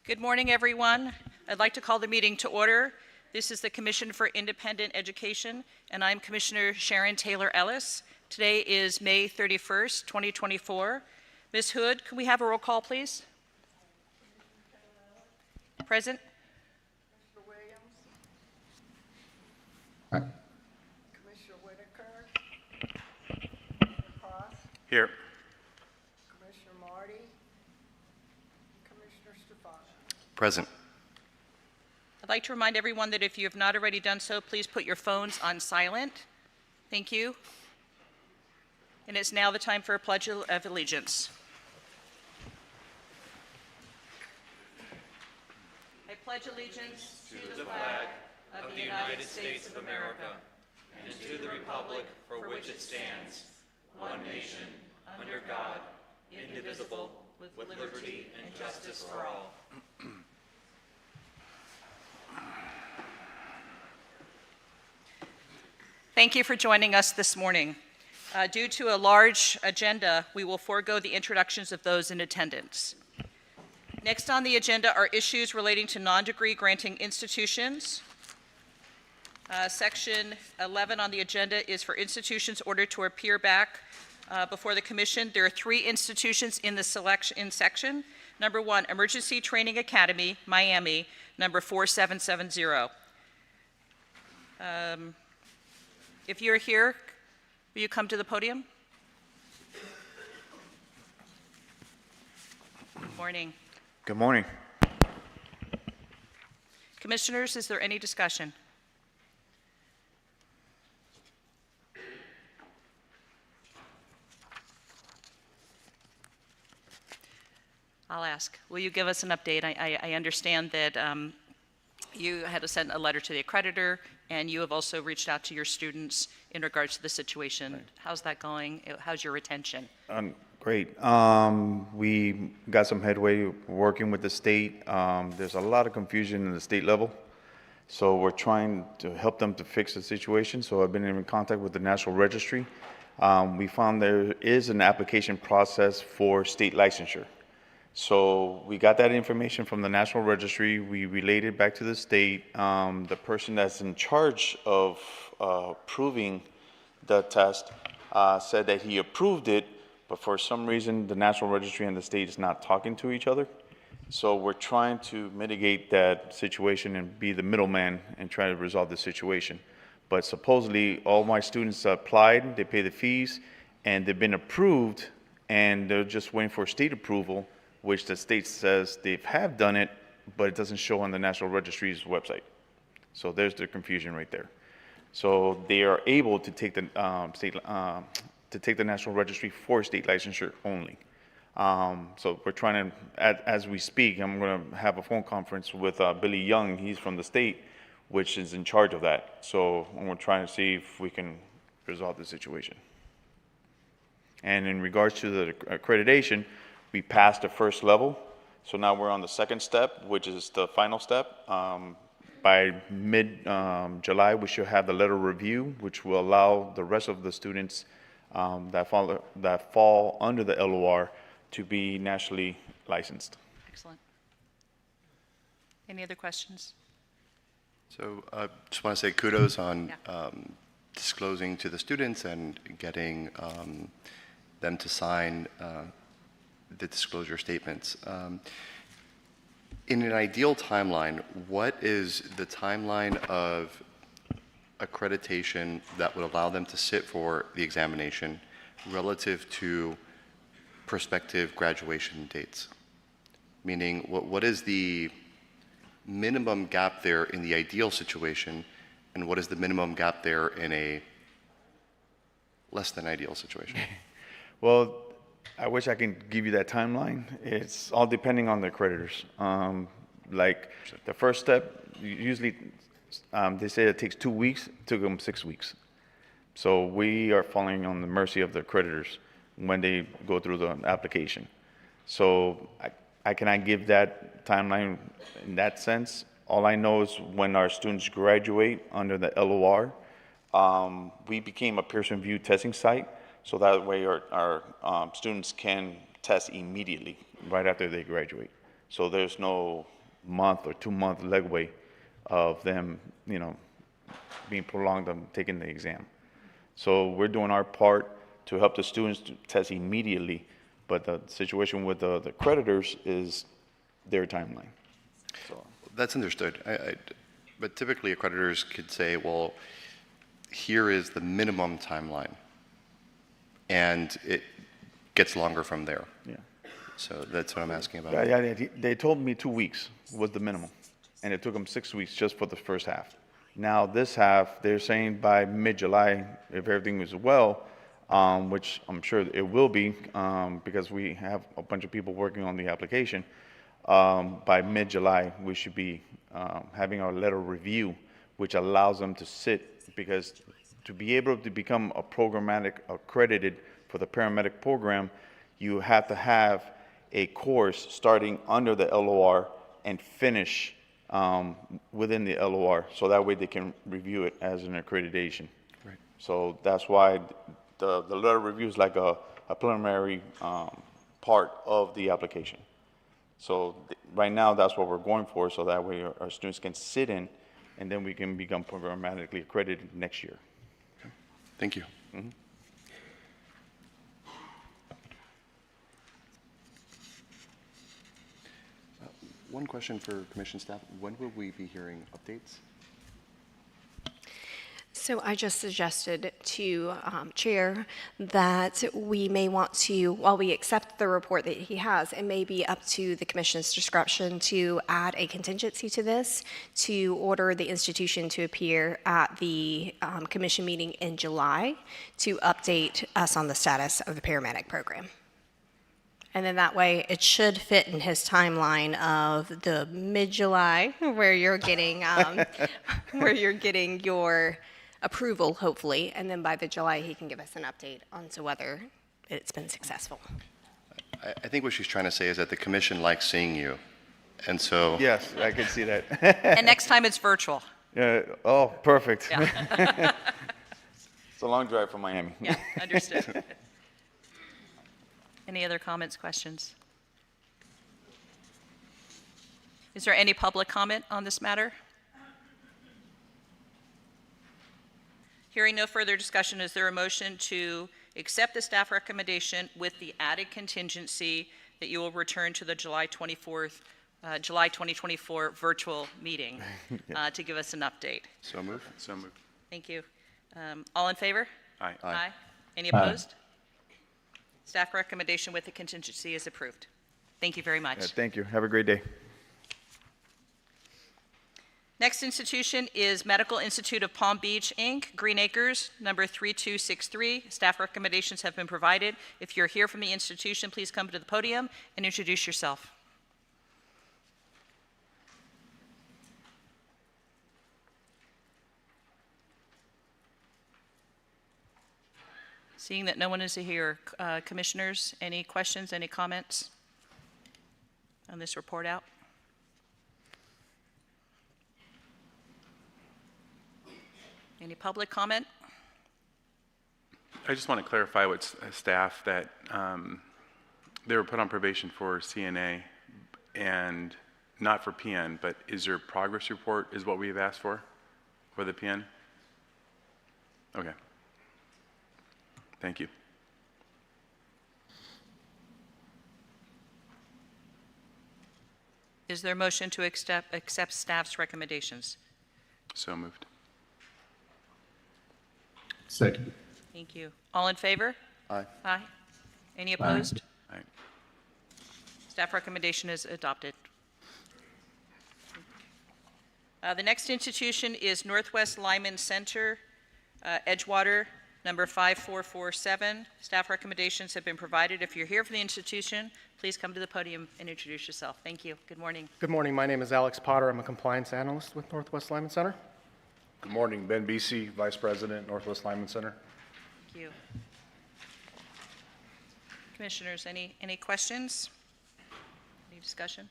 Good morning, everyone. I'd like to call the meeting to order. This is the Commission for Independent Education, and I'm Commissioner Sharon Taylor Ellis. Today is May 31st, 2024. Ms. Hood, can we have a roll call, please? Present. Commissioner Williams. Aye. Commissioner Whitaker. Commissioner Cross. Here. Commissioner Marty. Commissioner Stefano. Present. I'd like to remind everyone that if you have not already done so, please put your phones on silent. Thank you. And it's now the time for a Pledge of Allegiance. I pledge allegiance to the flag of the United States of America and to the republic for which it stands, one nation, under God, indivisible, with liberty and justice for all. Thank you for joining us this morning. Due to a large agenda, we will forego the introductions of those in attendance. Next on the agenda are issues relating to non-degree granting institutions. Section 11 on the agenda is for institutions ordered to appear back before the Commission. There are 3 institutions in the section. Number 1, Emergency Training Academy, Miami, number 4770. If you're here, will you come to the podium? Good morning. Good morning. Commissioners, is there any discussion? I'll ask. Will you give us an update? I understand that you had to send a letter to the accreditor, and you have also reached out to your students in regards to the situation. Right. How's that going? How's your retention? Great. We got some headway working with the state. There's a lot of confusion in the state level, so we're trying to help them to fix the situation. So I've been in contact with the National Registry. We found there is an application process for state licensure. So we got that information from the National Registry. We relayed it back to the state. The person that's in charge of approving the test said that he approved it, but for some reason the National Registry and the state is not talking to each other. So we're trying to mitigate that situation and be the middleman and try to resolve the situation. But supposedly all my students applied, they pay the fees, and they've been approved, and they're just waiting for state approval, which the state says they have done it, but it doesn't show on the National Registry's website. So there's the confusion right there. So they are able to take the the National Registry for state licensure only. So we're trying to, as we speak, I'm going to have a phone conference with Billy Young. He's from the state, which is in charge of that. So we're trying to see if we can resolve the situation. And in regards to the accreditation, we passed the first level, so now we're on the second step, which is the final step. By mid-July, we should have the letter review, which will allow the rest of the students that fall under the LOR to be nationally licensed. Excellent. Any other questions? So I just want to say kudos on disclosing to the students and getting them to sign the disclosure statements. In an ideal timeline, what is the timeline of accreditation that would allow them to sit for the examination relative to prospective graduation dates? Meaning, what is the minimum gap there in the ideal situation, and what is the minimum gap there in a less than ideal situation? Well, I wish I can give you that timeline. It's all depending on the accreditors. Like the first step, usually they say it takes 2 weeks. It took them 6 weeks. So we are falling on the mercy of the accreditors when they go through the application. So I cannot give that timeline in that sense. All I know is when our students graduate under the LOR, we became a Pearson VUE testing site. So that way our students can test immediately right after they graduate. So there's no month or 2 month legway of them, being prolonged on taking the exam. So we're doing our part to help the students to test immediately, but the situation with the creditors is their timeline. So, That's understood. But typically, accreditors could say, well, here is the minimum timeline, and it gets longer from there. yeah. So that's what I'm asking about. Yeah, they told me 2 weeks was the minimum, and it took them 6 weeks just for the first half. Now, this half, they're saying by mid-July, if everything is well, which I'm sure it will be, because we have a bunch of people working on the application, by mid-July, we should be having our letter review, which allows them to sit, because to be able to become a programmatic accredited for the paramedic program, you have to have a course starting under the LOR and finish within the LOR, so that way they can review it as an accreditation. Right. So that's why the letter review is like a preliminary part of the application. So right now, that's what we're going for, so that way our students can sit in, and then we can become programmatically accredited next year. Thank you. One question for commission staff. When will we be hearing updates? So I just suggested to Chair that we may want to, while we accept the report that he has, it may be up to the Commission's discretion to add a contingency to this, to order the institution to appear at the Commission meeting in July to update us on the status of the paramedic program. And then that way, it should fit in his timeline of the mid-July, where you're getting your approval, hopefully, and then by the July, he can give us an update on to whether it's been successful. I think what she's trying to say is that the commission likes seeing you, and so. Yes, I can see that. And next time it's virtual. Oh, perfect. Yeah. It's a long drive from Miami. Yeah, understood. Any other comments, questions? Is there any public comment on this matter? Hearing no further discussion, is there a motion to accept the staff recommendation with the added contingency that you will return to the July 2024 virtual meeting to give us an update? So moved. So moved. Thank you. All in favor? Aye. Aye. Any opposed? Staff recommendation with the contingency is approved. Thank you very much. Thank you. Have a great day. Next institution is Medical Institute of Palm Beach, Inc., Green Acres, number 3263. Staff recommendations have been provided. If you're here from the institution, please come to the podium and introduce yourself. Seeing that no one is here, commissioners, any questions, any comments on this report out? Any public comment? I just want to clarify with staff that they were put on probation for CNA and not for PN, but is there a progress report is what we've asked for the PN? Okay. Thank you. Is there a motion to accept staff's recommendations? So moved. Second. Thank you. All in favor? Aye. Aye. Any opposed? Aye. Staff recommendation is adopted. The next institution is Northwest Lineman Center, Edgewater, number 5447. Staff recommendations have been provided. If you're here for the institution, please come to the podium and introduce yourself. Thank you. Good morning. Good morning. My name is Alex Potter. I'm a compliance analyst with Northwest Lineman Center. Good morning, Ben Beesey, Vice President, Northwest Lineman Center. Thank you. Commissioners, any questions? Any discussion?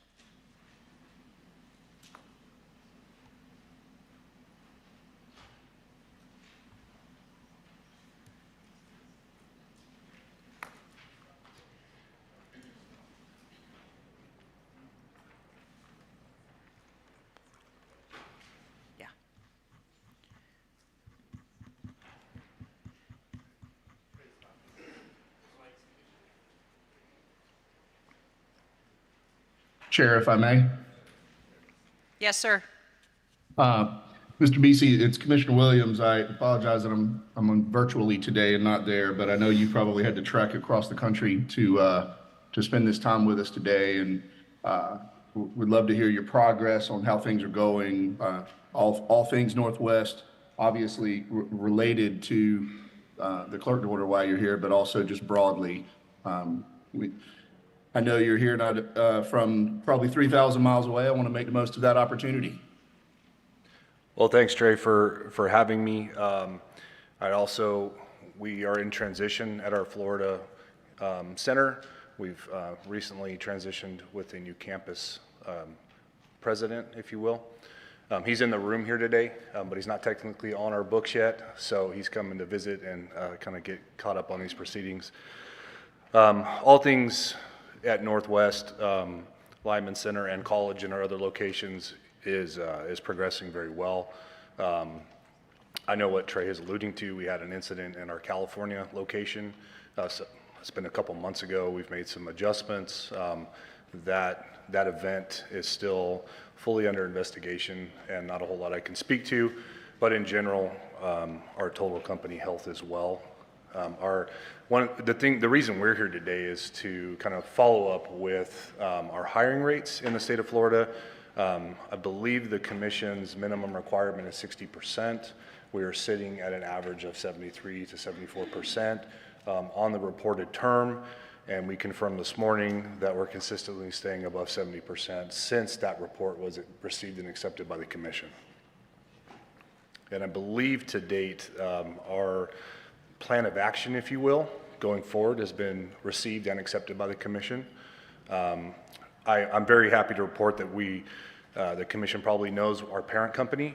Chair, if I may. Yes, sir. Mr. Beasy, it's Commissioner Williams. I apologize that I'm on virtually today and not there, but I know you probably had to trek across the country to spend this time with us today, and we'd love to hear your progress on how things are going. All things Northwest, obviously related to the clerk order while you're here, but also just broadly. I know you're here not from probably 3,000 miles away. I want to make the most of that opportunity. Well, thanks, Trey, for having me. We are in transition at our Florida center. We've recently transitioned with a new campus president, if you will. He's in the room here today, but he's not technically on our books yet, so he's coming to visit and kind of get caught up on these proceedings. All things at Northwest, Lineman Center and College and our other locations is progressing very well. I know what Trey is alluding to. We had an incident in our California location. So it's been a couple months ago. We've made some adjustments. That event is still fully under investigation and not a whole lot I can speak to, but in general, our total company health as well. The reason we're here today is to kind of follow up with our hiring rates in the state of Florida. I believe the commission's minimum requirement is 60%. We are sitting at an average of 73 to 74% on the reported term, and we confirmed this morning that we're consistently staying above 70% since that report was received and accepted by the commission. And I believe to date, our plan of action, if you will, going forward has been received and accepted by the commission. I'm very happy to report that the commission probably knows our parent company,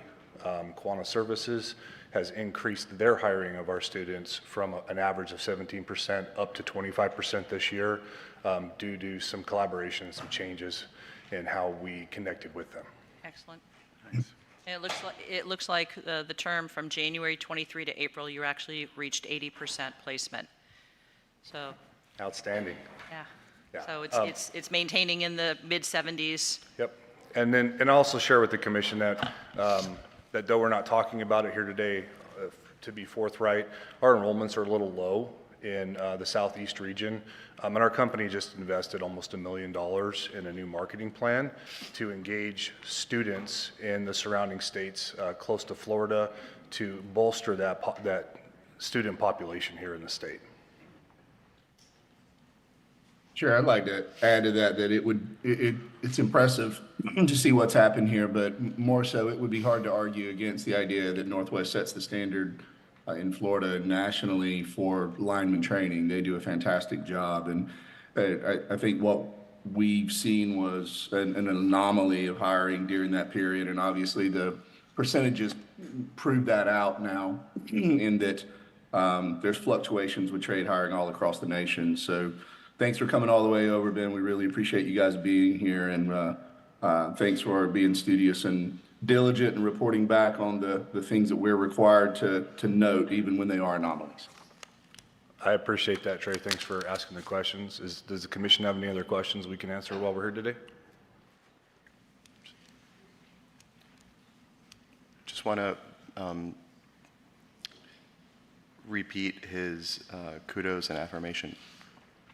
Quanta Services, has increased their hiring of our students from an average of 17% up to 25% this year due to some collaboration and some changes in how we connected with them. Excellent. Nice. And it looks like the term from January 23 to April, you actually reached 80% placement. So. Outstanding. Yeah. Yeah. So it's maintaining in the mid-70s. Yep. And I'll also share with the commission that though we're not talking about it here today, to be forthright, our enrollments are a little low in the Southeast region. And our company just invested almost $1 million in a new marketing plan to engage students in the surrounding states close to Florida to bolster that student population here in the state. Sure, I'd like to add to that it's impressive to see what's happened here, but more so it would be hard to argue against the idea that Northwest sets the standard in Florida and nationally for lineman training. They do a fantastic job, and I think what we've seen was an anomaly of hiring during that period, and obviously the percentages prove that out now in that there's fluctuations with trade hiring all across the nation. So thanks for coming all the way over, Ben. We really appreciate you guys being here, and thanks for being studious and diligent and reporting back on the things that we're required to note, even when they are anomalies. I appreciate that, Trey. Thanks for asking the questions. Does the commission have any other questions we can answer while we're here today? Just want to repeat his kudos and affirmation.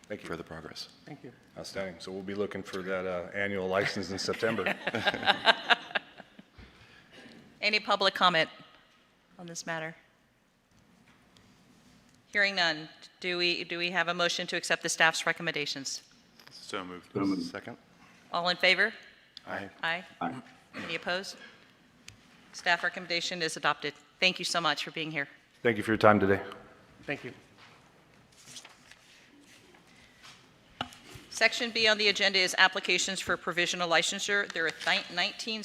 Thank you for the progress. Thank you. Outstanding. So we'll be looking for that annual license in September. Any public comment on this matter? Hearing none, do we have a motion to accept the staff's recommendations? So moved. Second. All in favor? Aye. Aye. Aye. Any opposed? Staff recommendation is adopted. Thank you so much for being here. Thank you for your time today. Thank you. Section B on the agenda is applications for provisional licensure. There are 19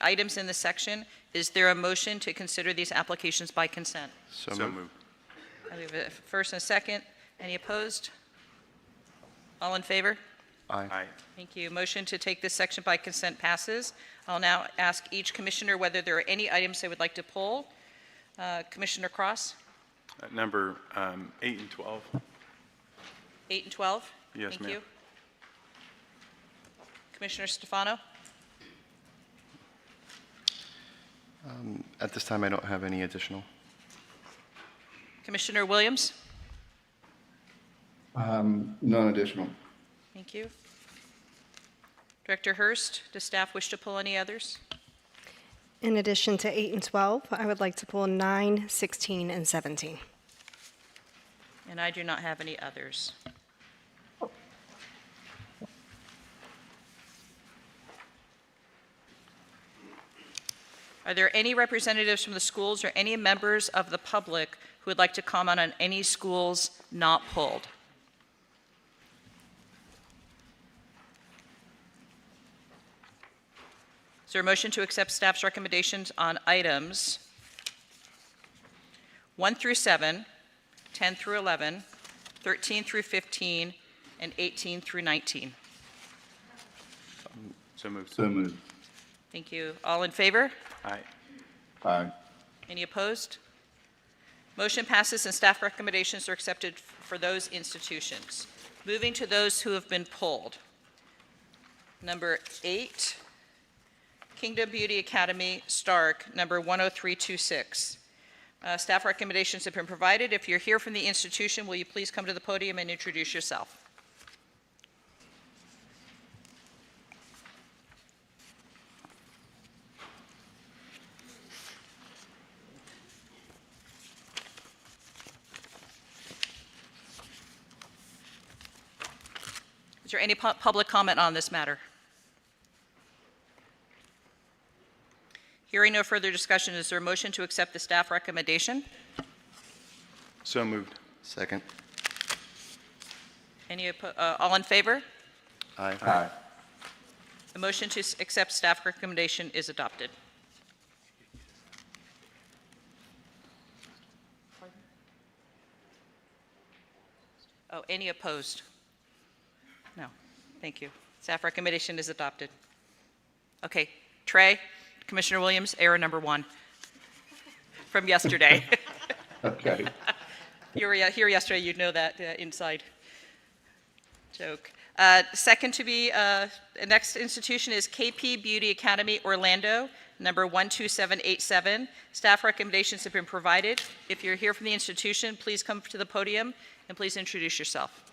items in this section. Is there a motion to consider these applications by consent? So moved. We have a first and a second. Any opposed? All in favor? Aye. Thank you. Motion to take this section by consent passes. I'll now ask each commissioner whether there are any items they would like to pull. Commissioner Cross? Number 8 and 12. 8 and 12? Yes, Thank ma'am. you. Commissioner Stefano? At this time, I don't have any additional. Commissioner Williams? None additional. Thank you. Director Hurst, does staff wish to pull any others? In addition to 8 and 12, I would like to pull 9, 16, and 17. And I do not have any others. Are there any representatives from the schools or any members of the public who would like to comment on any schools not pulled? Is there a motion to accept staff's recommendations on items 1 through 7, 10 through 11, 13 through 15, and 18 through 19? So moved. So moved. Thank you. All in favor? Aye. Aye. Any opposed? Motion passes and staff recommendations are accepted for those institutions. Moving to those who have been pulled. Number 8, Kingdom Beauty Academy, Stark, number 10326. Staff recommendations have been provided. If you're here from the institution, will you please come to the podium and introduce yourself? Is there any public comment on this matter? Hearing no further discussion, is there a motion to accept the staff recommendation? So moved. Second. All in favor? Aye. Aye. The motion to accept staff recommendation is adopted. Oh, any opposed? No, thank you. Staff recommendation is adopted. Okay, Trey, Commissioner Williams, error number 1 from yesterday. Okay. You were here yesterday, you'd know that inside joke. Second to be, next institution is KP Beauty Academy, Orlando, number 12787. Staff recommendations have been provided. If you're here from the institution, please come to the podium and please introduce yourself.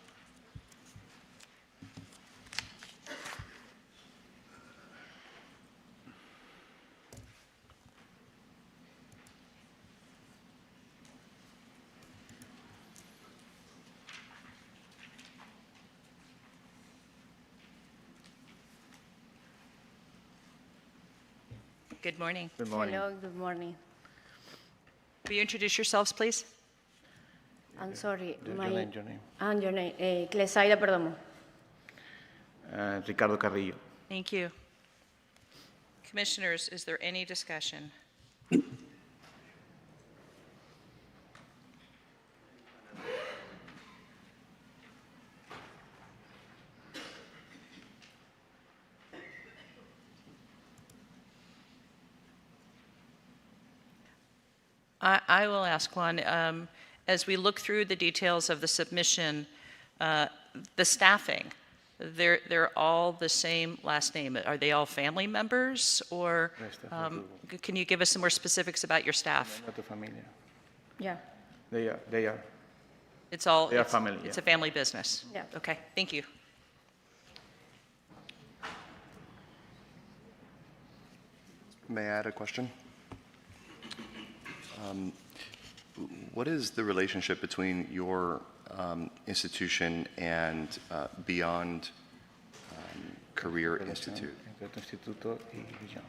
Good morning. Good morning. Hello, good morning. Will you introduce yourselves, please? I'm sorry. Your name, your name. And your name. Clesaida Perdomo. Ricardo Carrillo. Thank you. Commissioners, is there any discussion? I will ask one. As we look through the details of the submission, the staffing, they're all the same last name. Are they all family members, or can you give us some more specifics about your staff? Not the familia. Yeah. They are. It's all They are family, It's yeah. a family business. Yeah. Okay. Thank you. May I add a question? What is the relationship between your institution and Beyond Career Institute? Entre tu instituto y yo.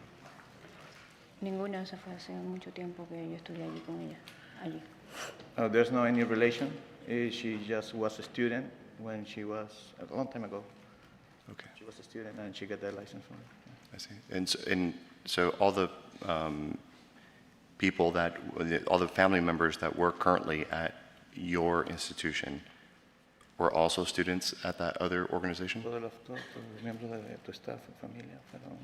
Ninguna, esa fue hace mucho tiempo que yo estudié allí con ella. Allí. There's no any relation. She just was a student when she was, a long time ago. Okay, She was a student and she got that license from it. I see. And so all the people that, all the family members that work currently at your institution were also students at that other organization? Todos los miembros de tu staff, familia, fueron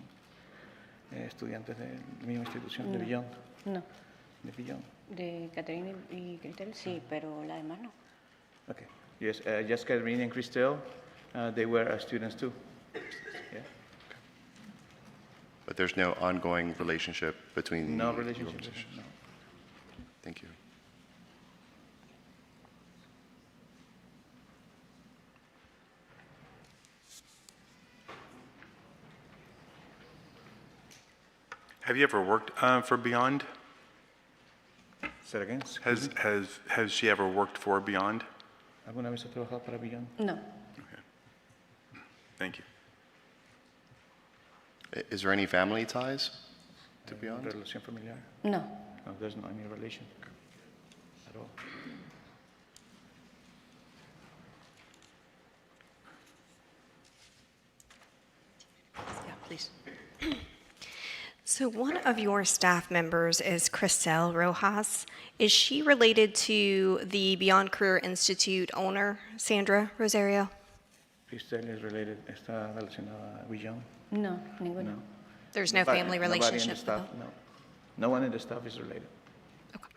estudiantes de la misma institución, de No. Beyond. No. De Beyond. De Caterina y Cristel sí, pero la demás no. Okay. Yes, just Catherine and Christelle, they were students too. Yeah. But there's no ongoing relationship between No the relationship. organization? No. Thank you. Have you ever worked for Beyond? Say it again. Excuse Has she ever worked for Beyond? me. ¿Alguna vez ha trabajado para Beyond? No, Thank you. Is there any family ties to Beyond? Relación familiar? no. No, there's no any relation at all. Yeah, please. So one of your staff members is Cristel Rojas. Is she related to the Beyond Career Institute owner, Sandra Rosario? Cristel is related, está relacionada a Beyond? No, ninguno. No. There's no Nobody- family nobody in the relationship with staff, them? no. No one in the staff is related. Okay.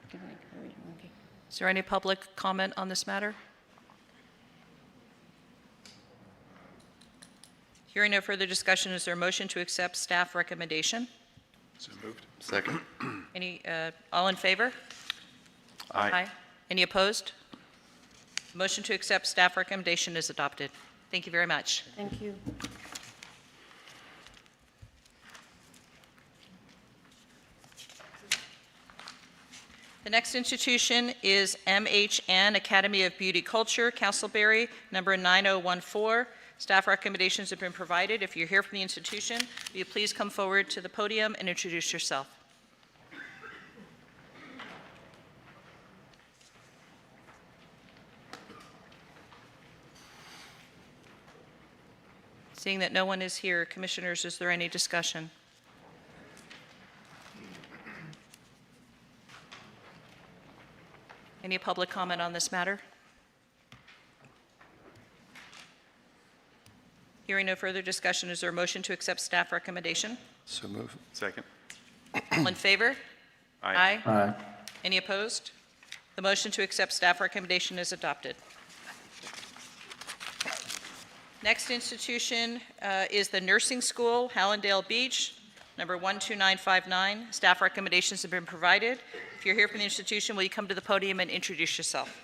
Okay. Is there any public comment on this matter? Hearing no further discussion, is there a motion to accept staff recommendation? So moved. Second. Any, all in favor? Aye. Any opposed? Motion to accept staff recommendation is adopted. Thank you very much. Thank you. The next institution is MHN Academy of Beauty Culture, Castleberry, number 9014. Staff recommendations have been provided. If you're here from the institution, will you please come forward to the podium and introduce yourself? Seeing that no one is here, commissioners, is there any discussion? Any public comment on this matter? Hearing no further discussion, is there a motion to accept staff recommendation? So move. Second. All in favor? Aye. Aye. Any opposed? The motion to accept staff recommendation is adopted. Next institution is the Nursing School, Hallandale Beach, number 12959. Staff recommendations have been provided. If you're here from the institution, will you come to the podium and introduce yourself?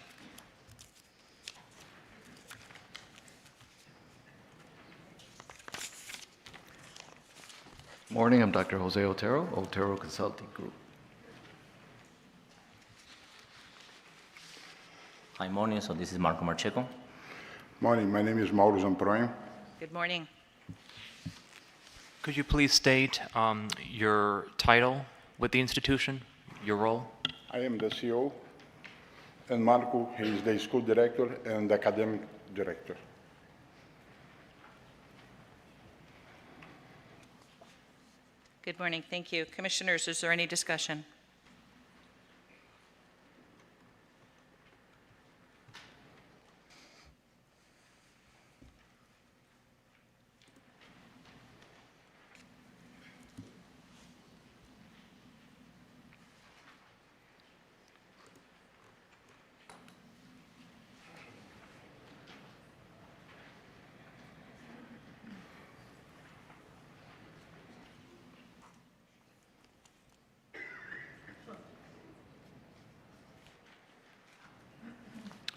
Morning, I'm Dr. Jose Otero, Otero Consulting Group. Hi, morning. So this is Marco Marcheco. Morning, my name is Mauro Zamproin. Good morning. Could you please state your title with the institution, your role? I am the CEO, and Marco is the school director and the academic director. Good morning. Thank you. Commissioners, is there any discussion?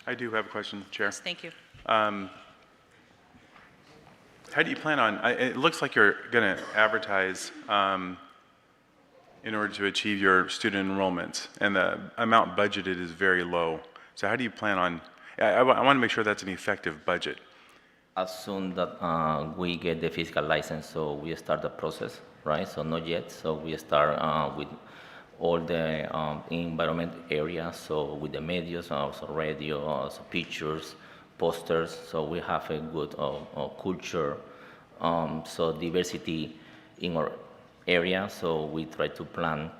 I do have a question, Chair. Yes, thank you. How do you plan on, it looks like you're going to advertise in order to achieve your student enrollments, and the amount budgeted is very low. So how do you plan on, I want to make sure that's an effective budget. As soon that we get the physical license, so we start the process, right? So not yet. So we start with all the environment areas, so with the medias, also radio, also pictures, posters. So we have a good culture, so diversity in our area. So we try to plan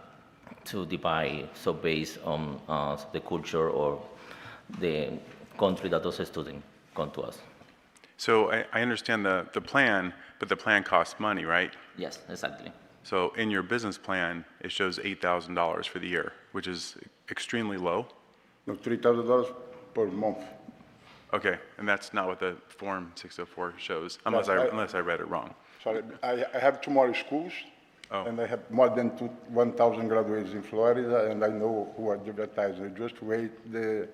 to divide, so based on the culture or the country that those students come to us. So I understand the plan, but the plan costs money, right? Yes, exactly. So in your business plan, it shows $8,000 for the year, which is extremely low. No, $3,000 per month. Okay, and that's not what the Form 604 shows, No, unless I read it wrong. Sorry, I have two more schools, Oh. and I have more than 1,000 graduates in Florida, and I know who are advertising. Just wait the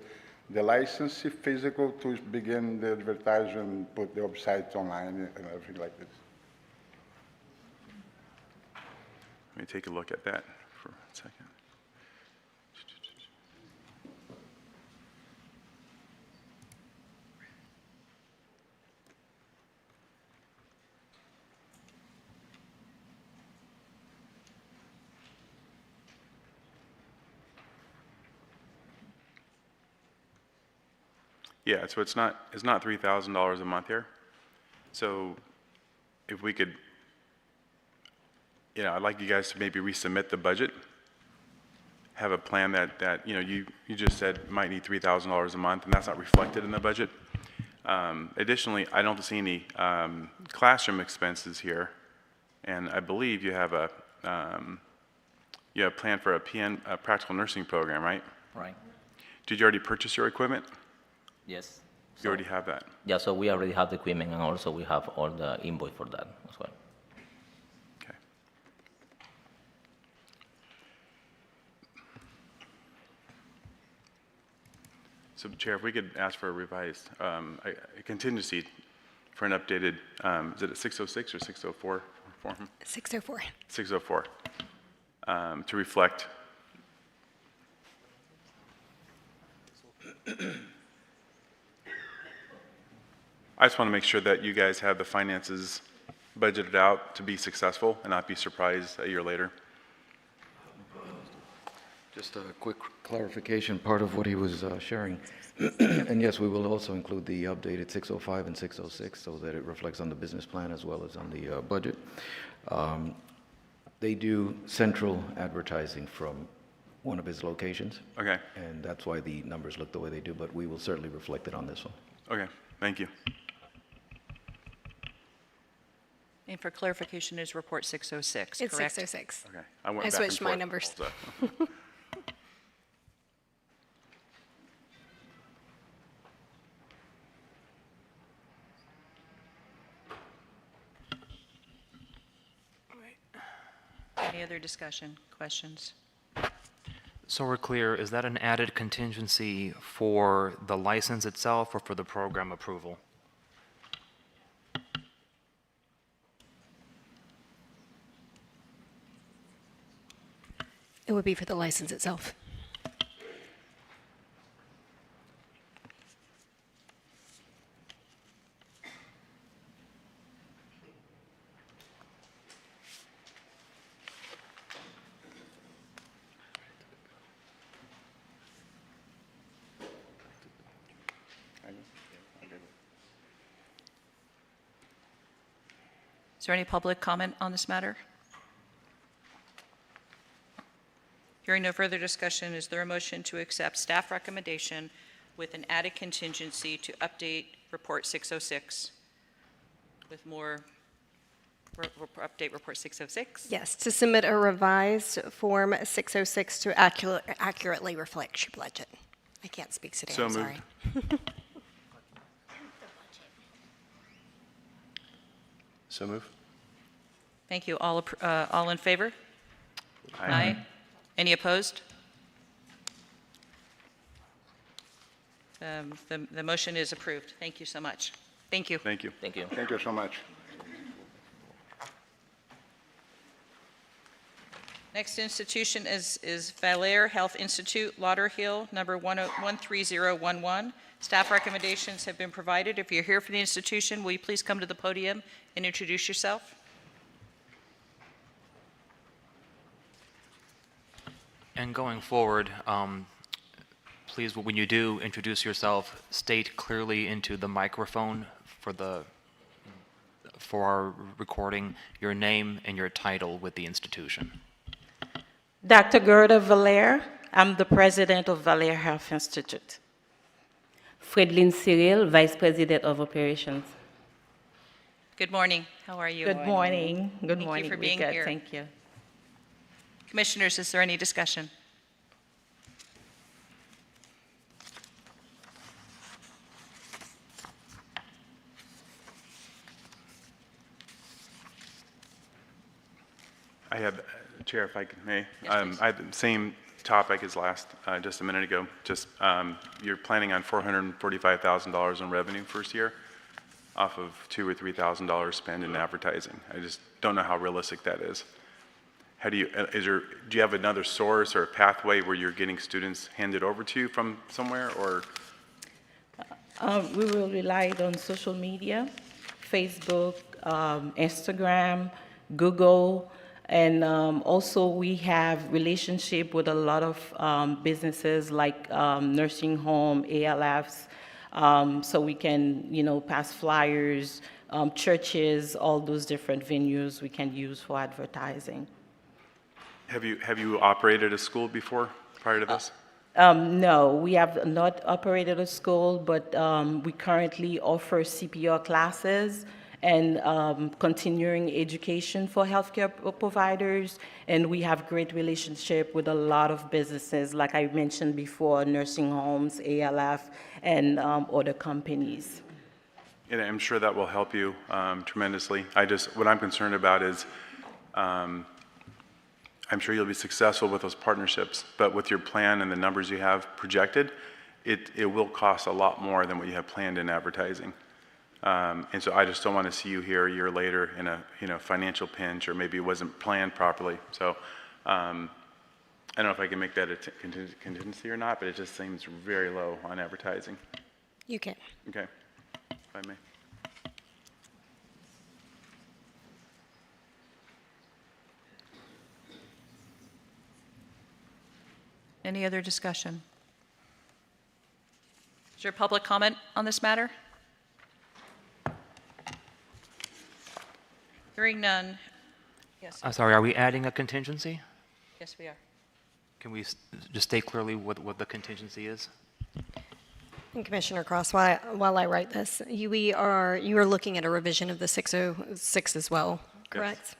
license physical to begin the advertisement, put the website online and everything like this. Let me take a look at that for a second. Yeah, so it's not $3,000 a month here. So if we could, I'd like you guys to maybe resubmit the budget, have a plan that you just said might need $3,000 a month, and that's not reflected in the budget. Additionally, I don't see any classroom expenses here, and I believe you have a plan for a practical nursing program, right? Right. Did you already purchase your equipment? Yes. You already have that? Yeah, so we already have the equipment, and also we have all the invoice for that as well. Okay. So, Chair, if we could ask for a revised a contingency for an updated, is it a 606 or 604 form? 604. 604, to reflect. I just want to make sure that you guys have the finances budgeted out to be successful and not be surprised a year later. Just a quick clarification, part of what he was sharing. And yes, we will also include the updated 605 and 606 so that it reflects on the business plan as well as on the budget. They do central advertising from one of his locations. Okay. And that's why the numbers look the way they do, but we will certainly reflect it on this one. Okay, thank you. And for clarification, is report 606, It's correct? 606. Okay. I back and switched my forth numbers. also. Any other discussion, questions? So we're clear, is that an added contingency for the license itself or for the program approval? It would be for the license itself. Is there any public comment on this matter? Hearing no further discussion, is there a motion to accept staff recommendation with an added contingency to update report 606 with more, update report 606? Yes, to submit a revised Form 606 to accurately reflect your budget. I can't speak today, So I'm moved. sorry. So move. Thank you. All in favor? Aye. Any opposed? The motion is approved. Thank you so much. Thank you. Thank you. Thank you. Thank you so much. Next institution is Valere Health Institute, Lauderhill, number 13011. Staff recommendations have been provided. If you're here for the institution, will you please come to the podium and introduce yourself? And going forward, please, when you do introduce yourself, state clearly into the microphone for our recording your name and your title with the institution. Dr. Gerda Valere, I'm the president of Valere Health Institute. Fredlyn Cyril, Vice President of Operations. Good morning. How are you? Good morning. Good Thank morning. you for We're being good. here. Thank you. Commissioners, is there any discussion? I have, Chair, if I may. I had the same topic as last, just a minute ago. Just, you're planning on $445,000 in revenue first year off of $2,000 or $3,000 spent in advertising. I just don't know how realistic that is. How do you, do you have another source or a pathway where you're getting students handed over to you from somewhere, or? We will rely on social media, Facebook, Instagram, Google, and also we have relationship with a lot of businesses like nursing home, ALFs, so we can, pass flyers, churches, all those different venues we can use for advertising. Have you operated a school before, prior to this? No, we have not operated a school, but we currently offer CPR classes and continuing education for healthcare providers, and we have great relationship with a lot of businesses, like I mentioned before, nursing homes, ALF, and other companies. And I'm sure that will help you tremendously. What I'm concerned about is, I'm sure you'll be successful with those partnerships, but with your plan and the numbers you have projected, it will cost a lot more than what you have planned in advertising. And so I just don't want to see you here a year later in a financial pinch, or maybe it wasn't planned properly. So I don't know if I can make that a contingency or not, but it just seems very low on advertising. You can. Okay, if I may. Any other discussion? Is there public comment on this matter? Hearing none. Yes. I'm sorry, are we adding a contingency? Yes, we are. Can we just state clearly what the contingency is? And Commissioner Cross, while I write this, you are looking at a revision of the 606 as well, correct? Yes.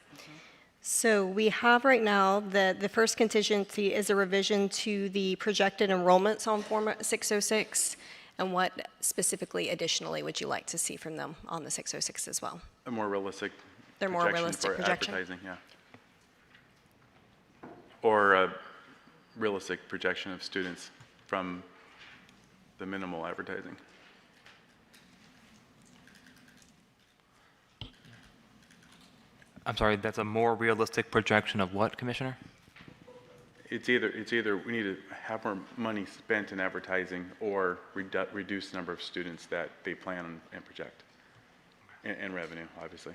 So we have right now the first contingency is a revision to the projected enrollments on Form 606. And what specifically additionally would you like to see from them on the 606 as well? A more realistic They're more projection realistic for projection? advertising, yeah. Or a realistic projection of students from the minimal advertising. I'm sorry, that's a more realistic projection of what, Commissioner? It's either we need to have more money spent in advertising or reduce the number of students that they plan on and project, and revenue, obviously.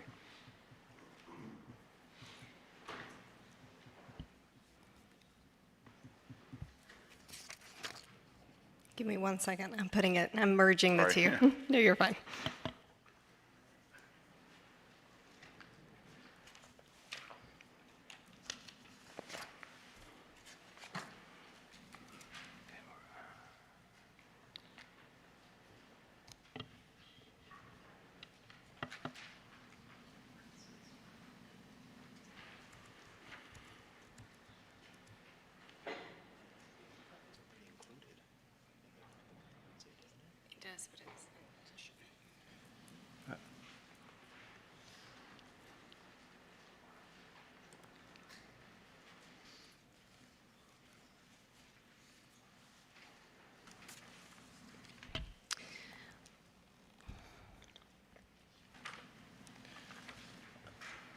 Give me 1 second. I'm merging the Sorry. two. No, you're fine.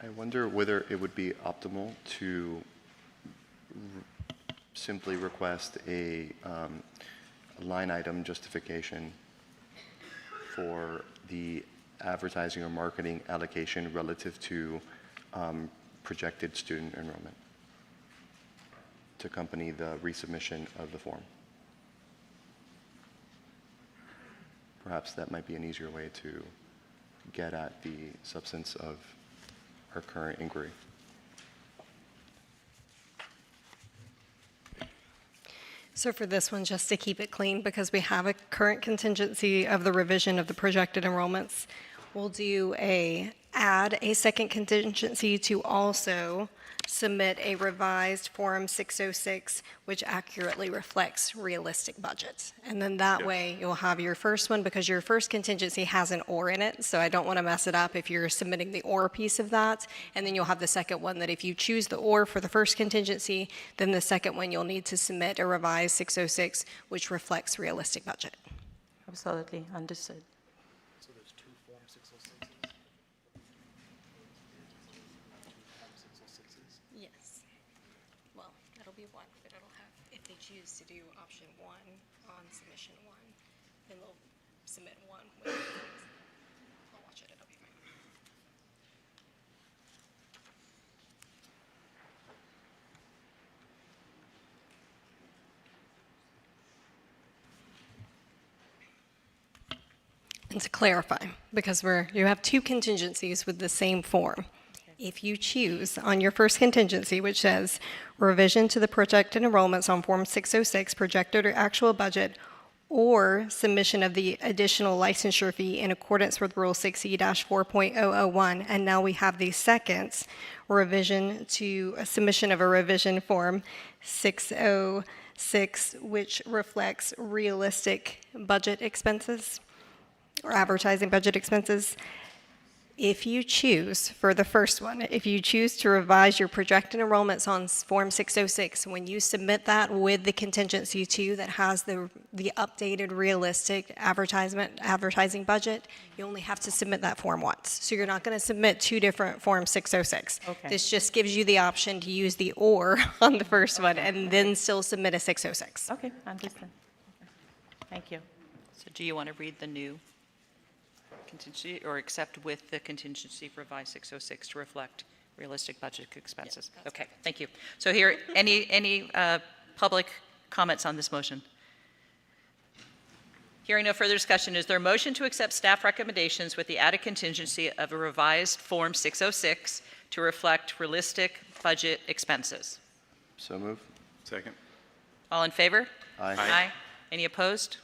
I wonder whether it would be optimal to simply request a line item justification for the advertising or marketing allocation relative to projected student enrollment to accompany the resubmission of the form. Perhaps that might be an easier way to get at the substance of our current inquiry. So for this one, just to keep it clean, because we have a current contingency of the revision of the projected enrollments, we'll do a add a second contingency to also submit a revised Form 606, which accurately reflects realistic budgets. And then that way, you'll have your first one, because your first contingency has an or in it, so I don't want to mess it up if you're submitting the or piece of that. And then you'll have the second one that if you choose the or for the first contingency, then the second one you'll need to submit a revised 606, which reflects realistic budget. Absolutely, understood. So there's two Form 606s? Yes. Well, it'll be one, but it'll have, if they choose to do option one on submission one, then they'll submit one with, I'll watch it, it'll be fine. And to clarify, because you have two contingencies with the same form. If you choose on your first contingency, which says revision to the projected enrollments on Form 606, projected or actual budget, or submission of the additional licensure fee in accordance with Rule 6E-4.001, and now we have the second revision to a submission of a revision Form 606, which reflects realistic budget expenses or advertising budget expenses. If you choose, for the first one, if you choose to revise your projected enrollments on Form 606, when you submit that with the contingency 2 that has the updated realistic advertising budget, you only have to submit that form once. So you're not going to submit two different Form 606. Okay. This just gives you the option to use the or on the first one and then still submit a 606. Okay, understand. Thank you. So do you want to read the new contingency, or accept with the contingency for revised 606 to reflect realistic budget expenses? Yes, Okay, thank you. So here, any public comments on this motion? Hearing no further discussion, is there a motion to accept staff recommendations with the added contingency of a revised Form 606 to reflect realistic budget expenses? So move. Second. All in favor? Aye. Aye. Any opposed?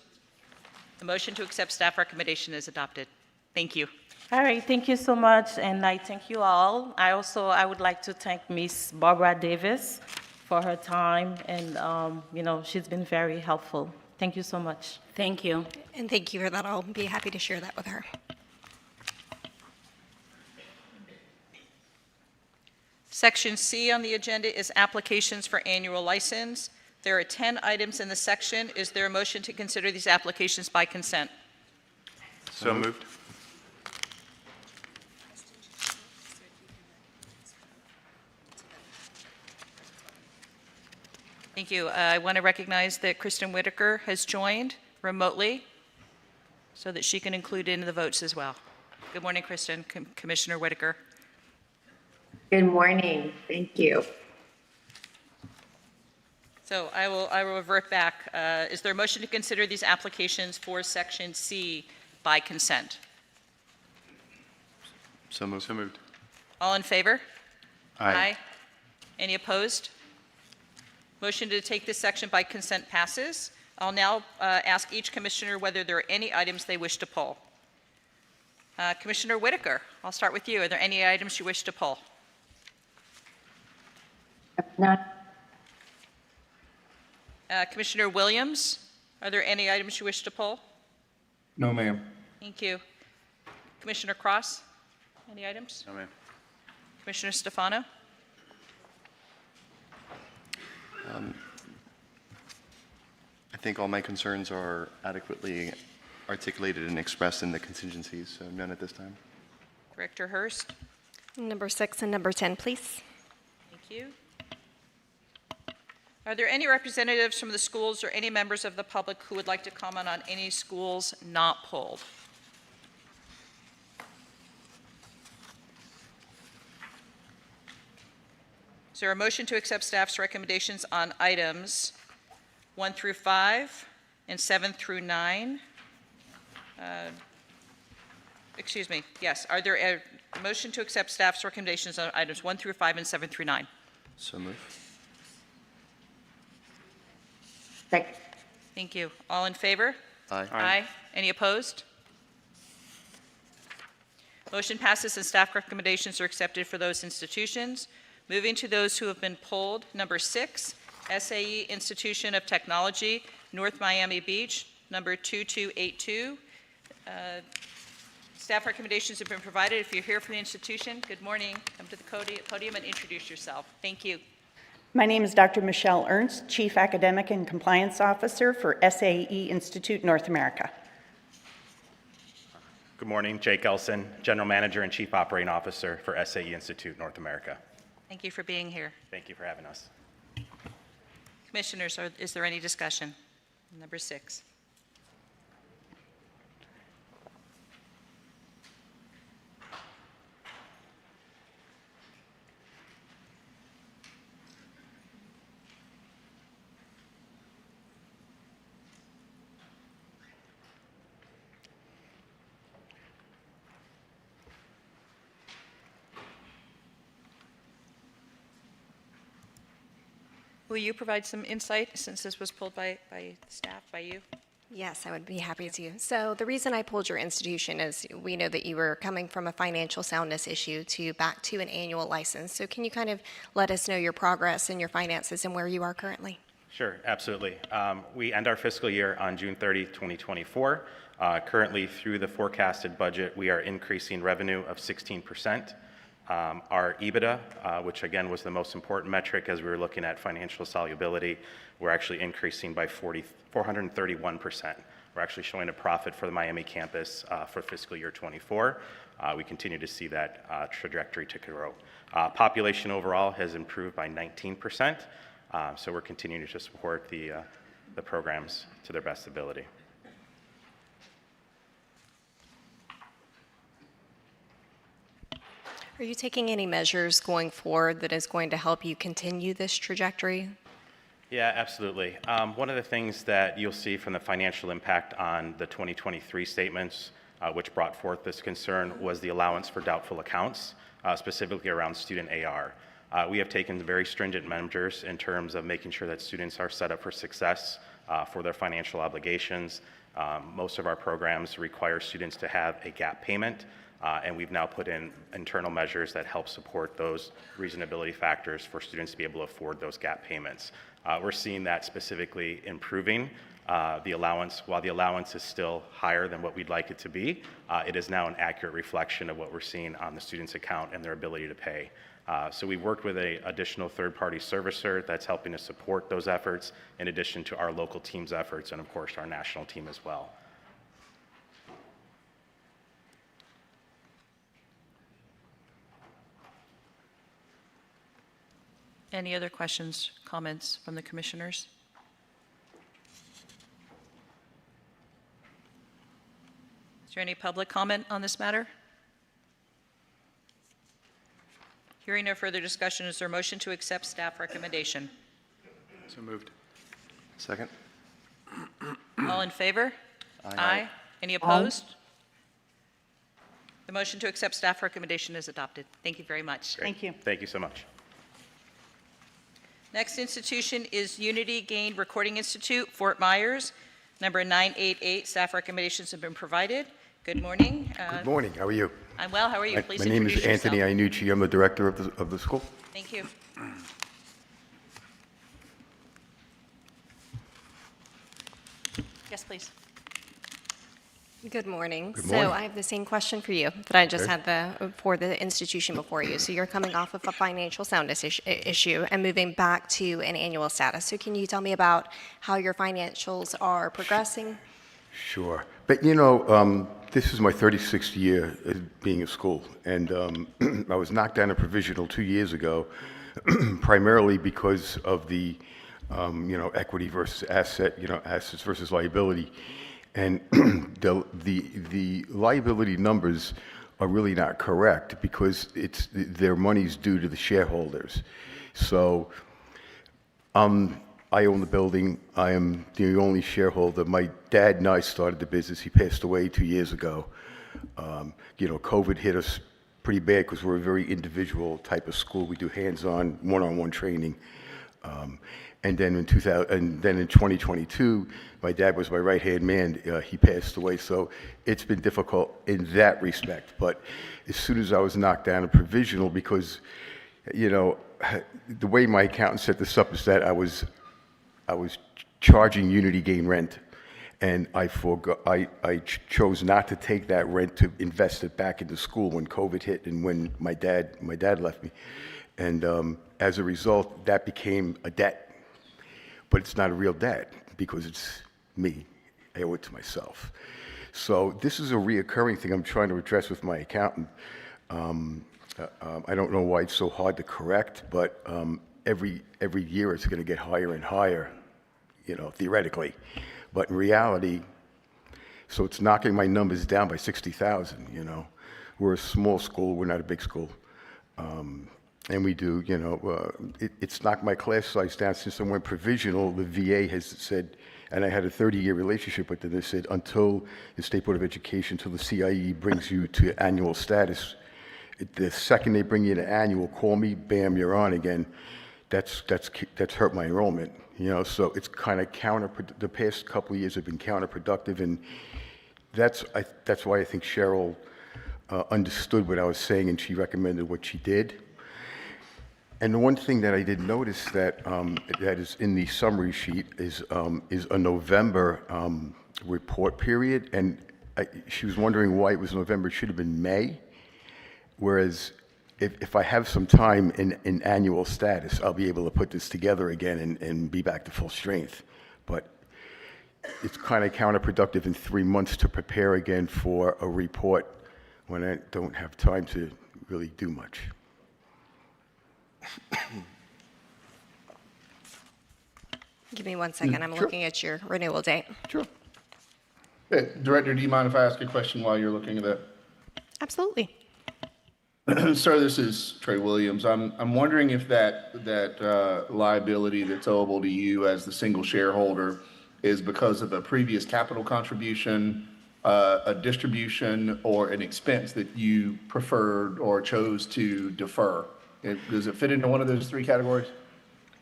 The motion to accept staff recommendation is adopted. Thank you. All right, thank you so much, and I thank you all. I would like to thank Miss Barbara Davis for her time, and she's been very helpful. Thank you so much. Thank you. And thank you for that. I'll be happy to share that with her. Section C on the agenda is applications for annual license. There are 10 items in the section. Is there a motion to consider these applications by consent? So moved. Thank you. I want to recognize that Kristen Whitaker has joined remotely so that she can include in the votes as well. Good morning, Kristen. Commissioner Whitaker. Good morning. Thank you. So I will revert back. Is there a motion to consider these applications for Section C by consent? So moved. So moved. All in favor? Aye. Any opposed? Motion to take this section by consent passes. I'll now ask each commissioner whether there are any items they wish to pull. Commissioner Whitaker, I'll start with you. Are there any items you wish to pull? None. Commissioner Williams, are there any items you wish to pull? No, ma'am. Thank you. Commissioner Cross, any items? No, ma'am. Commissioner Stefano? I think all my concerns are adequately articulated and expressed in the contingencies, so none at this time. Director Hurst? Number 6 and number 10, please. Thank you. Are there any representatives from the schools or any members of the public who would like to comment on any schools not pulled? Is there a motion to accept staff's recommendations on items 1 through 5 and 7 through 9? Excuse me, yes. Are there a motion to accept staff's recommendations on items 1 through 5 and 7 through 9? So moved. Second. Thank you. All in favor? Aye. Aye. Any opposed? Motion passes and staff recommendations are accepted for those institutions. Moving to those who have been pulled, number 6, SAE Institution of Technology, North Miami Beach, number 2282. Staff recommendations have been provided. If you're here from the institution, good morning. Come to the podium and introduce yourself. Thank you. My name is Dr. Michelle Ernst, Chief Academic and Compliance Officer for SAE Institute North America. Good morning, Jake Elson, General Manager and Chief Operating Officer for SAE Institute North America. Thank you for being here. Thank you for having us. Commissioners, is there any discussion? Number 6. Will you provide some insight since this was pulled by staff, by you? Yes, I would be happy to. So the reason I pulled your institution is we know that you were coming from a financial soundness issue back to an annual license. So can you kind of let us know your progress and your finances and where you are currently? Sure, absolutely. We end our fiscal year on June 30, 2024. Currently, through the forecasted budget, we are increasing revenue of 16%. Our EBITDA, which again was the most important metric as we were looking at financial solubility, we're actually increasing by 431%. We're actually showing a profit for the Miami campus for fiscal year 24. We continue to see that trajectory to grow. Population overall has improved by 19%, so we're continuing to support the programs to their best ability. Are you taking any measures going forward that is going to help you continue this trajectory? Yeah, absolutely. One of the things that you'll see from the financial impact on the 2023 statements, which brought forth this concern, was the allowance for doubtful accounts, specifically around student AR. We have taken very stringent measures in terms of making sure that students are set up for success for their financial obligations. Most of our programs require students to have a gap payment. And we've now put in internal measures that help support those reasonability factors for students to be able to afford those gap payments. We're seeing that specifically improving the allowance. While the allowance is still higher than what we'd like it to be, it is now an accurate reflection of what we're seeing on the student's account and their ability to pay. So we've worked with an additional third-party servicer that's helping to support those efforts in addition to our local team's efforts and, of course, our national team as well. Any other questions, comments from the commissioners? Is there any public comment on this matter? Hearing no further discussion, is there a motion to accept staff recommendation? So moved. Second. All in favor? Aye. Any opposed? The motion to accept staff recommendation is adopted. Thank you very much. Great. Thank you. Thank you so much. Next institution is Unity Gain Recording Institute, Fort Myers, number 988. Staff recommendations have been provided. Good morning. Good morning. How are you? I'm well. How are you? Please My name is introduce Anthony yourself. Iannucci. I'm the director of the school. Thank you. Yes, please. Good morning. Good morning. So I have the same question for you that I just Okay. had for the institution before you. So you're coming off of a financial soundness issue and moving back to an annual status. So can you tell me about how your financials are progressing? Sure. But this is my 36th year being at school, and I was knocked down a provisional 2 years ago, primarily because of the equity versus asset, assets versus liability. And the liability numbers are really not correct because their money's due to the shareholders. So I own the building. I am the only shareholder. My dad and I started the business. He passed away 2 years ago. COVID hit us pretty bad because we're a very individual type of school. We do hands-on, one-on-one training. And then in 2022, my dad was my right-hand man. He passed away, so it's been difficult in that respect. But as soon as I was knocked down a provisional, because, you know, the way my accountant set this up is that I was charging Unity Gain rent, and I chose not to take that rent to invest it back into school when COVID hit and when my dad left me. And as a result, that became a debt. But it's not a real debt because it's me. I owe it to myself. So this is a reoccurring thing I'm trying to address with my accountant. I don't know why it's so hard to correct, but every year it's going to get higher and higher, you know, theoretically. But in reality, so it's knocking my numbers down by 60,000, you know. We're a small school, we're not a big school. And we do, you know, it's knocked my class size down since I went provisional. The VA has said, and I had a 30-year relationship with them, they said, until the State Board of Education, until the CIE brings you to annual status, the second they bring you to annual, call me, bam, you're on again. That's hurt my enrollment, you know, so it's kind of the past couple of years have been counterproductive, and that's why I think Cheryl understood what I was saying, and she recommended what she did. And the one thing that I did notice that that is in the summary sheet is a November report period, and she was wondering why it was November. It should have been May, whereas if I have some time in annual status, I'll be able to put this together again and be back to full strength. But it's kind of counterproductive in 3 months to prepare again for a report when I don't have time to really do much. Give me 1 second. I'm looking at your renewal date. Sure. Hey, Director, do you mind if I ask a question while you're looking at that? Absolutely. Sir, this is Trey Williams. I'm wondering if that liability that's owable to you as the single shareholder is because of a previous capital contribution, a distribution, or an expense that you preferred or chose to defer. Does it fit into one of those three categories?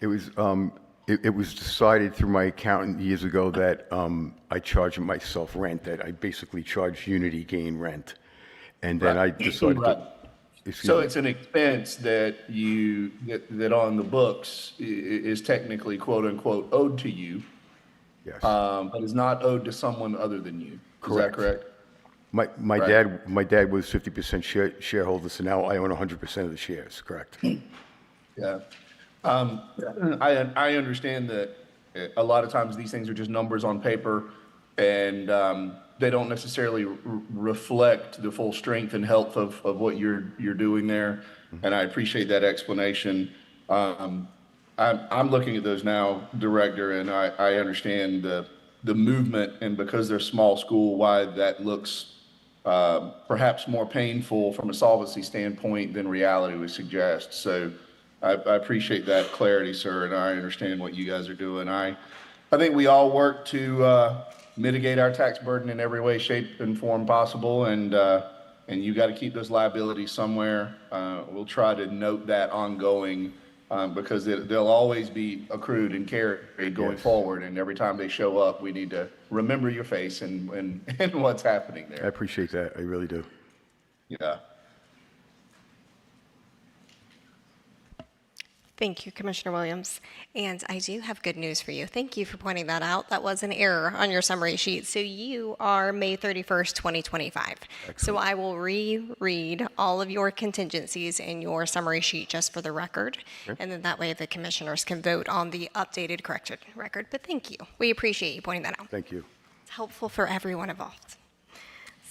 It was decided through my accountant years ago that I charge myself rent, that I basically charge Unity Gain rent. And then I decided So it's an expense that that on the books is technically quote unquote owed to you. Yes. But is not owed to someone other than you. Is that correct? My dad was 50% shareholder, so now I own 100% of the shares, correct? Yeah. I understand that a lot of times these things are just numbers on paper, and they don't necessarily reflect the full strength and health of what you're doing there. And I appreciate that explanation. I'm looking at those now, Director, and I understand the movement, and because they're small school, why that looks perhaps more painful from a solvency standpoint than reality would suggest. So I appreciate that clarity, sir, and I understand what you guys are doing. I think we all work to mitigate our tax burden in every way, shape, and form possible, and you got to keep those liabilities somewhere. We'll try to note that ongoing because they'll always be accrued and carried going forward, and every time they show up, we need to remember your face and what's happening there. I appreciate that. I really do. Yeah. Thank you, Commissioner Williams. And I do have good news for you. Thank you for pointing that out. That was an error on your summary sheet. So you are May 31st, 2025. Excellent. So I will reread all of your contingencies in your summary sheet just for the record. Okay. And then that way the commissioners can vote on the updated corrected record. But thank you. We appreciate you pointing that out. Thank you. It's helpful for everyone involved.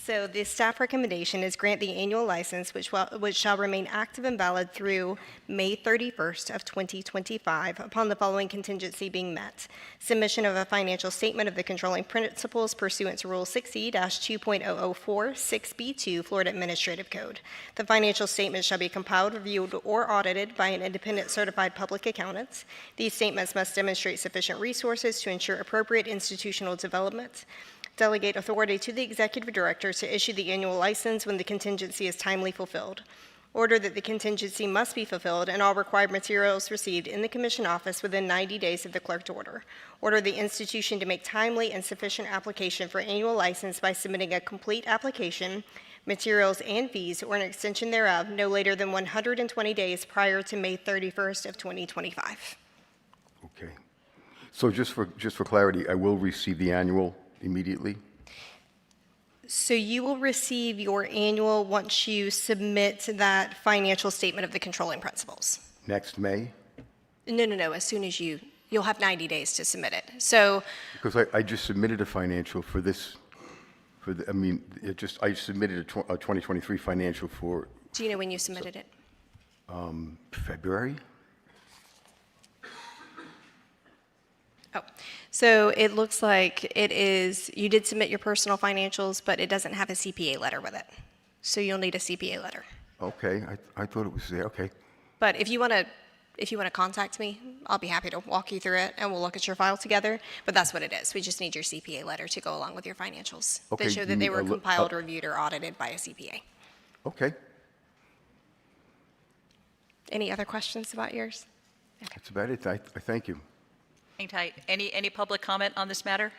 So the staff recommendation is grant the annual license, which shall remain active and valid through May 31st of 2025 upon the following contingency being met. Submission of a financial statement of the controlling principles pursuant to Rule 6E-2.004 6B2 Florida Administrative Code. The financial statement shall be compiled, reviewed, or audited by an independent certified public accountant. These statements must demonstrate sufficient resources to ensure appropriate institutional development. Delegate authority to the executive director to issue the annual license when the contingency is timely fulfilled. Order that the contingency must be fulfilled and all required materials received in the Commission office within 90 days of the clerk's order. Order the institution to make timely and sufficient application for annual license by submitting a complete application, materials, and fees, or an extension thereof, no later than 120 days prior to May 31st of 2025. Okay. So just for clarity, I will receive the annual immediately? So you will receive your annual once you submit that financial statement of the controlling principles. Next May? No. As soon as you'll have 90 days to submit it. So, Because I just submitted a financial for this, I submitted a 2023 financial for do you know when you submitted it? February? Oh, so it looks like you did submit your personal financials, but it doesn't have a CPA letter with it. So you'll need a CPA letter. Okay, I thought it was there, okay. But if you want to contact me, I'll be happy to walk you through it and we'll look at your file together. But that's what it is. We just need your CPA letter to go along with your financials. Okay, That show you that they mean were a compiled, reviewed, or audited by a CPA. Okay, Any other questions about yours? that's about it. I thank you. Hang tight. Any public comment on this matter?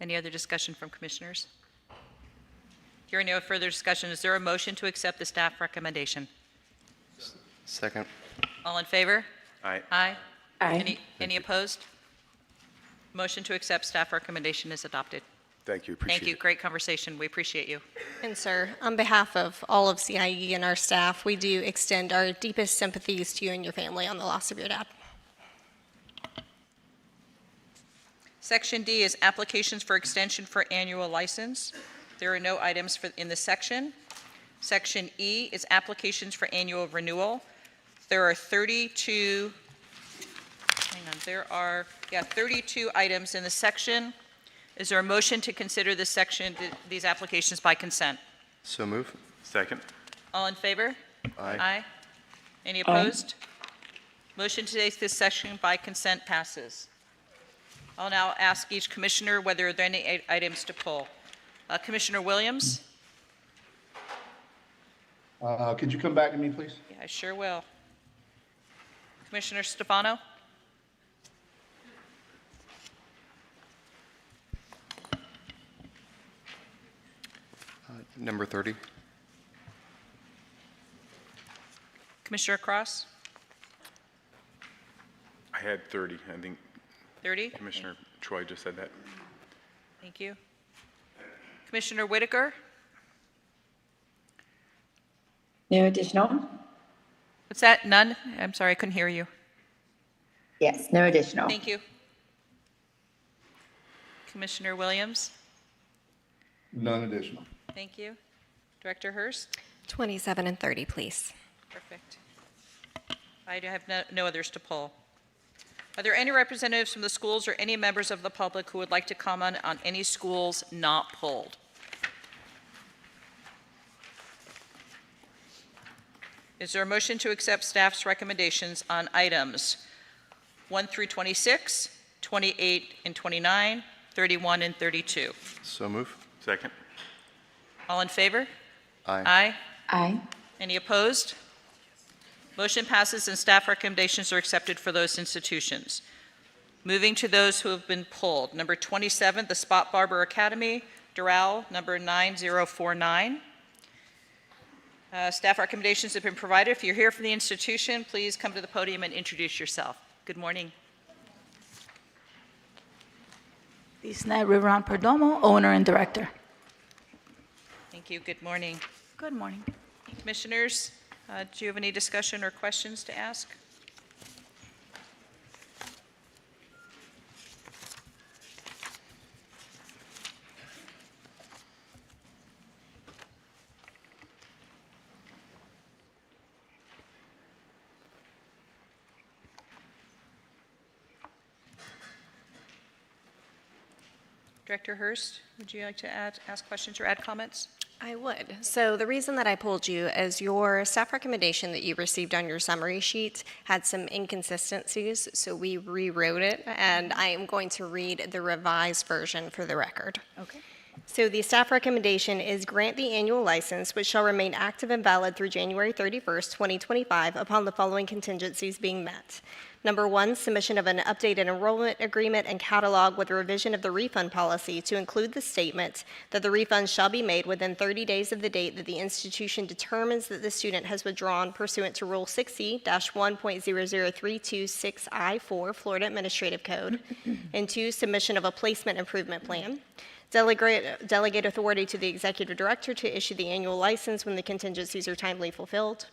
Any other discussion from commissioners? Hearing no further discussion, is there a motion to accept the staff recommendation? Second. All in favor? Aye. Aye. Aye. Any opposed? Motion to accept staff recommendation is adopted. Thank you, appreciate it. Thank you. Great conversation. We appreciate you. And sir, on behalf of all of CIE and our staff, we do extend our deepest sympathies to you and your family on the loss of your dad. Section D is applications for extension for annual license. There are no items in this section. Section E is applications for annual renewal. There are 32 items in the section. Is there a motion to consider this section, these applications by consent? So move. Second. All in favor? Aye. Any opposed? Motion to take this section by consent passes. I'll now ask each commissioner whether there are any items to pull. Commissioner Williams? Could you come back to me, please? Yeah, I sure will. Commissioner Stefano? Number 30. Commissioner Cross? I had 30. I think 30? Commissioner Troy just said that. Thank you. Commissioner Whitaker? No additional? What's that? None? I'm sorry, I couldn't hear you. Yes, no additional. Thank you. Commissioner Williams? None additional. Thank you. Director Hurst? 27 and 30, please. Perfect. I do have no others to pull. Are there any representatives from the schools or any members of the public who would like to comment on any schools not pulled? Is there a motion to accept staff's recommendations on items 1 through 26, 28 and 29, 31 and 32? So move. Second. All in favor? Aye. Aye. Aye. Any opposed? Motion passes and staff recommendations are accepted for those institutions. Moving to those who have been pulled. Number 27, the Spot Barber Academy, Doral, number 9049. Staff recommendations have been provided. If you're here from the institution, please come to the podium and introduce yourself. Good morning. Isna Riveron Perdomo, owner and director. Thank you. Good morning. Good morning. Commissioners, do you have any discussion or questions to ask? Director Hurst, would you like to ask questions or add comments? I would. So the reason that I pulled you is your staff recommendation that you received on your summary sheet had some inconsistencies, so we rewrote it, and I am going to read the revised version for the record. Okay. So the staff recommendation is grant the annual license, which shall remain active and valid through January 31st, 2025, upon the following contingencies being met. Number one, submission of an updated enrollment agreement and catalog with a revision of the refund policy to include the statement that the refunds shall be made within 30 days of the date that the institution determines that the student has withdrawn pursuant to Rule 6E-1.00326I4 Florida Administrative Code. And two, submission of a placement improvement plan. Delegate authority to the executive director to issue the annual license when the contingencies are timely fulfilled.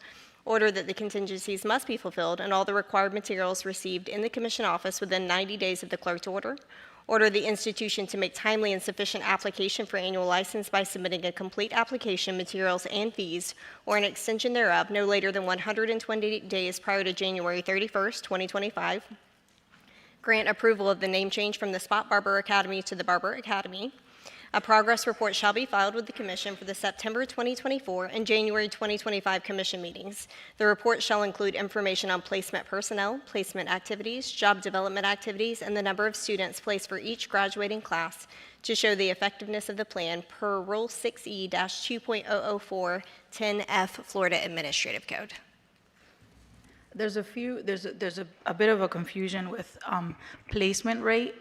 Order that the contingencies must be fulfilled and all the required materials received in the commission office within 90 days of the clerk's order. Order the institution to make timely and sufficient application for annual license by submitting a complete application, materials, and fees, or an extension thereof no later than 120 days prior to January 31st, 2025. Grant approval of the name change from the Spot Barber Academy to the Barber Academy. A progress report shall be filed with the Commission for the September 2024 and January 2025 Commission meetings. The report shall include information on placement personnel, placement activities, job development activities, and the number of students placed for each graduating class to show the effectiveness of the plan per Rule 6E-2.004-10F Florida Administrative Code. There's a bit of a confusion with placement rate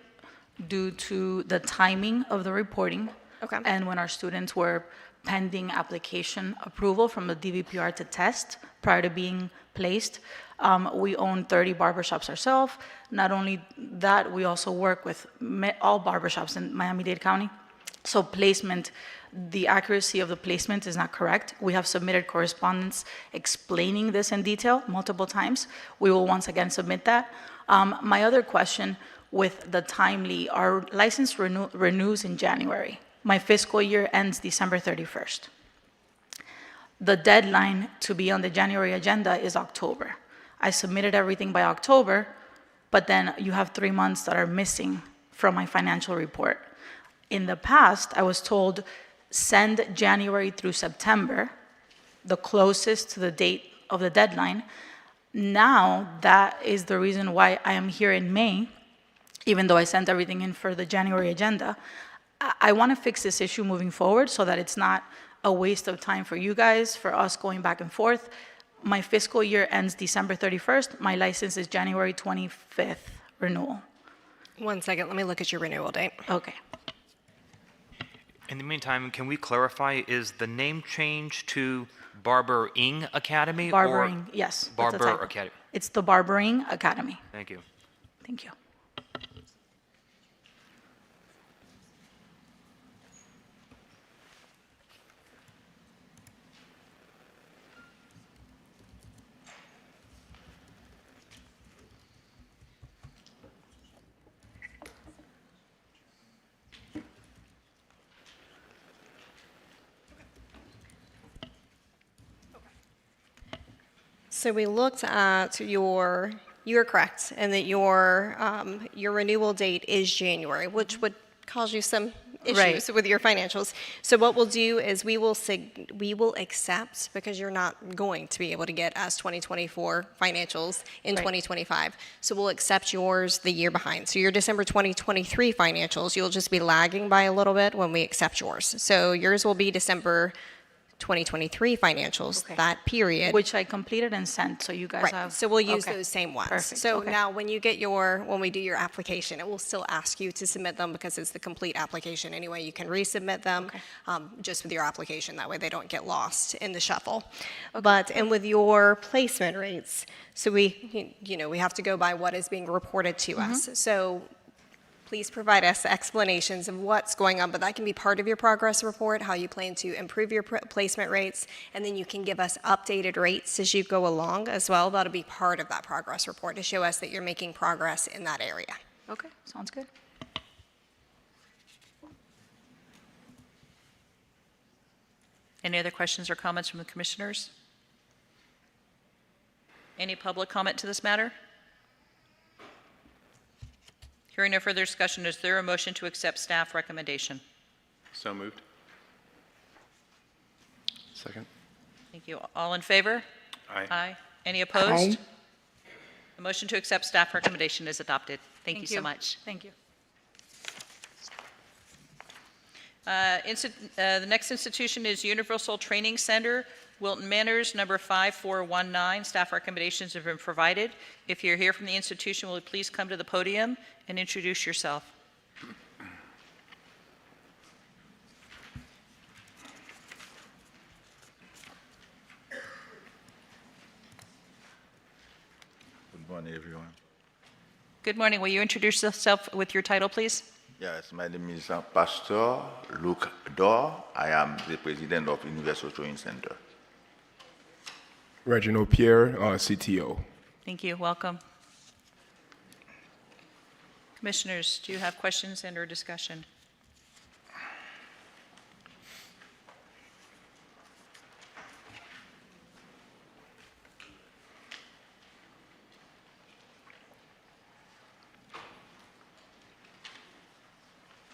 due to the timing of the reporting. Okay. And when our students were pending application approval from the DVPR to test prior to being placed. We own 30 barbershops ourselves. Not only that, we also work with all barbershops in Miami-Dade County. So placement, the accuracy of the placement is not correct. We have submitted correspondence explaining this in detail multiple times. We will once again submit that. My other question with the timely, our license renews in January. My fiscal year ends December 31st. The deadline to be on the January agenda is October. I submitted everything by October, but then you have 3 months that are missing from my financial report. In the past, I was told, send January through September, the closest to the date of the deadline. Now, that is the reason why I am here in May, even though I sent everything in for the January agenda. I want to fix this issue moving forward so that it's not a waste of time for you guys, for us going back and forth. My fiscal year ends December 31st. My license is January 25th renewal. 1 second, let me look at your renewal date. Okay. In the meantime, can we clarify, is the name change to Barbering Academy? Barbering, yes. that's a Barber typo. Academy. It's the Barbering Academy. Thank you. Thank you. So we looked at you're correct, and that your renewal date is January, which would cause you some issues Right. with your financials. So what we'll do is we will accept, because you're not going to be able to get us 2024 financials in Right. 2025. So we'll accept yours the year behind. So your December 2023 financials, you'll just be lagging by a little bit when we accept yours. So yours will be December 2023 financials, Okay. that period. Which I completed and sent, so you guys Right, have. so we'll use Okay. those same ones. Perfect, So okay. now when we do your application, it will still ask you to submit them because it's the complete application anyway. You can resubmit them just with your application. That way they don't get lost in the shuffle. And with your placement rates, so we have to go by what is being reported to us. So please provide us explanations of what's going on, but that can be part of your progress report, how you plan to improve your placement rates, and then you can give us updated rates as you go along as well. That'll be part of that progress report to show us that you're making progress in that area. Okay, sounds good. Any other questions or comments from the commissioners? Any public comment to this matter? Hearing no further discussion, is there a motion to accept staff recommendation? So moved. Second. Thank you. All in favor? Aye. Aye. Any opposed? Aye. The motion to accept staff recommendation is adopted. Thank you so much. Thank you. The next institution is Universal Training Center, Wilton Manors, number 5419. Staff recommendations have been provided. If you're here from the institution, will you please come to the podium and introduce yourself? Good morning, everyone. Good morning. Will you introduce yourself with your title, please? Yes, my name is Pastor Luke Dor. I am the president of Universal Training Center. Reginald Pierre, CTO. Thank you. Welcome. Commissioners, do you have questions and/or discussion?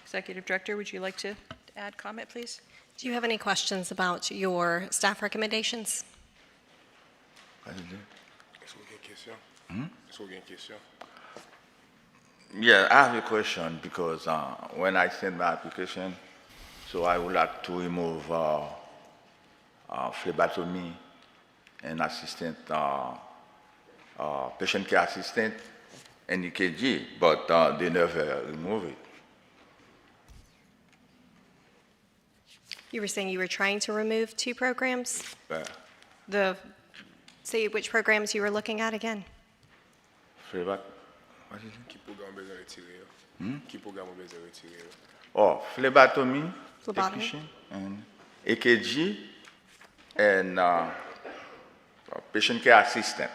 Executive Director, would you like to add comment, please? Do you have any questions about your staff recommendations? Yeah, I have a question because when I send my application, so I would like to remove phlebotomy and assistant, patient care assistant and EKG, but they never remove it. You were saying you were trying to remove 2 programs? Say which programs you were looking at again? What is it? Oh, phlebotomy, technician, and EKG, and patient care assistant.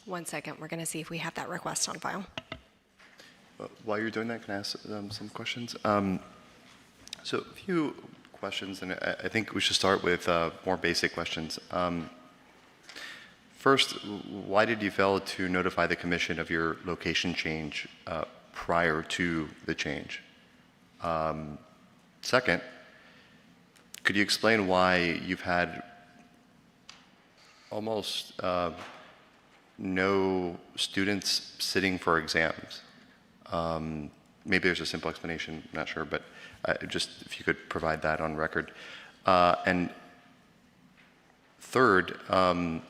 One second, we're going to see if we have that request on file. While you're doing that, can I ask some questions? So a few questions, and I think we should start with more basic questions. First, why did you fail to notify the commission of your location change prior to the change? Second, could you explain why you've had almost no students sitting for exams? Maybe there's a simple explanation, I'm not sure, but just if you could provide that on record. And third, a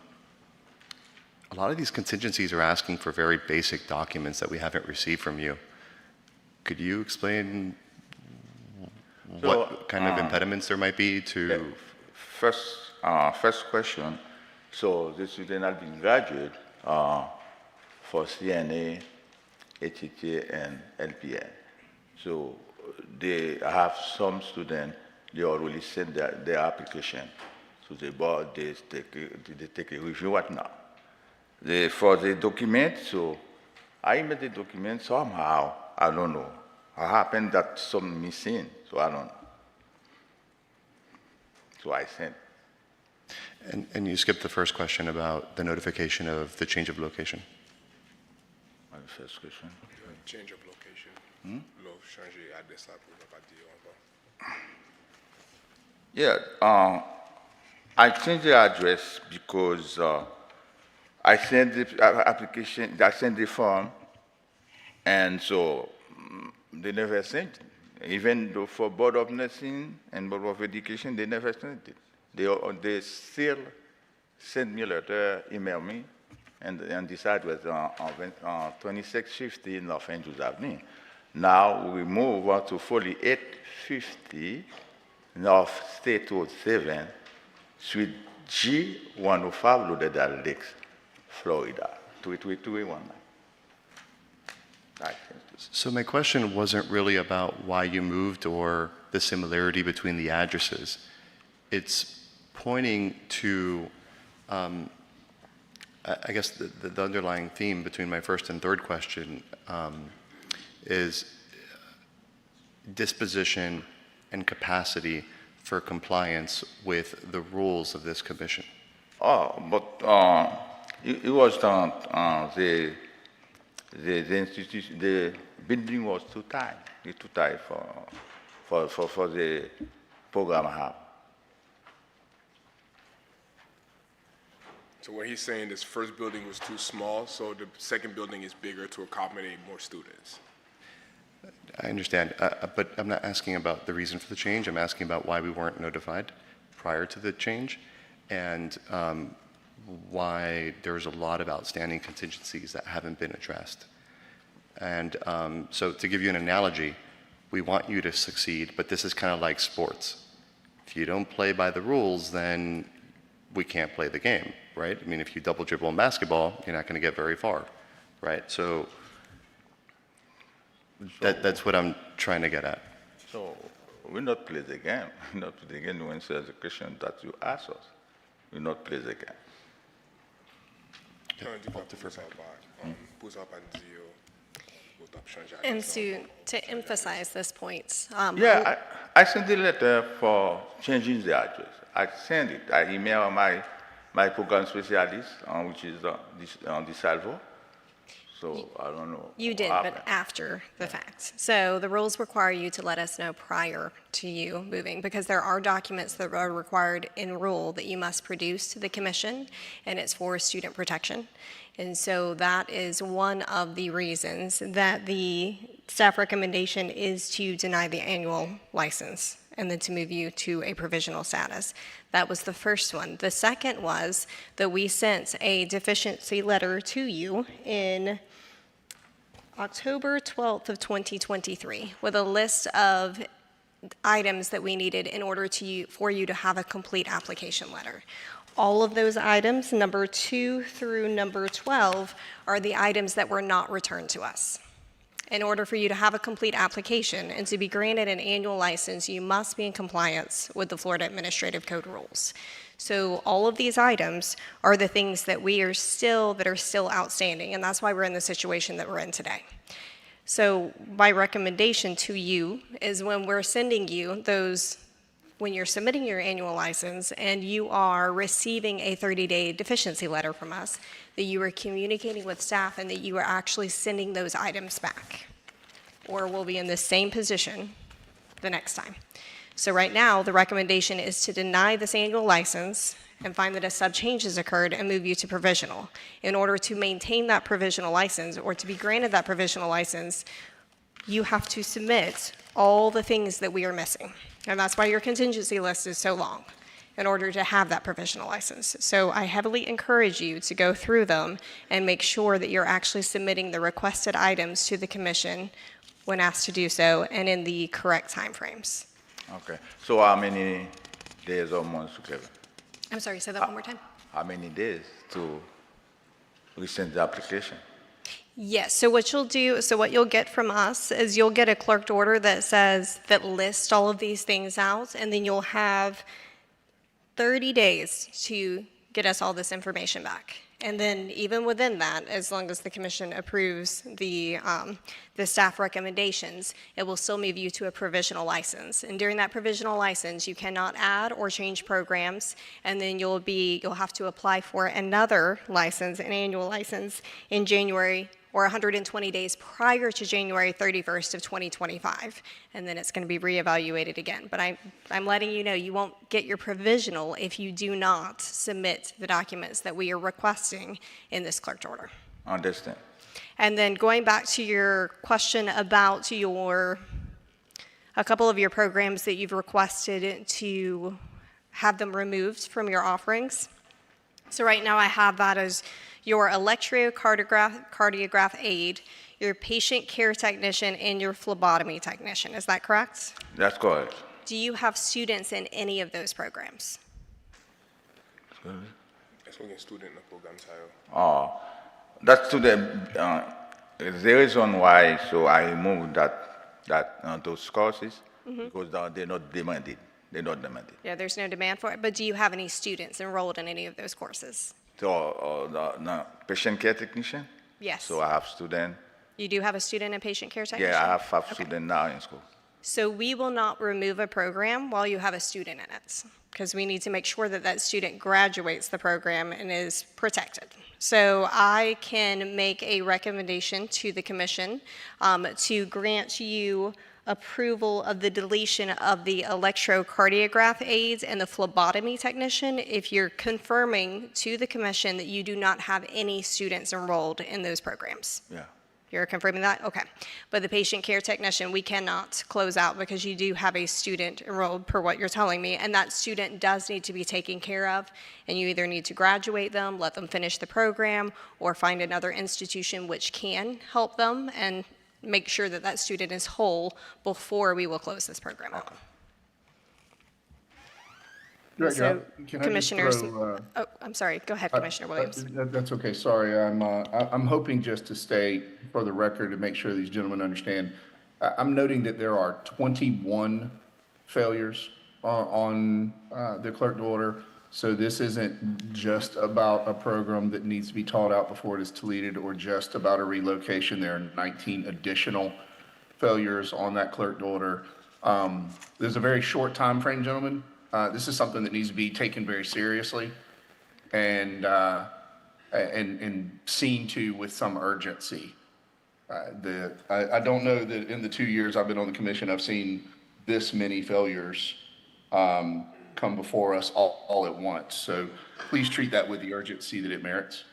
lot of these contingencies are asking for very basic documents that we haven't received from you. Could you explain what kind of impediments there might be to? First question. So the student has been graduate for CNA, HTA, and LPN. So they have some students, they already sent their application to the board, they take a review right now. For the document, so I made the document somehow, I don't know. It happened that some missing, so I don't know. So I sent. And you skipped the first question about the notification of the change of location. My first question. Change of location. Changer adresse pour ne pas dire encore. Yeah, I changed the address because I sent the application, I sent the form, and so they never sent it. Even though for Board of Nursing and Board of Education, they never sent it. They still sent me a letter, email me, and this address on 2650 North Andrews Avenue. Now we move on to 4850 North State Road 7, Suite G105, Lauderdale Lakes, Florida, 28219. So my question wasn't really about why you moved or the similarity between the addresses. It's pointing to, I guess, the underlying theme between my first and third question is disposition and capacity for compliance with the rules of this commission. Oh, but it was the institution, the building was too tight. It's too tight for program have. So what he's saying, this first building was too small, so the second building is bigger to accommodate more students. I understand, but I'm not asking about the reason for the change. I'm asking about why we weren't notified prior to the change, and why there's a lot of outstanding contingencies that haven't been addressed. And so to give you an analogy, we want you to succeed, but this is kind of like sports. If you don't play by the rules, then we can't play the game, right? I mean, if you double dribble in basketball, you're not going to get very far, right? So that's what I'm trying to get at. So we not play the game. We not play the game. You answer the question that you asked us. We not play the game. And to emphasize this point. Yeah, I sent the letter for changing the address. I sent it. I emailed my program specialist, which is this Salvo. So I don't know. You did, but after the fact. So the rules require you to let us know prior to you moving, because there are documents that are required in rule that you must produce to the commission, and it's for student protection. And so that is one of the reasons that the staff recommendation is to deny the annual license and then to move you to a provisional status. That was the first one. The second was that we sent a deficiency letter to you in October 12th of 2023 with a list of items that we needed in order for you to have a complete application letter. All of those items, number 2 through number 12, are the items that were not returned to us. In order for you to have a complete application and to be granted an annual license, you must be in compliance with the Florida Administrative Code rules. So all of these items are the things that are still outstanding, and that's why we're in the situation that we're in today. So my recommendation to you is when we're sending you those, when you're submitting your annual license and you are receiving a 30-day deficiency letter from us, that you are communicating with staff and that you are actually sending those items back, or we'll be in the same position the next time. So right now, the recommendation is to deny this annual license and find that a sub change has occurred and move you to provisional. In order to maintain that provisional license or to be granted that provisional license, you have to submit all the things that we are missing. And that's why your contingency list is so long, in order to have that provisional license. So I heavily encourage you to go through them and make sure that you're actually submitting the requested items to the commission when asked to do so and in the correct timeframes. Okay. So how many days or months together? I'm sorry, say that one more time. How many days to resend the application? Yes, so what you'll get from us is you'll get a clerked order that lists all of these things out, and then you'll have 30 days to get us all this information back. And then even within that, as long as the commission approves the staff recommendations, it will still move you to a provisional license. And during that provisional license, you cannot add or change programs, and then you'll have to apply for another license, an annual license, in January or 120 days prior to January 31st of 2025, and then it's going to be reevaluated again. But I'm letting you know you won't get your provisional if you do not submit the documents that we are requesting in this clerked order. Understand. And then going back to your question about a couple of your programs that you've requested to have them removed from your offerings. So right now I have that as your electrocardiograph aid, your patient care technician, and your phlebotomy technician. Is that correct? That's correct. Do you have students in any of those programs? That's what student in the program, That's to the reason why. So I removed those courses because they're not demanded. They're not demanded. Yeah, there's no demand for it. But do you have any students enrolled in any of those courses? So the patient care technician. Yes. So I have student. You do have a student in patient care technician? Yeah, I have 5 students now in school. So we will not remove a program while you have a student in it, because we need to make sure that that student graduates the program and is protected. So I can make a recommendation to the commission to grant you approval of the deletion of the electrocardiograph aides and the phlebotomy technician if you're confirming to the commission that you do not have any students enrolled in those programs. Yeah. You're confirming that? Okay. But the patient care technician, we cannot close out because you do have a student enrolled per what you're telling me, and that student does need to be taken care of, and you either need to graduate them, let them finish the program, or find another institution which can help them and make sure that that student is whole before we will close this program out. Director, So, can I just Commissioners, throw, oh, I'm sorry. Go ahead, Commissioner Williams. That's okay, sorry. I'm hoping just to state for the record to make sure these gentlemen understand. I'm noting that there are 21 failures on the clerk to order. So this isn't just about a program that needs to be taught out before it is deleted or just about a relocation. There are 19 additional failures on that clerk to order. There's a very short time frame, gentlemen. This is something that needs to be taken very seriously and seen to with some urgency. I don't know that in the 2 years I've been on the commission, I've seen this many failures come before us all at once. So please treat that with the urgency that it merits.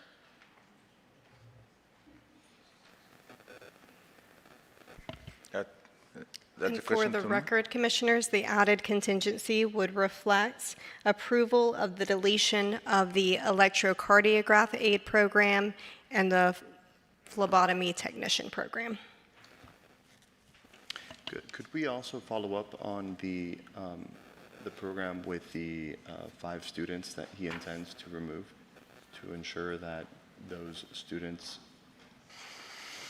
That's And a for question the to me? record, Commissioners, the added contingency would reflect approval of the deletion of the electrocardiograph aid program and the phlebotomy technician program. Good. Could we also follow up on the program with the 5 students that he intends to remove to ensure that those students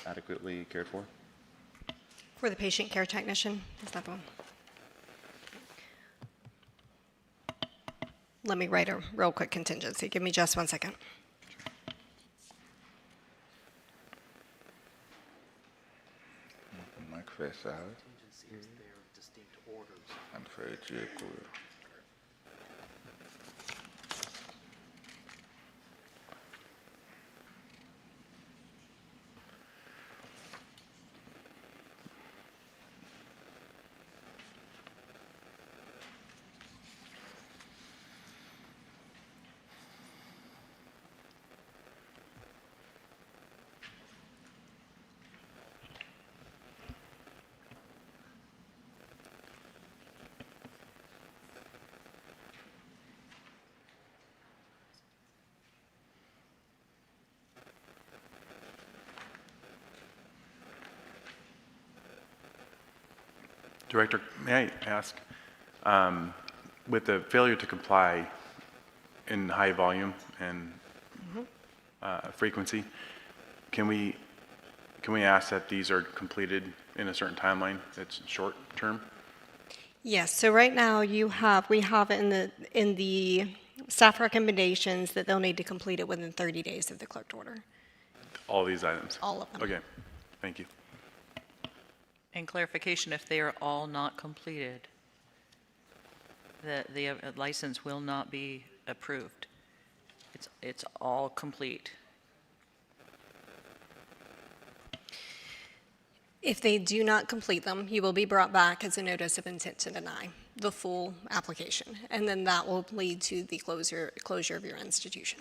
adequately cared for? For the patient care technician, is that the one? Let me write a real quick contingency. Give me just 1 second. Mike Faisal. And very cool. Director, may I ask, with the failure to comply in high volume and frequency, can we ask that these are completed in a certain timeline that's short term? Yes, so right now we have in the staff recommendations that they'll need to complete it within 30 days of the clerk order. All these items? All of them. Okay, thank you. And clarification, if they are all not completed, the license will not be approved. It's all complete. If they do not complete them, you will be brought back as a notice of intent to deny the full application, and then that will lead to the closure of your institution.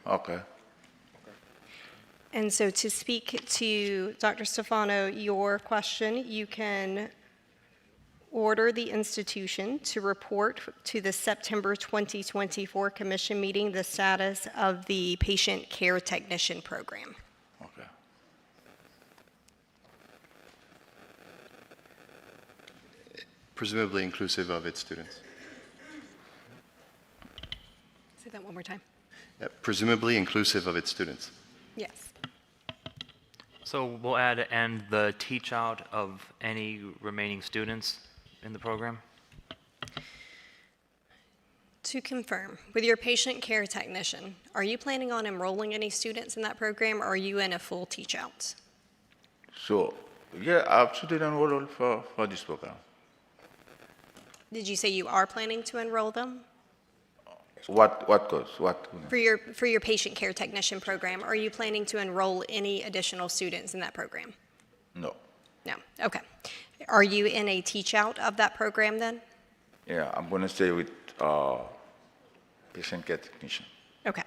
Okay. And so to speak to Dr. Stefano, your question, you can order the institution to report to the September 2024 commission meeting the status of the patient care technician program. Okay. Presumably inclusive of its students. Say that one more time. Presumably inclusive of its students. Yes. So we'll add and the teach out of any remaining students in the program? To confirm, with your patient care technician, are you planning on enrolling any students in that program, or are you in a full teach out? So, yeah, I'm student enrolled for this program. Did you say you are planning to enroll them? What course? What? For your patient care technician program, are you planning to enroll any additional students in that program? No. No, okay. Are you in a teach-out of that program then? Yeah, I'm going to stay with patient care technician. Okay.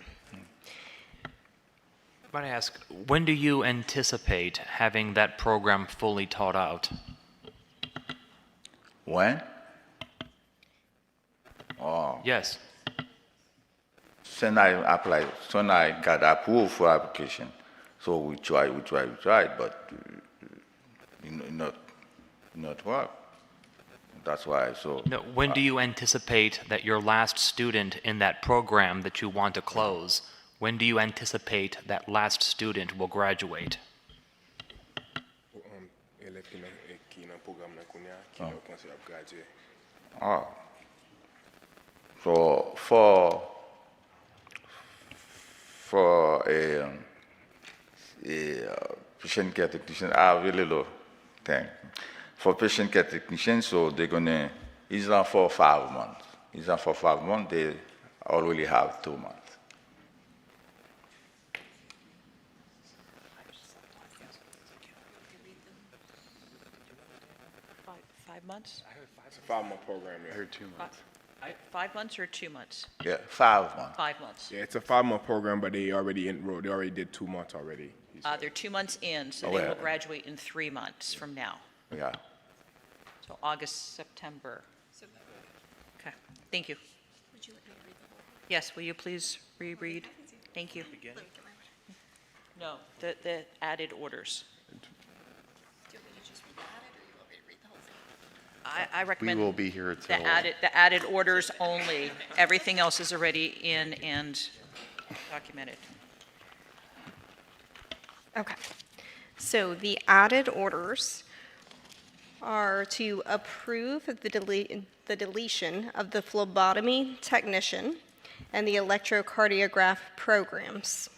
Might I ask, when do you anticipate having that program fully taught out? When? Oh, Yes. When I applied, when I got approved for application, so we tried, but not work. That's why. So No, when do you anticipate that your last student in that program that you want to close, when do you anticipate that last student will graduate? Oh. So for a patient care technician, I have really low thing. For patient care technician, so they're gonna, it's not for 5 months. It's not for 5 months, they already have 2 months. Five months? It's a 5-month program, yeah. I heard 2 months. 5 months or 2 months? Yeah, 5 months. 5 months. Yeah, it's a 5-month program, but they already enrolled, they already did 2 months already. They're 2 months in, so Oh, they yeah. will graduate in 3 months from now. Yeah. So August, September. Okay, thank you. Yes, will you please reread? Thank you. No, the added orders. I recommend. will be here till- The added orders only. Everything else is already in and documented. Okay. So the added orders are to approve the deletion of the phlebotomy technician and the electrocardiograph programs.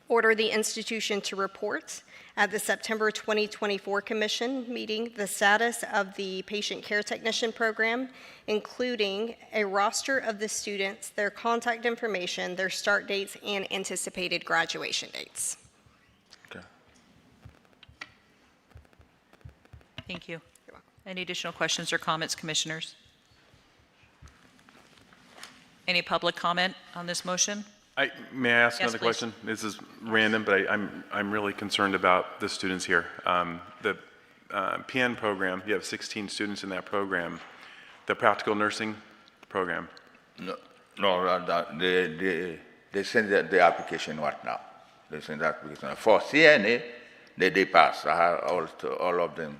Order the institution to report at the September 2024 Commission meeting the status of the patient care technician program, including a roster of the students, their contact information, their start dates, and anticipated graduation dates. Okay. Thank you. Any additional questions or comments, commissioners? Any public comment on this motion? May I ask Yes, another please. question? This is random, but I'm really concerned about the students here. The PN program, you have 16 students in that program. The practical nursing program, They send the application right now. They send the application. For CNA, they pass. I have all of them.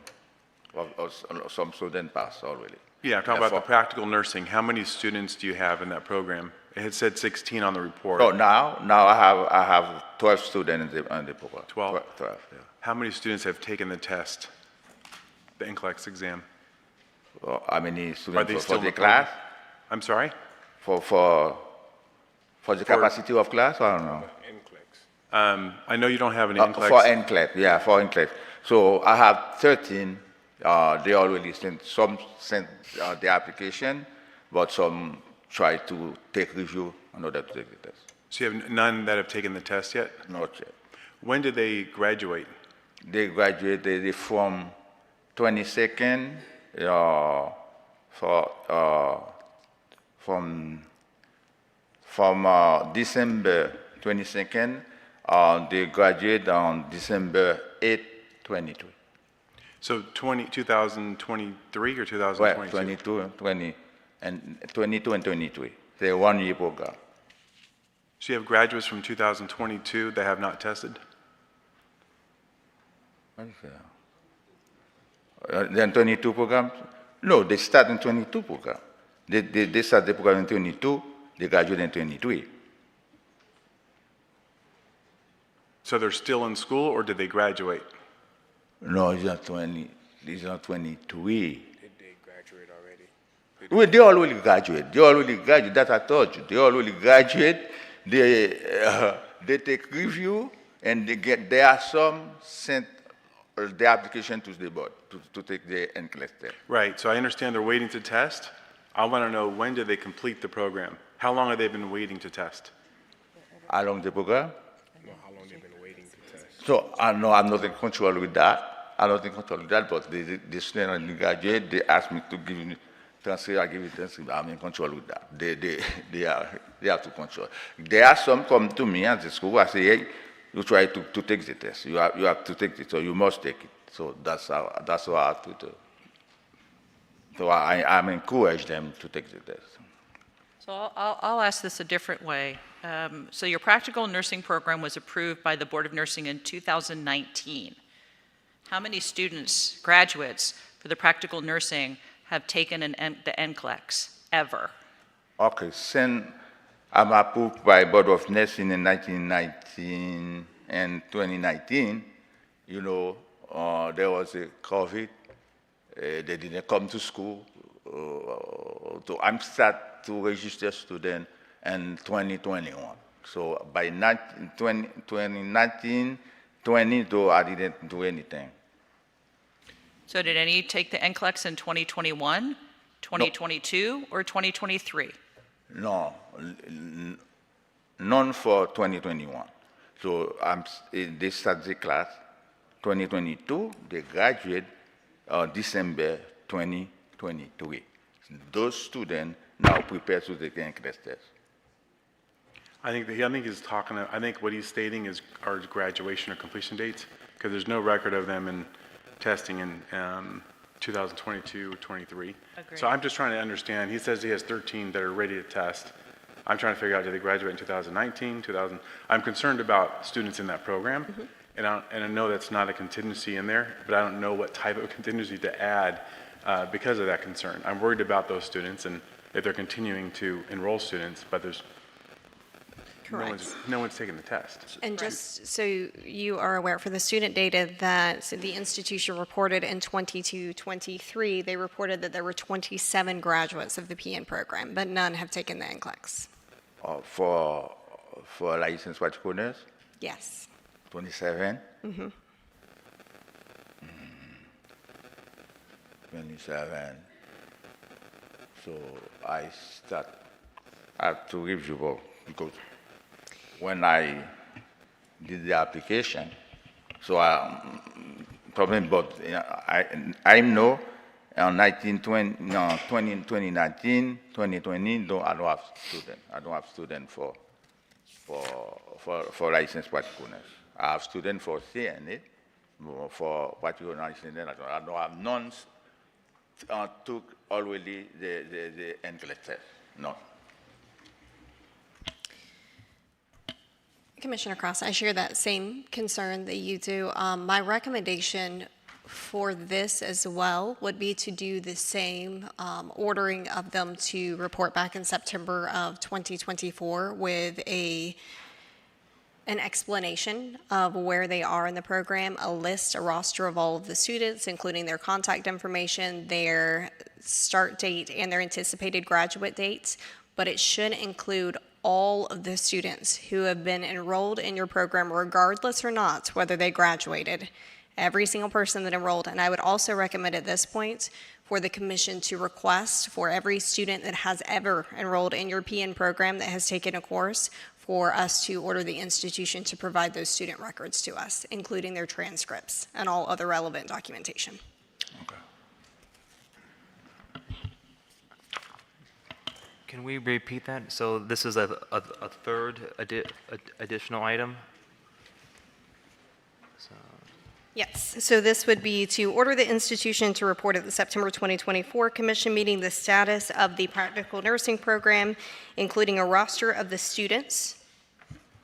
Some students pass already. yeah, I'm talking about the practical nursing. How many students do you have in that program? It had said 16 on the report. So now I have 12 students in the program. 12? 12, yeah. How many students have taken the test, the NCLEX exam? Well, how many Are students they for still in the the program? class? I'm sorry? For the capacity of class, I don't know. I know you don't have any For NCLEX. NCLEX, yeah, for NCLEX. So I have 13, they already sent, some sent the application, but some try to take review in order to take the test. So you have none that have taken the test yet? Not yet. When did they graduate? They graduated from 22nd, from December 22nd, they graduate on December 8, 22. So 2023 or Well, 2022? 22 and 23. They're 1-year program. So you have graduates from 2022 that have not tested? What is that? Then 22 programs? No, they start in 22 program. They start the program in 22, they graduate in 23. So they're still in school or did they graduate? No, it's not 20, it's not 23. Did they graduate already? Well, they already graduate. They already graduate. That I told you. They already graduate. They take review and there are some sent the application to the board to take the NCLEX test. Right, so I understand they're waiting to test. I want to know, when did they complete the program? How long have they been waiting to test? How long the program? No, how long they've been waiting to test. So I know I'm not in control with that. I'm not in control with that, but the student and the graduate, they asked me to give you transcript, I give you transcript. I'm in control with that. They have to control. There are some come to me at the school, I say, hey, you try to take the test. You have to take it, so you must take it. So that's how I have to do. So I'm encourage them to take the test. So I'll ask this a different way. So your practical nursing program was approved by the Board of Nursing in 2019. How many students, graduates, for the practical nursing have taken the NCLEX ever? Okay, since I'm approved by Board of Nursing in 1919 and 2019, you know, there was a COVID. They didn't come to school. So I'm start to register students in 2021. So by 2019, 20, though I didn't do anything. So did any take the NCLEX in 2021, 2022, or 2023? No, none for 2021. So they start the class 2022, they graduate December 2023. Those students now prepare to take the NCLEX test. I think he's talking. I think what he's stating is our graduation or completion dates, because there's no record of them in testing in 2022 or 23. So I'm just trying to understand. He says he has 13 that are ready to test. I'm trying to figure out, did they graduate in 2019, 2000? I'm concerned about students in that program, and I know that's not a contingency in there, but I don't know what type of contingency to add because of that concern. I'm worried about those students and if they're continuing to enroll students, but there's no one's taking the test. And just so you are aware, for the student data that the institution reported in 22-23, they reported that there were 27 graduates of the PN program, but none have taken the NCLEX. For licensed practical nurse? Yes. 27? Mm-hmm. 27. So I have to review because when I did the application, so I know in 2019, 2020, I don't have student. I don't have student for licensed practical nurse. I have student for CNA, for practical nurse. I don't have none took already the NCLEX test. No. Commissioner Cross, I share that same concern that you do. My recommendation for this as well would be to do the same ordering of them to report back in September of 2024 with an explanation of where they are in the program, a roster of all of the students, including their contact information, their start date, and their anticipated graduate dates. But it should include all of the students who have been enrolled in your program, regardless or not, whether they graduated. Every single person that enrolled. And I would also recommend at this point for the commission to request for every student that has ever enrolled in your PN program that has taken a course for us to order the institution to provide those student records to us, including their transcripts and all other relevant documentation. Can we repeat that? So this is a third additional item? So. Yes, so this would be to order the institution to report at the September 2024 commission meeting the status of the practical nursing program, including a roster of the students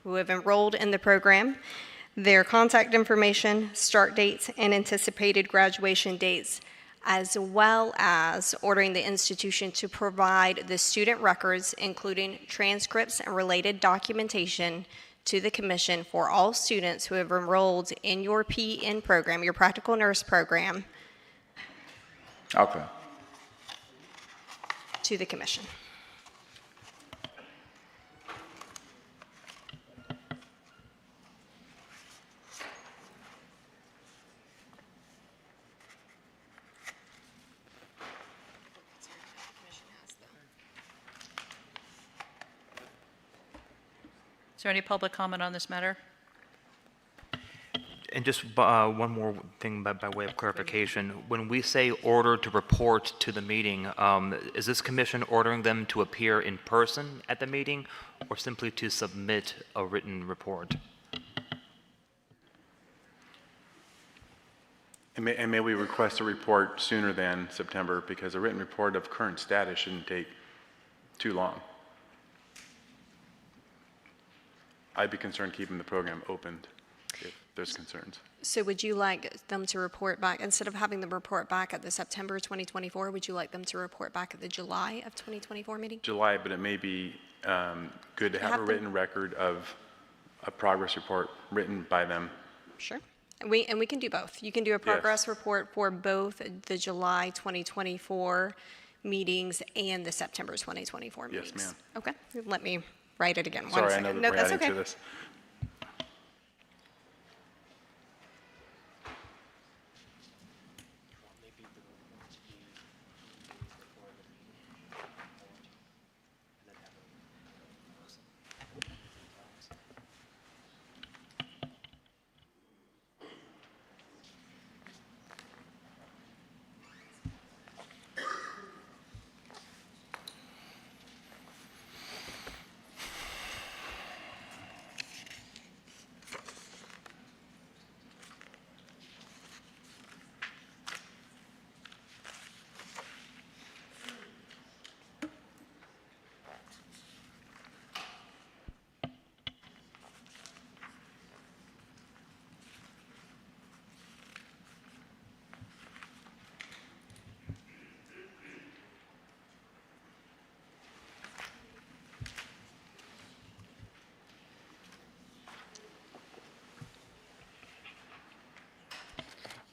who have enrolled in the program, their contact information, start dates, and anticipated graduation dates, as well as ordering the institution to provide the student records, including transcripts and related documentation, to the commission for all students who have enrolled in your PN program, your practical nurse program. Okay. To the commission. Is there any public comment on this matter? And just one more thing by way of clarification. When we say order to report to the meeting, is this commission ordering them to appear in person at the meeting or simply to submit a written report? And may we request a report sooner than September, because a written report of current status shouldn't take too long. I'd be concerned keeping the program opened if there's concerns. So would you like them to report back, instead of having them report back at the September 2024, would you like them to report back at the July of 2024 meeting? July, but it may be good to have a Have them- written record of a progress report written by them. Sure. And we can do both. You can do a progress report for both the July 2024 meetings and the September 2024 meetings. Yes, ma'am. Okay, let me write it again. One Sorry, I second. know that No, we're that's adding okay. to this.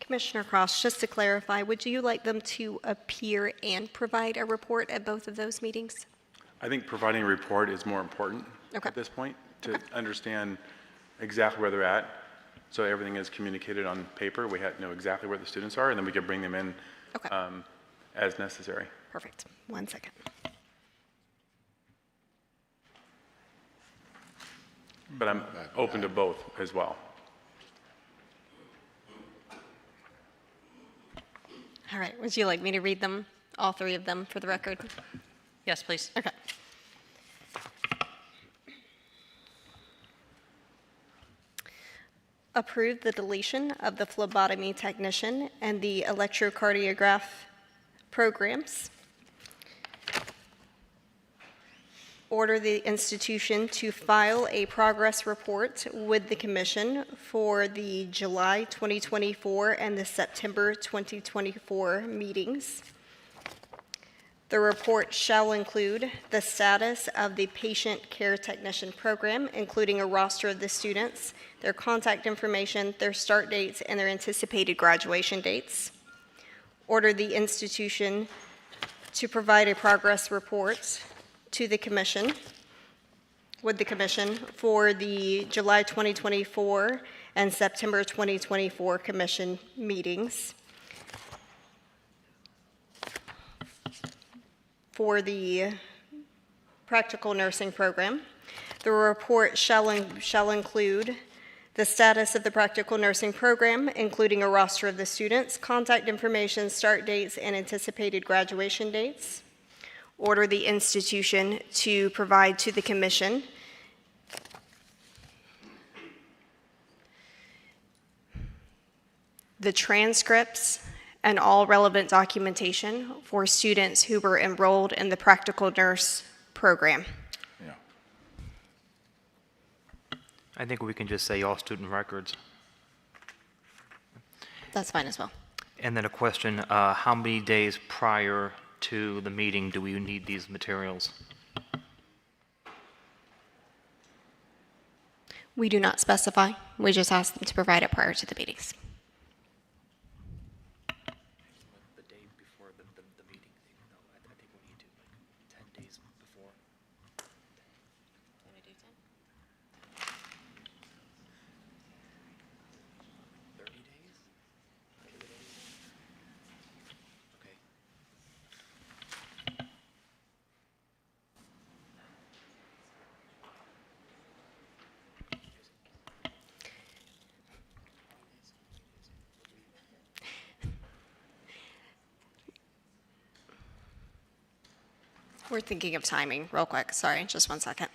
Commissioner Cross, just to clarify, would you like them to appear and provide a report at both of those meetings? I think providing a report is more important at this point to understand exactly where they're at. So everything is communicated on paper. We know exactly where the students are, and then we can bring them in as necessary. Perfect. 1 second. But I'm open to both as well. All right, would you like me to read them, all three of them, for the record? Yes, please. Okay. Approve the deletion of the phlebotomy technician and the electrocardiograph programs. Order the institution to file a progress report with the commission for the July 2024 and the September 2024 meetings. The report shall include the status of the patient care technician program, including a roster of the students, their contact information, their start dates, and their anticipated graduation dates. Order the institution to provide a progress report to the commission, with the commission, for the July 2024 and September 2024 commission meetings. For the practical nursing program, the report shall include the status of the practical nursing program, including a roster of the students, contact information, start dates, and anticipated graduation dates. Order the institution to provide to the commission the transcripts and all relevant documentation for students who were enrolled in the practical nurse program. I think we can just say all student records. That's fine as well. And then a question, how many days prior to the meeting do we need these materials? We do not specify. We just ask them to provide it prior to the meetings. The day before the meeting, no, I think we need to, like, 10 days before. Can we do 10? 30 days? Okay. We're thinking of timing real quick. Sorry, just one second.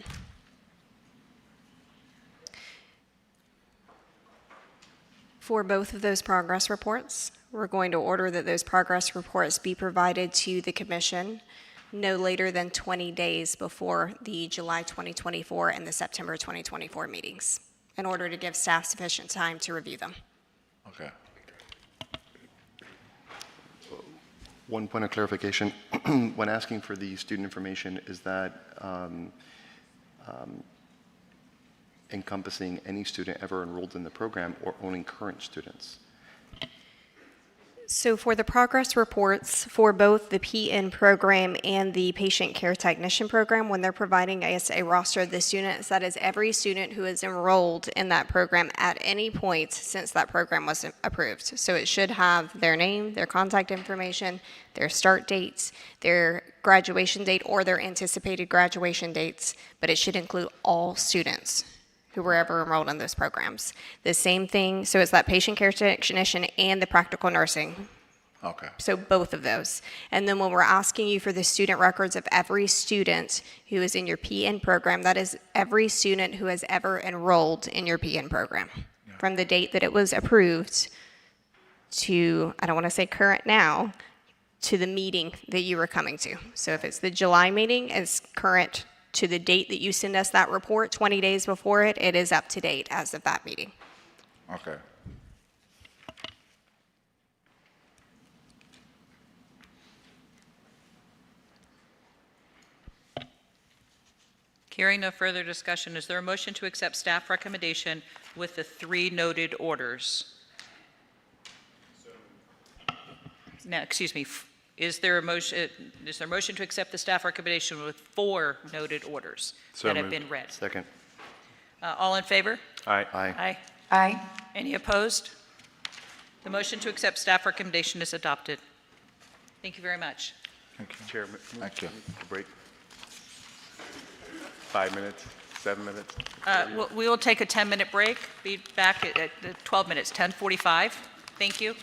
For both of those progress reports, we're going to order that those progress reports be provided to the commission no later than 20 days before the July 2024 and the September 2024 meetings, in order to give staff sufficient time to review them. Okay. One point of clarification, when asking for the student information, is that encompassing any student ever enrolled in the program or only current students? So for the progress reports for both the PN program and the patient care technician program, when they're providing us a roster of the students, that is every student who is enrolled in that program at any point since that program was approved. So it should have their name, their contact information, their start dates, their graduation date, or their anticipated graduation dates, but it should include all students who were ever enrolled in those programs. The same thing, so it's that patient care technician and the practical nursing. Okay. So both of those. And then when we're asking you for the student records of every student who is in your PN program, that is every student who has ever enrolled in your PN program. From the date that it was approved to, I don't want to say current now, to the meeting that you were coming to. So if it's the July meeting, it's current to the date that you send us that report, 20 days before it, it is up to date as of that meeting. Okay. Hearing no further discussion, is there a motion to accept staff recommendation with the 3 noted orders? Now, excuse me, is there a motion to accept the staff recommendation with 4 noted orders So that have moved. been read? Second. All in favor? Aye. Aye. Aye. Aye. Any opposed? The motion to accept staff recommendation is adopted. Thank you very much. Chairman, Thank you. break. 5 minutes, 7 minutes? We will take a 10-minute break, be back at 12 minutes, 10:45. Thank you.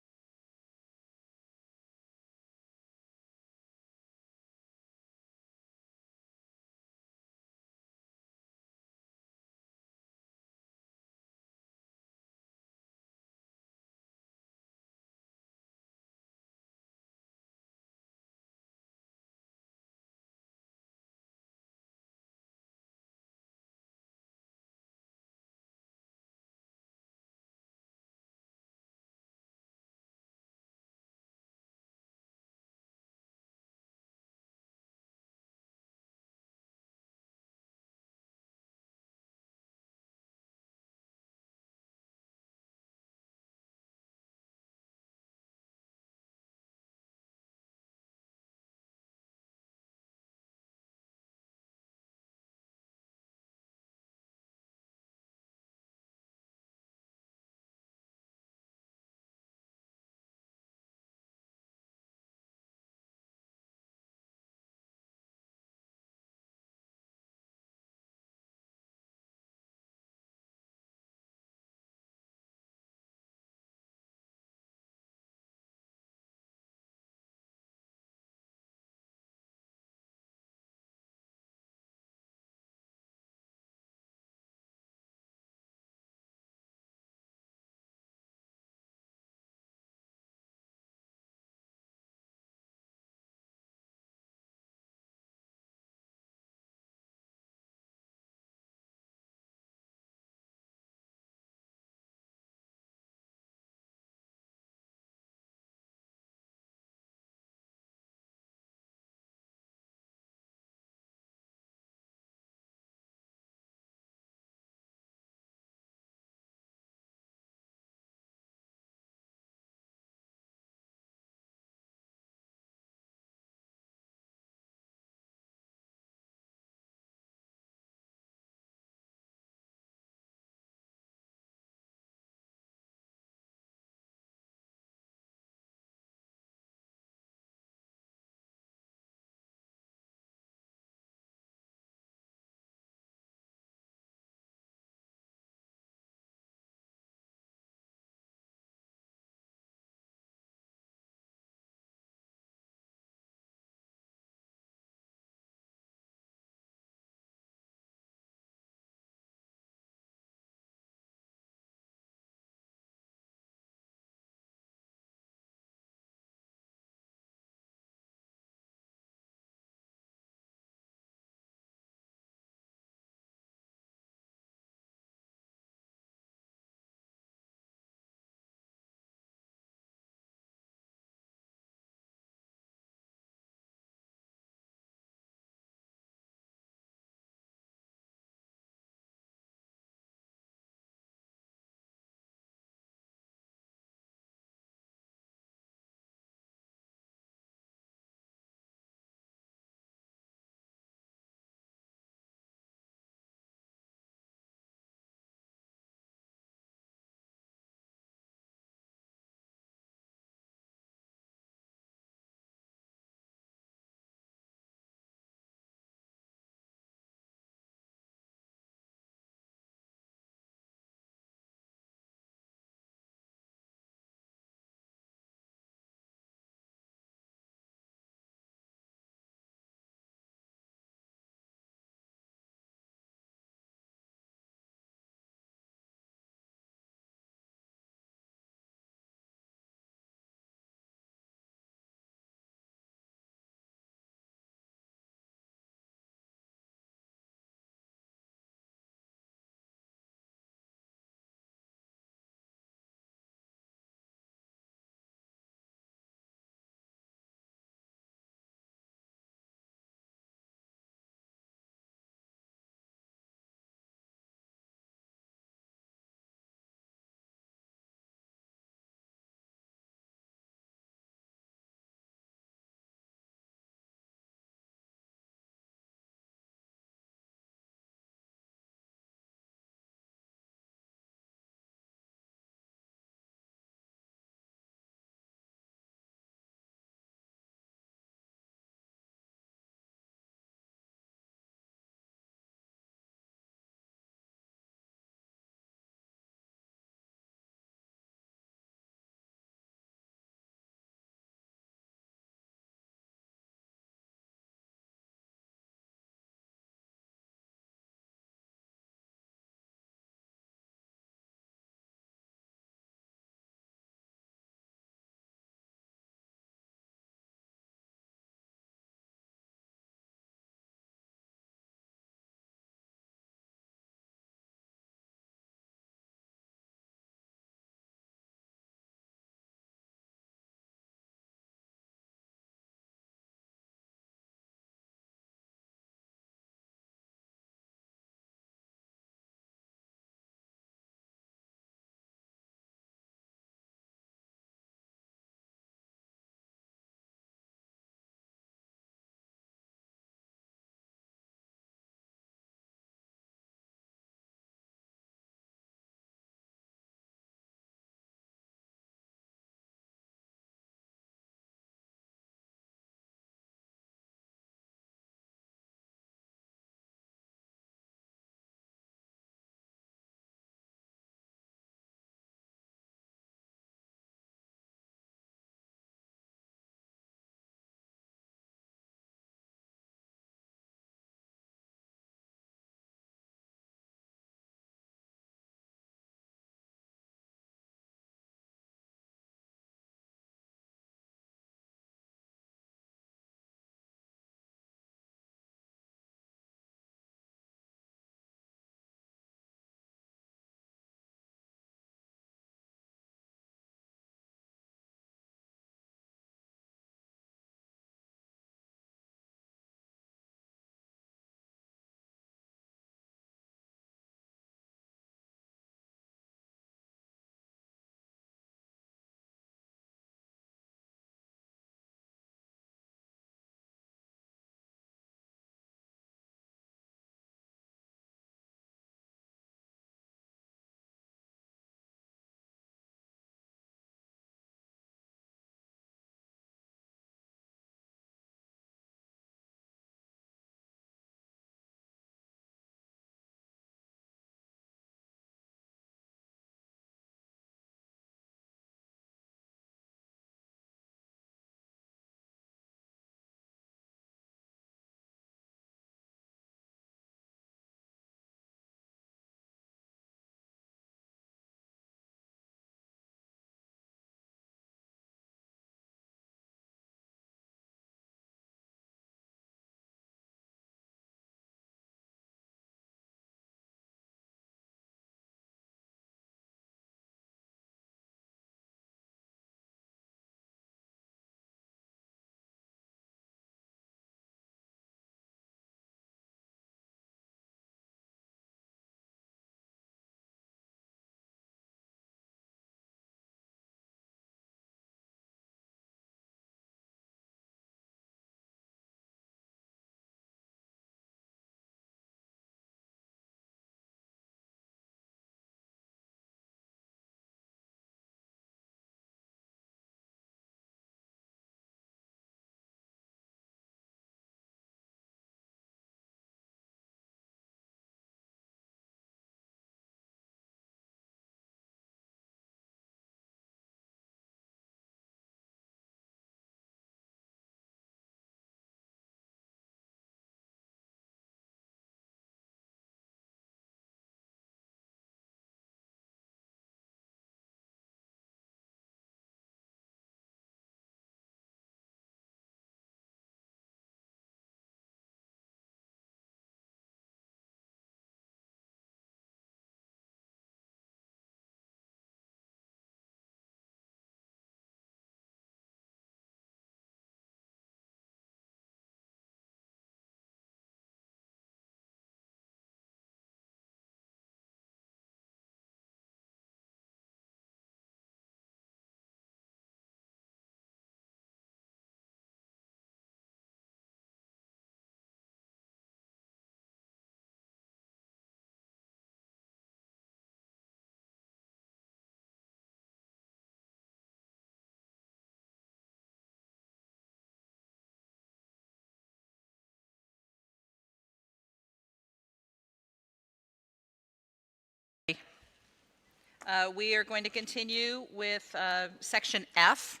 We are going to continue with Section F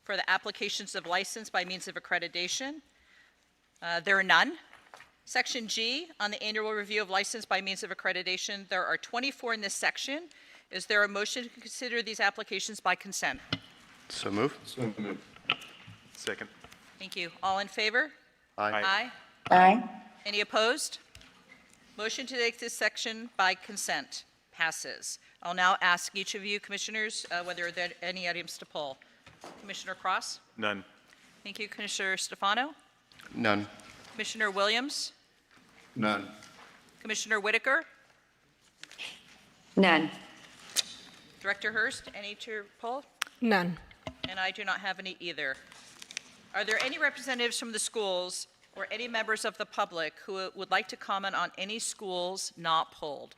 for the applications of license by means of accreditation. There are none. Section G on the annual review of license by means of accreditation. There are 24 in this section. Is there a motion to consider these applications by consent? So moved. Second. Thank you. All in favor? Aye. Aye. Aye. Any opposed? Motion to take this section by consent passes. I'll now ask each of you commissioners whether there are any items to pull. Commissioner Cross? None. Thank you. Commissioner Stefano? None. Commissioner Williams? None. Commissioner Whitaker? None. Director Hurst, any to pull? None. And I do not have any either. Are there any representatives from the schools or any members of the public who would like to comment on any schools not pulled?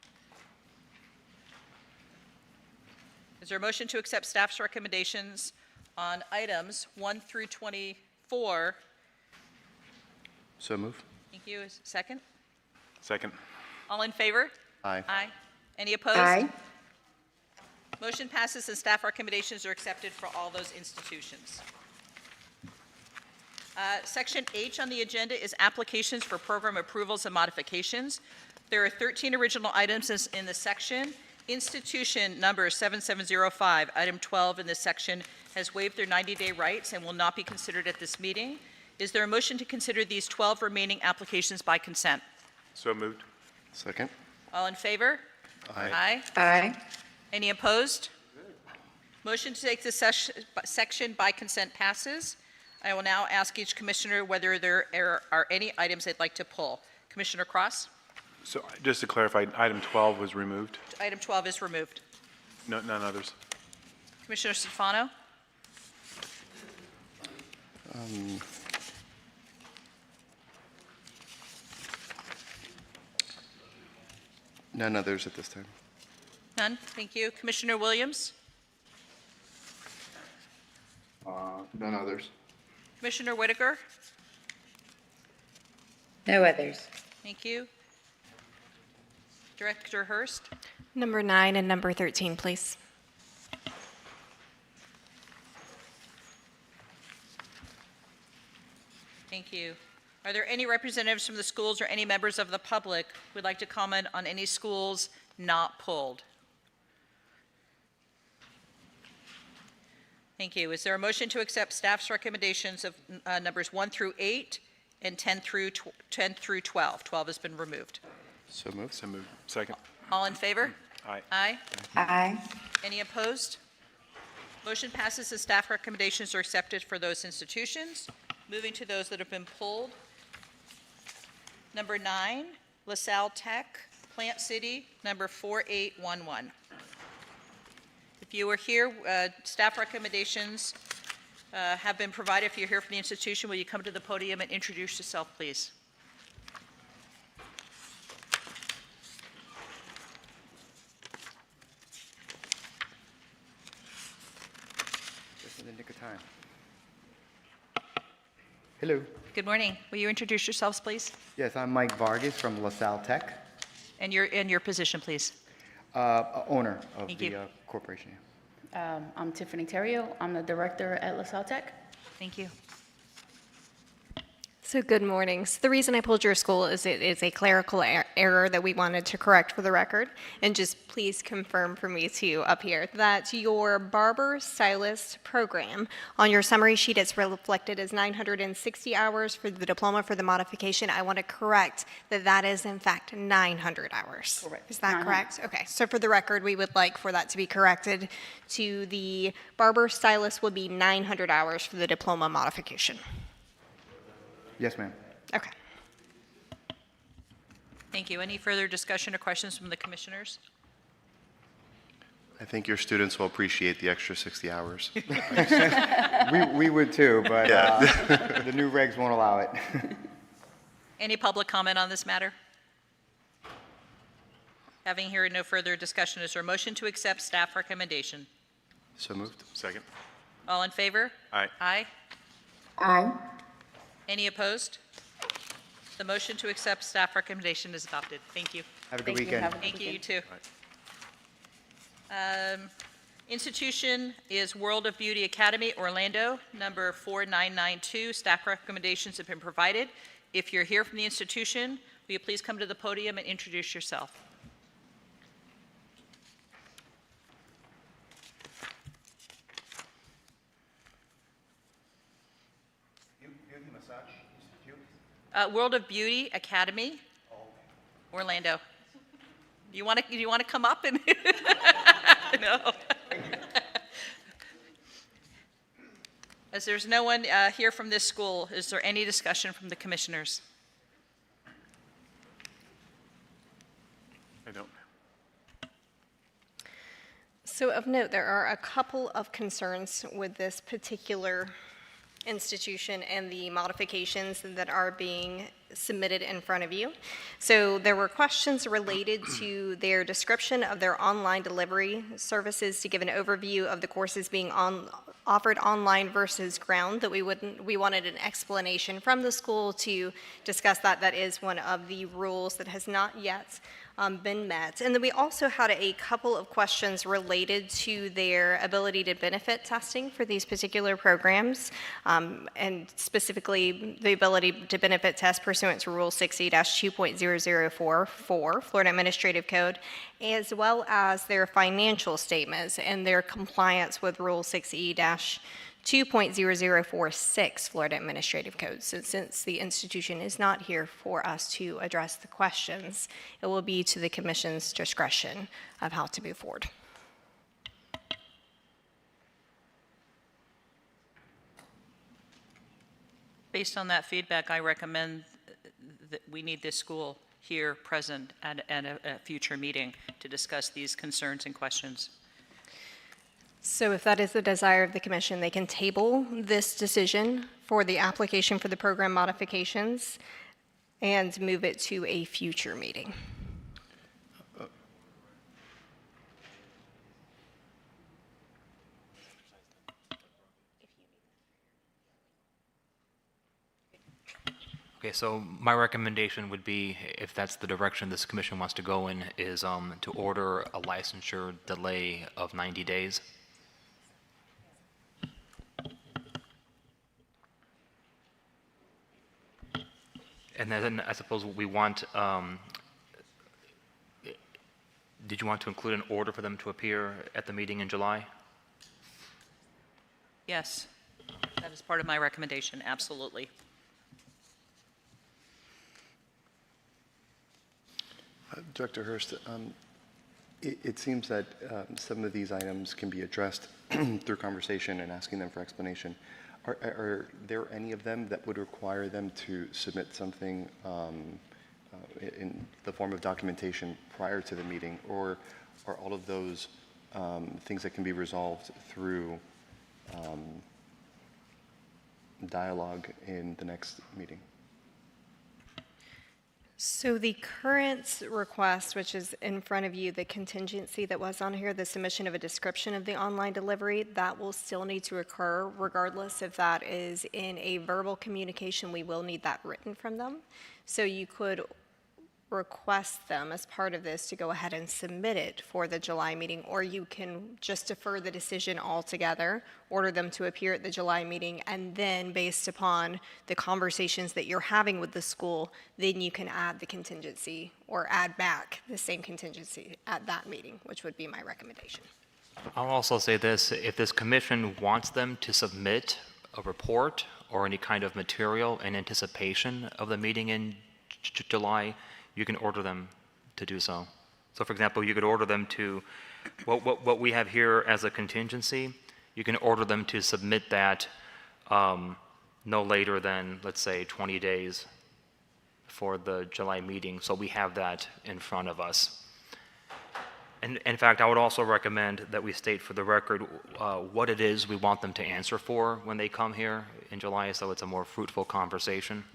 Is there a motion to accept staff's recommendations on items 1 through 24? So moved. Thank you. Is second? Second. All in favor? Aye. Aye. Any opposed? Aye. Motion passes and staff recommendations are accepted for all those institutions. Section H on the agenda is applications for program approvals and modifications. There are 13 original items in this section. Institution number 7705, item 12 in this section, has waived their 90-day rights and will not be considered at this meeting. Is there a motion to consider these 12 remaining applications by consent? So moved. Second. All in favor? Aye. Aye. Aye. Any opposed? Motion to take this section by consent passes. I will now ask each commissioner whether there are any items they'd like to pull. Commissioner Cross? So just to clarify, item 12 was removed? Item 12 is removed. No, none others. Commissioner Stefano? None others at this time. None? Thank you. Commissioner Williams? None others. Commissioner Whitaker? No others. Thank you. Director Hurst? Number 9 and number 13, please. Thank you. Are there any representatives from the schools or any members of the public who would like to comment on any schools not pulled? Thank you. Is there a motion to accept staff's recommendations of numbers 1 through 8 and 10 through 12? 12 has been removed. So moved. So moved. Second. All in favor? Aye. Aye. Aye. Any opposed? Motion passes and staff recommendations are accepted for those institutions. Moving to those that have been pulled. Number 9, LaSalle Tech, Plant City, number 4811. If you were here, staff recommendations have been provided. If you're here from the institution, will you come to the podium and introduce yourself, please? Just in the nick of time. Hello. Good morning. Will you introduce yourselves, please? Yes, I'm Mike Vargas from LaSalle Tech, And your position, please. owner of Thank the you. corporation. I'm Tiffany Terrio. I'm the director at LaSalle Tech. Thank you. So good morning. So the reason I pulled your school is it is a clerical error that we wanted to correct for the record. And just please confirm for me too up here that your barber stylist program on your summary sheet it's reflected as 960 hours for the diploma for the modification. I want to correct that that is in fact 900 hours. Correct. Is that 900. correct? Okay. So for the record, we would like for that to be corrected to the barber stylist would be 900 hours for the diploma modification. Yes, ma'am. Okay. Thank you. Any further discussion or questions from the commissioners? I think your students will appreciate the extra 60 hours. We would too, but Yeah. the new regs won't allow it. Any public comment on this matter? Having heard no further discussion, is there a motion to accept staff recommendation? So moved. Second. All in favor? Aye. Aye. Aye. Any opposed? The motion to accept staff recommendation is adopted. Thank you. Have a good Thank you. weekend. Have a good Thank you, you weekend. too. Institution is World of Beauty Academy, Orlando, number 4992. Staff recommendations have been provided. If you're here from the institution, will you please come to the podium and introduce yourself? World of Beauty Academy, Orlando. You want to come up and no. As there's no one here from this school, is there any discussion from the commissioners? I don't. So of note, there are a couple of concerns with this particular institution and the modifications that are being submitted in front of you. So there were questions related to their description of their online delivery services to give an overview of the courses being offered online versus ground, that we wanted an explanation from the school to discuss that. That is one of the rules that has not yet been met. And then we also had a couple of questions related to their ability to benefit testing for these particular programs, and specifically the ability to benefit test pursuant to Rule 60-2.0044, Florida Administrative Code, as well as their financial statements and their compliance with Rule 60-2.0046, Florida Administrative Code. So since the institution is not here for us to address the questions, it will be to the commission's discretion of how to move forward. Based on that feedback, I recommend that we need this school here present at a future meeting to discuss these concerns and questions. So if that is the desire of the commission, they can table this decision for the application for the program modifications and move it to a future meeting. Okay, so my recommendation would be, if that's the direction this commission wants to go in, is to order a licensure delay of 90 days. And then I suppose we want, did you want to include an order for them to appear at the meeting in July? Yes, that is part of my recommendation, absolutely. Director Hurst, it seems that some of these items can be addressed through conversation and asking them for explanation. Are there any of them that would require them to submit something in the form of documentation prior to the meeting, or are all of those things that can be resolved through dialogue in the next meeting? So the current request, which is in front of you, the contingency that was on here, the submission of a description of the online delivery, that will still need to occur regardless if that is in a verbal communication. We will need that written from them. So you could request them as part of this to go ahead and submit it for the July meeting, or you can just defer the decision altogether, order them to appear at the July meeting, and then based upon the conversations that you're having with the school, then you can add the contingency or add back the same contingency at that meeting, which would be my recommendation. I'll also say this, if this commission wants them to submit a report or any kind of material in anticipation of the meeting in July, you can order them to do so. So for example, you could order them to, what we have here as a contingency, you can order them to submit that no later than, let's say, 20 days for the July meeting, so we have that in front of us. And in fact, I would also recommend that we state for the record what it is we want them to answer for when they come here in July, so it's a more fruitful conversation.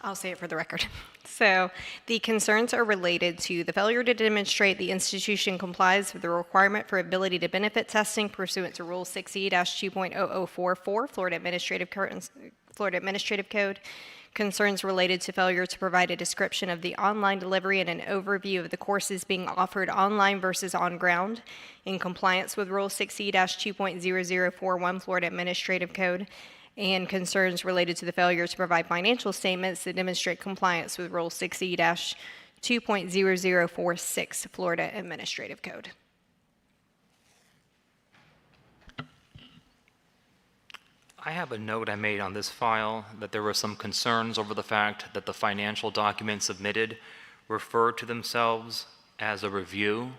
I'll say it for the record. So the concerns are related to the failure to demonstrate the institution complies with the requirement for ability to benefit testing pursuant to Rule 6E-2.0044, Florida Administrative Code. Concerns related to failure to provide a description of the online delivery and an overview of the courses being offered online versus on ground in compliance with Rule 6E-2.0041, Florida Administrative Code. And concerns related to the failure to provide financial statements that demonstrate compliance with Rule 6E-2.0046, Florida Administrative Code. I have a note I made on this file that there were some concerns over the fact that the financial documents submitted refer to themselves as a review,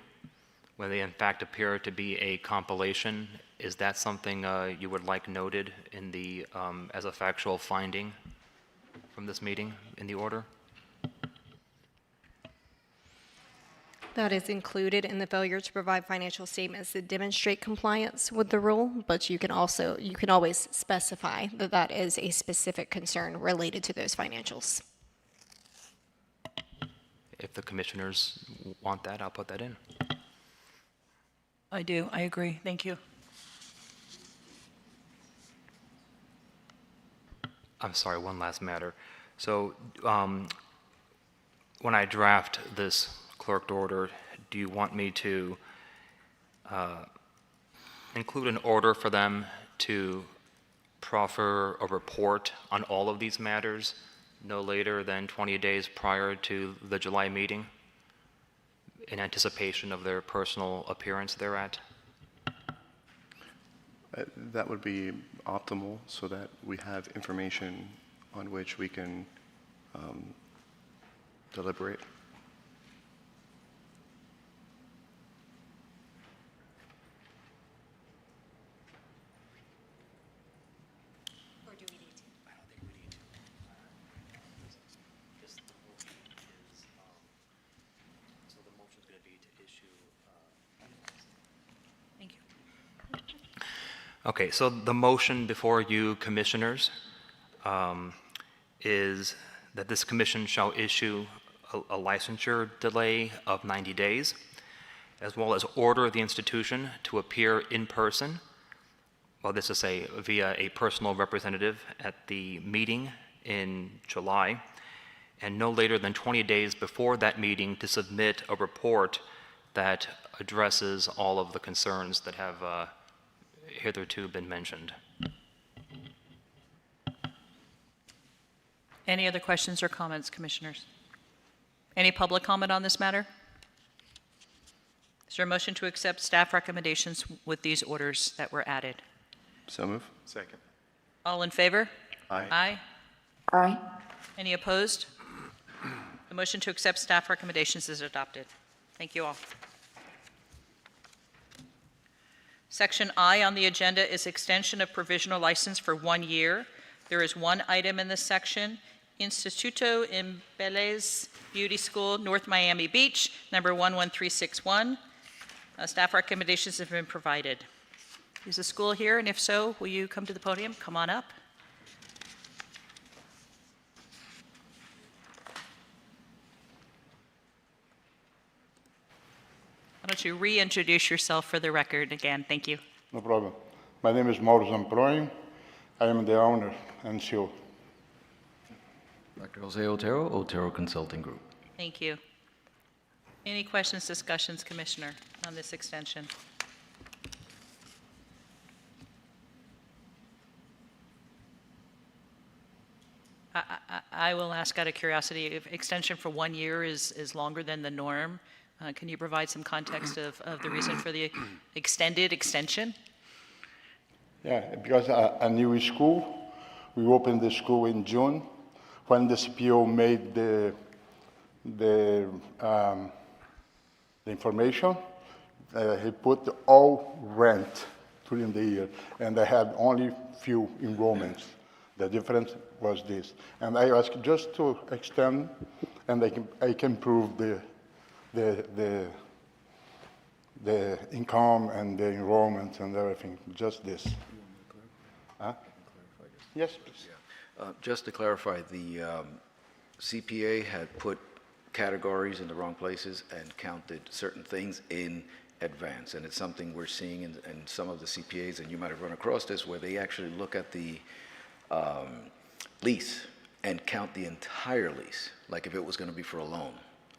when they in fact appear to be a compilation. Is that something you would like noted in the, as a factual finding from this meeting in the order? That is included in the failure to provide financial statements that demonstrate compliance with the rule, but you can always specify that that is a specific concern related to those financials. If the commissioners want that, I'll put that in. I do. I agree. Thank you. I'm sorry, one last matter. So when I draft this clerked order, do you want me to include an order for them to proffer a report on all of these matters no later than 20 days prior to the July meeting in anticipation of their personal appearance thereat? That would be optimal so that we have information on which we can deliberate. Or do we need to? I don't think we need to. Just the motion is, so the motion is going to be to issue. Thank you. Okay, so the motion before you, commissioners, is that this commission shall issue a licensure delay of 90 days, as well as order the institution to appear in person, well, this is via a personal representative at the meeting in July, and no later than 20 days before that meeting to submit a report that addresses all of the concerns that have hitherto been mentioned. Any other questions or comments, commissioners? Any public comment on this matter? Is there a motion to accept staff recommendations with these orders that were added? So move. Second. All in favor? Aye. Aye. Aye. Any opposed? The motion to accept staff recommendations is adopted. Thank you all. Section I on the agenda is extension of provisional license for 1 year. There is one item in this section, Instituto Embelez Beauty School, North Miami Beach, number 11361. Staff recommendations have been provided. Is the school here? And if so, will you come to the podium? Come on up. Why don't you reintroduce yourself for the record again? Thank you. No problem. My name is Mauro Zamproin. I am the owner and CEO. Dr. Jose Otero, Otero Consulting Group. Thank you. Any questions, discussions, Commissioner, on this extension? I will ask out of curiosity, if extension for 1 year is longer than the norm, can you provide some context of the reason for the extended extension? Yeah, because a new school, we opened the school in June. When the CPO made the information, he put all rent during the year, and I had only few enrollments. The difference was this. And I asked just to extend, and I can prove the income and the enrollment and everything, just this. Huh? Yes, please. Just to clarify, CPA had put categories in the wrong places and counted certain things in advance. And it's something we're seeing in some of the CPAs, and you might have run across this, where they actually look at the lease and count the entire lease, like if it was going to be for a loan,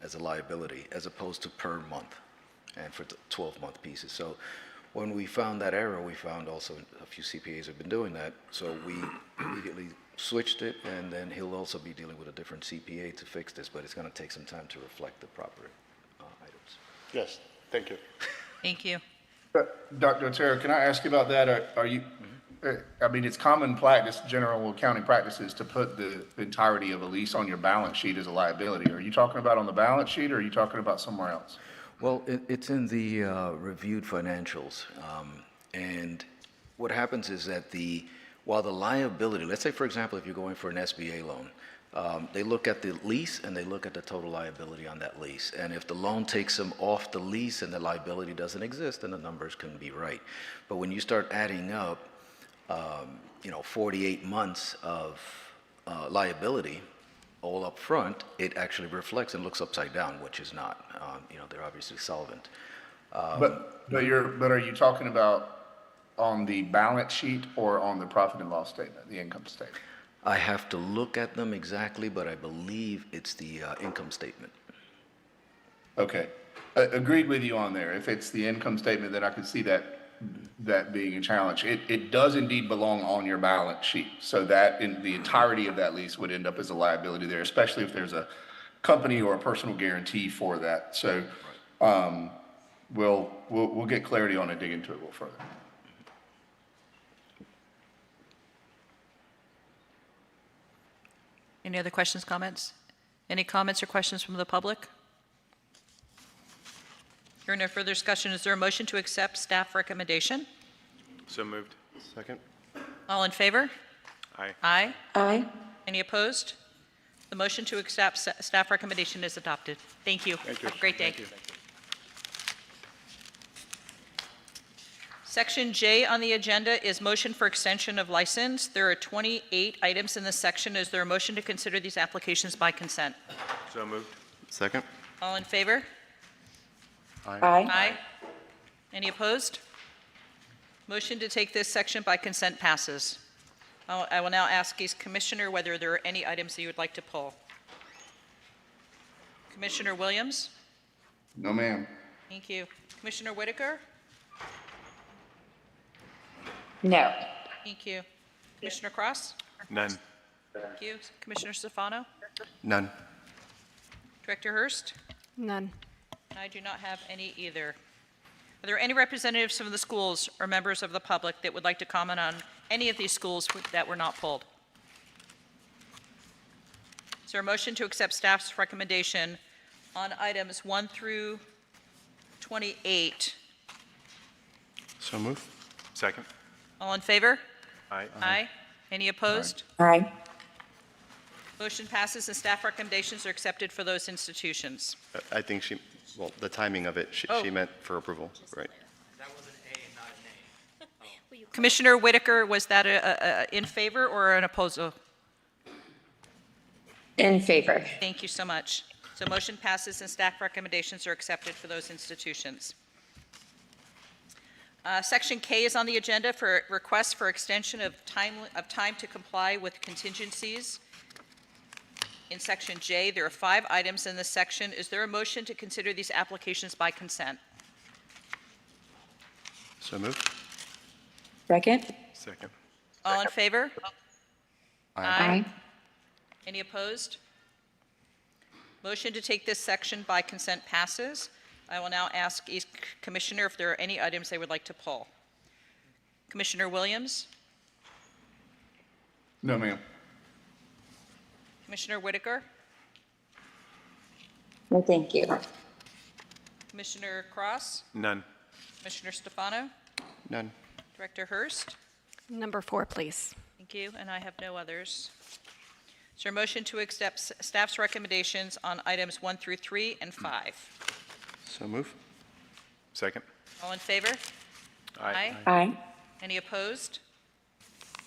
as a liability, as opposed to per month and for 12-month pieces. So when we found that error, we found also a few CPAs have been doing that, so we immediately switched it, and then he'll also be dealing with a different CPA to fix this, but it's going to take some time to reflect the proper items. Yes, thank you. Thank you. Dr. Otero, can I ask you about that? Are you, I mean, it's common practice, general accounting practices, to put the entirety of a lease on your balance sheet as a liability. Are you talking about on the balance sheet, or are you talking about somewhere else? Well, it's in the reviewed financials. And what happens is that while the liability, let's say, for example, if you're going for an SBA loan, they look at the lease and they look at the total liability on that lease. And if the loan takes them off the lease and the liability doesn't exist, then the numbers can be right. But when you start adding up, 48 months of liability all up front, it actually reflects and looks upside down, which is not. They're obviously solvent. But are you talking about on the balance sheet or on the profit and loss statement, the income statement? I have to look at them exactly, but I believe it's the income statement. Okay. Agreed with you on there. If it's the income statement, then I could see that being a challenge. It does indeed belong on your balance sheet, so that in the entirety of that lease would end up as a liability there, especially if there's a company or a personal guarantee for that. So we'll get clarity on it, dig into it a little further. Any other questions, comments? Any comments or questions from the public? Hearing no further discussion, is there a motion to accept staff recommendation? So moved. Second? All in favor? Aye. Aye. Aye. Any opposed? The motion to accept staff recommendation is adopted. Thank you. Thank you. Have a great day. Thank you. Section J on the agenda is motion for extension of license. There are 28 items in this section. Is there a motion to consider these applications by consent? So moved. Second? All in favor? Aye. Aye. Any opposed? Motion to take this section by consent passes. I will now ask each commissioner whether there are any items that you would like to pull. Commissioner Williams? No, ma'am. Thank you. Commissioner Whitaker? No. Thank you. Commissioner Cross? None. Thank you. Commissioner Stefano? None. Director Hurst? None. I do not have any either. Are there any representatives from the schools or members of the public that would like to comment on any of these schools that were not pulled? Is there a motion to accept staff's recommendation on items 1 through 28? So move. Second. All in favor? Aye. Aye. Any opposed? Aye. Motion passes and staff recommendations are accepted for those institutions. I think the timing of it, she meant for approval, right? Commissioner Whitaker, was that in favor or an opposal? In favor. Thank you so much. So motion passes and staff recommendations are accepted for those institutions. Section K is on the agenda for requests for extension of time to comply with contingencies. In Section J, there are 5 items in this section. Is there a motion to consider these applications by consent? So move. Second. Second. All in favor? Aye. Any opposed? Motion to take this section by consent passes. I will now ask each commissioner if there are any items they would like to pull. Commissioner Williams? No, ma'am. Commissioner Whitaker? No, thank you. Commissioner Cross? None. Commissioner Stefano? None. Director Hurst? Number 4, please. Thank you, and I have no others. Is there a motion to accept staff's recommendations on items 1 through 3 and 5? So move. Second. All in favor? Aye. Aye. Any opposed?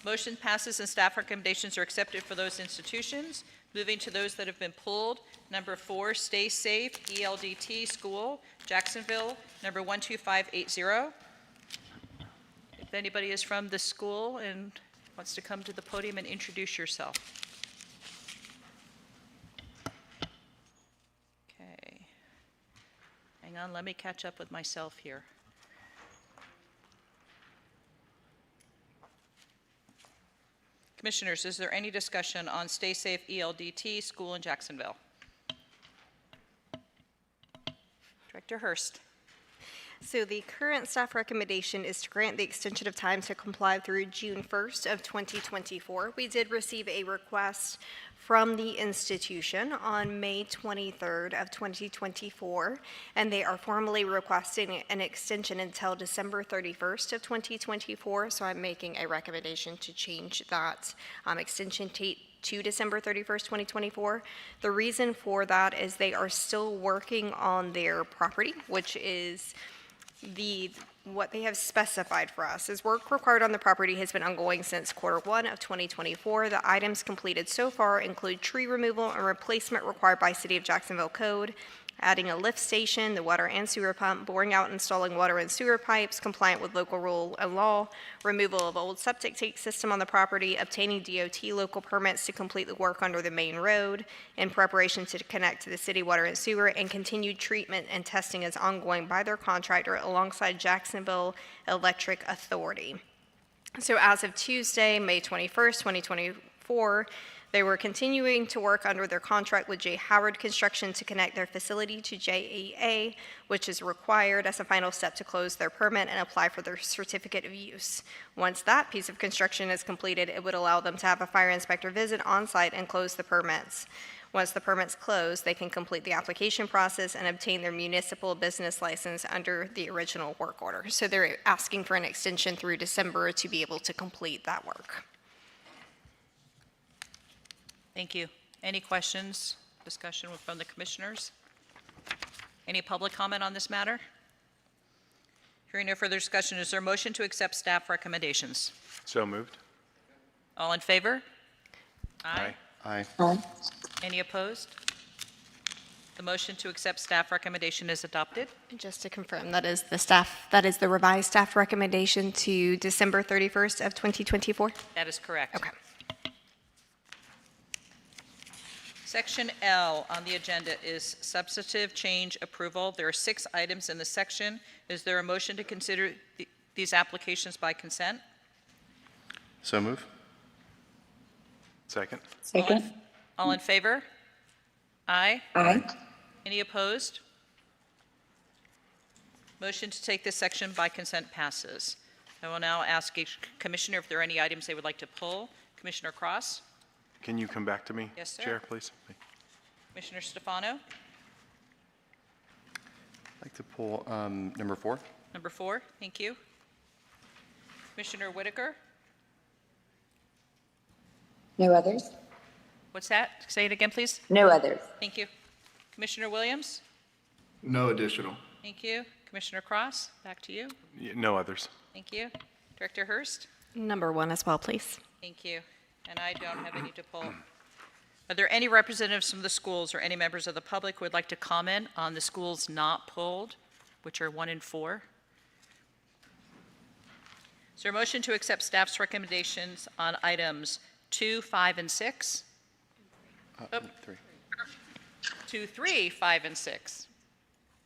Motion passes and staff recommendations are accepted for those institutions. Moving to those that have been pulled. Number 4, Stay Safe, ELDT School, Jacksonville, number 12580. If anybody is from the school and wants to come to the podium and introduce yourself. Okay. Hang on, let me catch up with myself here. Commissioners, is there any discussion on Stay Safe ELDT School in Jacksonville? Director Hurst. So the current staff recommendation is to grant the extension of time to comply through June 1st of 2024. We did receive a request from the institution on May 23rd of 2024, and they are formally requesting an extension until December 31st of 2024. So I'm making a recommendation to change that extension date to December 31st, 2024. The reason for that is they are still working on their property, which is what they have specified for us is work required on the property has been ongoing since Q1 of 2024. The items completed so far include tree removal and replacement required by City of Jacksonville Code, adding a lift station, the water and sewer pump, boring out and installing water and sewer pipes compliant with local rule and law, removal of old septic tank system on the property, obtaining DOT local permits to complete the work under the main road in preparation to connect to the city water and sewer, and continued treatment and testing is ongoing by their contractor alongside Jacksonville Electric Authority. So as of Tuesday, May 21st, 2024, they were continuing to work under their contract with J. Howard Construction to connect their facility to JEA, which is required as a final step to close their permit and apply for their certificate of use. Once that piece of construction is completed, it would allow them to have a fire inspector visit on site and close the permits. Once the permits close, they can complete the application process and obtain their municipal business license under the original work order. So they're asking for an extension through December to be able to complete that work. Thank you. Any questions, discussion from the commissioners? Any public comment on this matter? Hearing no further discussion, is there a motion to accept staff recommendations? So moved. All in favor? Aye. Aye. Any opposed? The motion to accept staff recommendation is adopted. Just to confirm, that is the revised staff recommendation to December 31st of 2024? That is correct. Okay. Section L on the agenda is substantive change approval. There are 6 items in the section. Is there a motion to consider these applications by consent? So move. Second. Second. All in favor? Aye. Aye. Any opposed? Motion to take this section by consent passes. I will now ask each commissioner if there are any items they would like to pull. Commissioner Cross? Can you come back to me? Yes, sir. Chair, please. Commissioner Stefano? I'd like to pull number 4. Number 4, thank you. Commissioner Whitaker? No others? What's that? Say it again, please. No others. Thank you. Commissioner Williams? No additional. Thank you. Commissioner Cross, back to you. No others. Thank you. Director Hurst? Number 1 as well, please. Thank you. And I don't have any to pull. Are there any representatives from the schools or any members of the public who would like to comment on the schools not pulled, which are 1 and 4? Is there a motion to accept staff's recommendations on items 2, 5, and 6? 3. 2, 3, 5, and 6.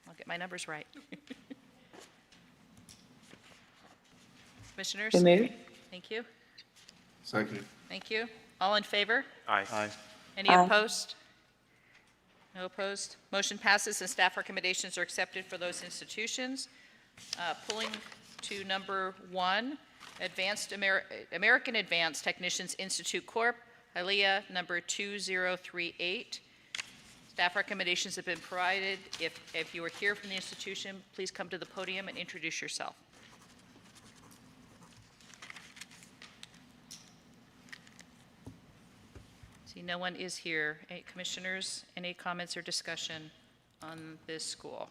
I'll get my numbers right. Commissioners? So moved. Thank you. Second. Thank you. All in favor? Aye. Aye. Any opposed? No opposed. Motion passes and staff recommendations are accepted for those institutions. Pulling to number 1, American Advanced Technicians Institute Corp., ILEA number 2038. Staff recommendations have been provided. If you are here from the institution, please come to the podium and introduce yourself. See, no one is here. Any commissioners, any comments or discussion on this school?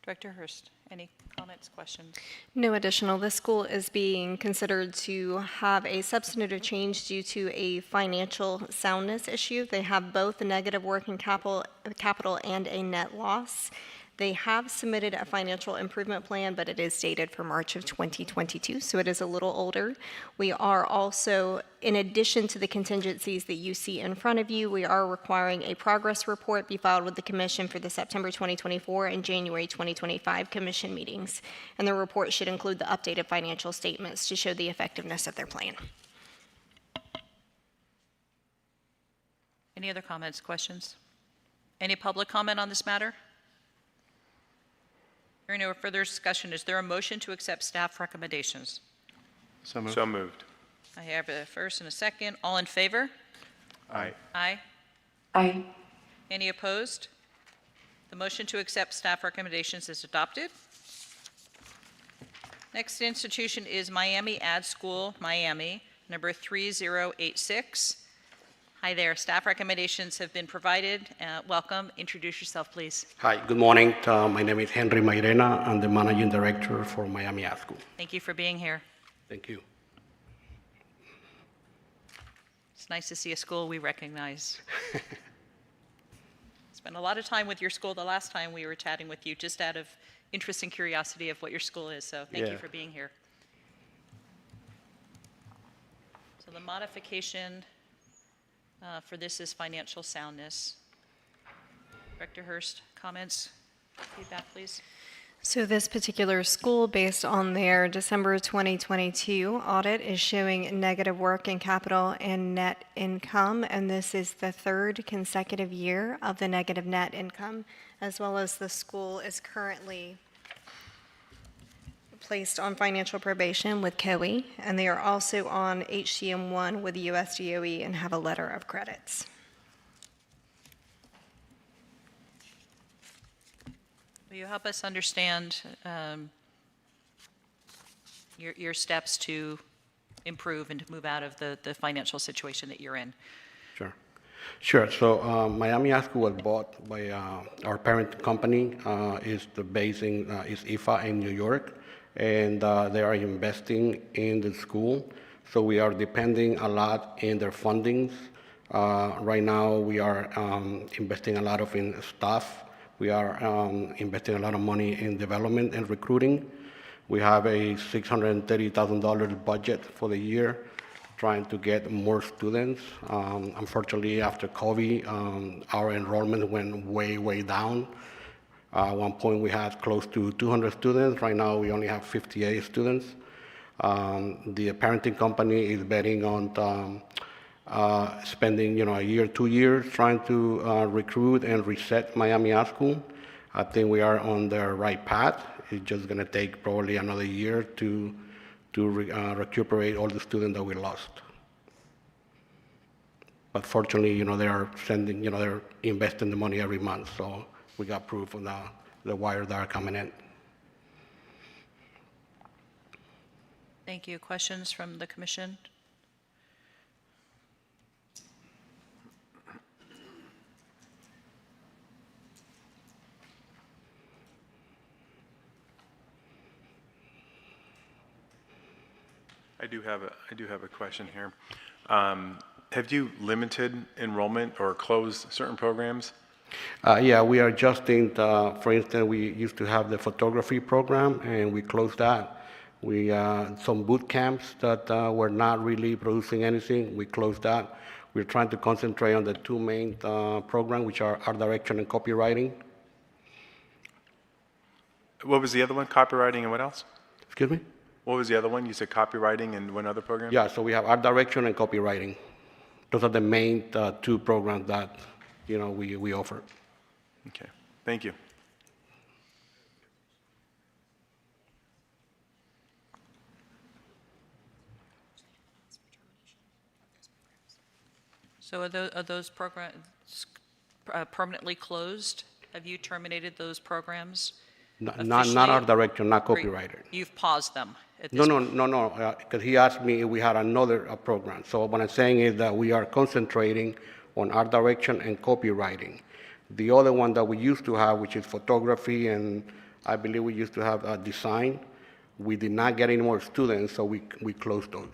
Director Hurst, any comments, questions? No additional. This school is being considered to have a substantive change due to a financial soundness issue. They have both a negative working capital and a net loss. They have submitted a financial improvement plan, but it is dated for March of 2022, so it is a little older. We are also, in addition to the contingencies that you see in front of you, we are requiring a progress report be filed with the Commission for the September 2024 and January 2025 Commission meetings. And the report should include the updated financial statements to show the effectiveness of their plan. Any other comments, questions? Any public comment on this matter? Hearing no further discussion, is there a motion to accept staff recommendations? So moved. So moved. I have a first and a second. All in favor? Aye. Aye. Aye. Any opposed? The motion to accept staff recommendations is adopted. Next institution is Miami Ad School, Miami, number 3086. Hi there. Staff recommendations have been provided. Welcome. Introduce yourself, please. Hi, good morning. My name is Henry Mairena. I'm the Managing Director for Miami Ad School. Thank you for being here. Thank you. It's nice to see a school we recognize. Spent a lot of time with your school the last time we were chatting with you, just out of interest and curiosity of what your school is, so thank you for being here. So the modification for this is financial soundness. Director Hurst, comments, feedback, please. So this particular school, based on their December 2022 audit, is showing negative working capital and net income, and this is the third consecutive year of the negative net income, as well as the school is currently placed on financial probation with COE, and they are also on HCM1 with the USDOE and have a letter of credits. Will you help us understand your steps to improve and to move out of the financial situation that you're in? Sure. So Miami Ad School was bought by our parent company. Is IFA in New York, and they are investing in the school. So we are depending a lot in their fundings. Right now, we are investing a lot in staff. We are investing a lot of money in development and recruiting. We have a $630,000 budget for the year, trying to get more students. Unfortunately, after COVID, our enrollment went way down. At one point, we had close to 200 students. Right now, we only have 58 students. The parenting company is betting on spending, a year, 2 years, trying to recruit and reset Miami Ad School. I think we are on the right path. It's just going to take probably another year to recuperate all the students that we lost. But fortunately, they are sending, they're investing the money every month. So we got proof of the wires that are coming in. Thank you. Questions from the commission? I do have a question here. Have you limited enrollment or closed certain programs? Yeah, we are adjusting. For instance, we used to have the photography program, and we closed that. We some boot camps that were not really producing anything. We closed that. We're trying to concentrate on the two main programs, which are art direction and copywriting. What was the other one? Copywriting and what else? Excuse me? What was the other one? You said copywriting and one other program? Yeah, so we have art direction and copywriting. Those are the main two programs that we offer. Okay, thank you. So are those programs permanently closed? Have you terminated those programs? Not art direction, not copywriter. You've paused them at this point? No, because he asked me if we had another program. So what I'm saying is that we are concentrating on art direction and copywriting. The other one that we used to have, which is photography and I believe we used to have a design. We did not get any more students, so we closed those.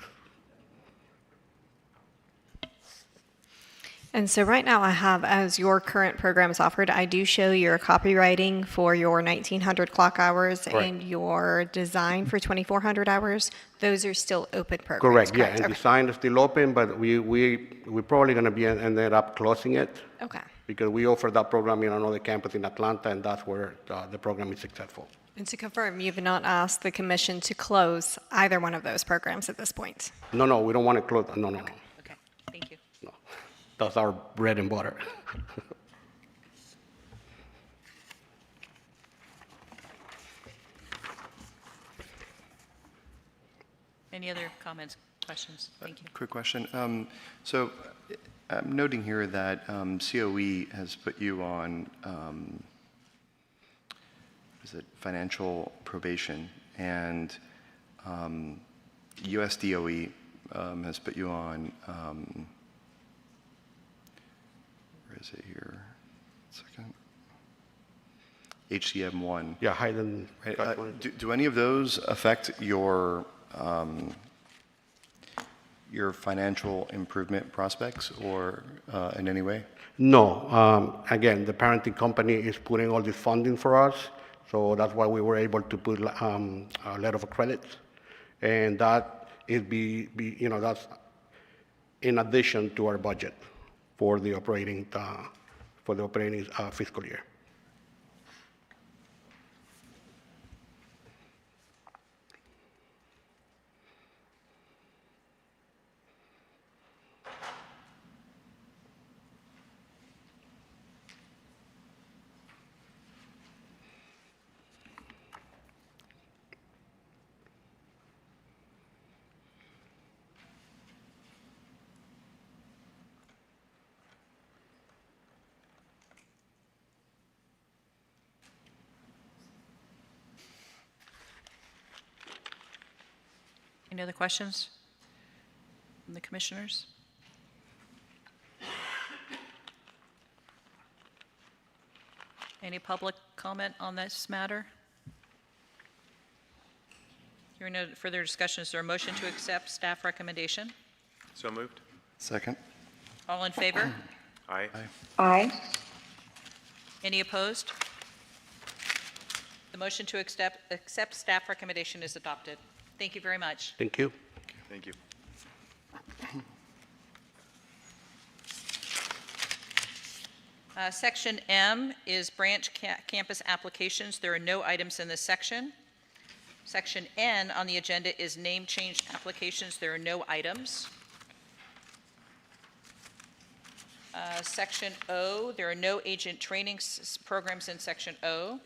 And so right now I have, as your current programs offered, I do show your copywriting for your 1,900 clock hours Correct. and your design for 2,400 hours. Those are still open programs, Correct, yeah, and Okay. design is still open, but we're probably gonna be ended up closing it. Okay. Because we offer that program in another campus in Atlanta, and that's where the program is successful. And to confirm, you've not asked the commission to close either one of those programs at this point? No, we don't want to close, no. Okay, thank you. That's our bread and butter. Any other comments, questions? Thank you. Quick question. So I'm noting here that COE has put you on, is it financial probation, and USDOE has put you on, where is it here? 1 second. HCM1. Yeah, Hayden. Right. Do any of those affect your financial improvement prospects or in any way? No, again, the parenting company is putting all this funding for us, so that's why we were able to put a letter of credit, and that is that's in addition to our budget for the operating fiscal year. Any other questions from the commissioners? Any public comment on this matter? Hearing no further discussion, is there a motion to accept staff recommendation? So moved. Second. All in favor? Aye. Aye. Any opposed? The motion to accept staff recommendation is adopted. Thank you very much. Thank you. Thank you. Section M is branch campus applications. There are no items in this section. Section N on the agenda is name change applications. There are no items. Section O, there are no agent training programs in Section O.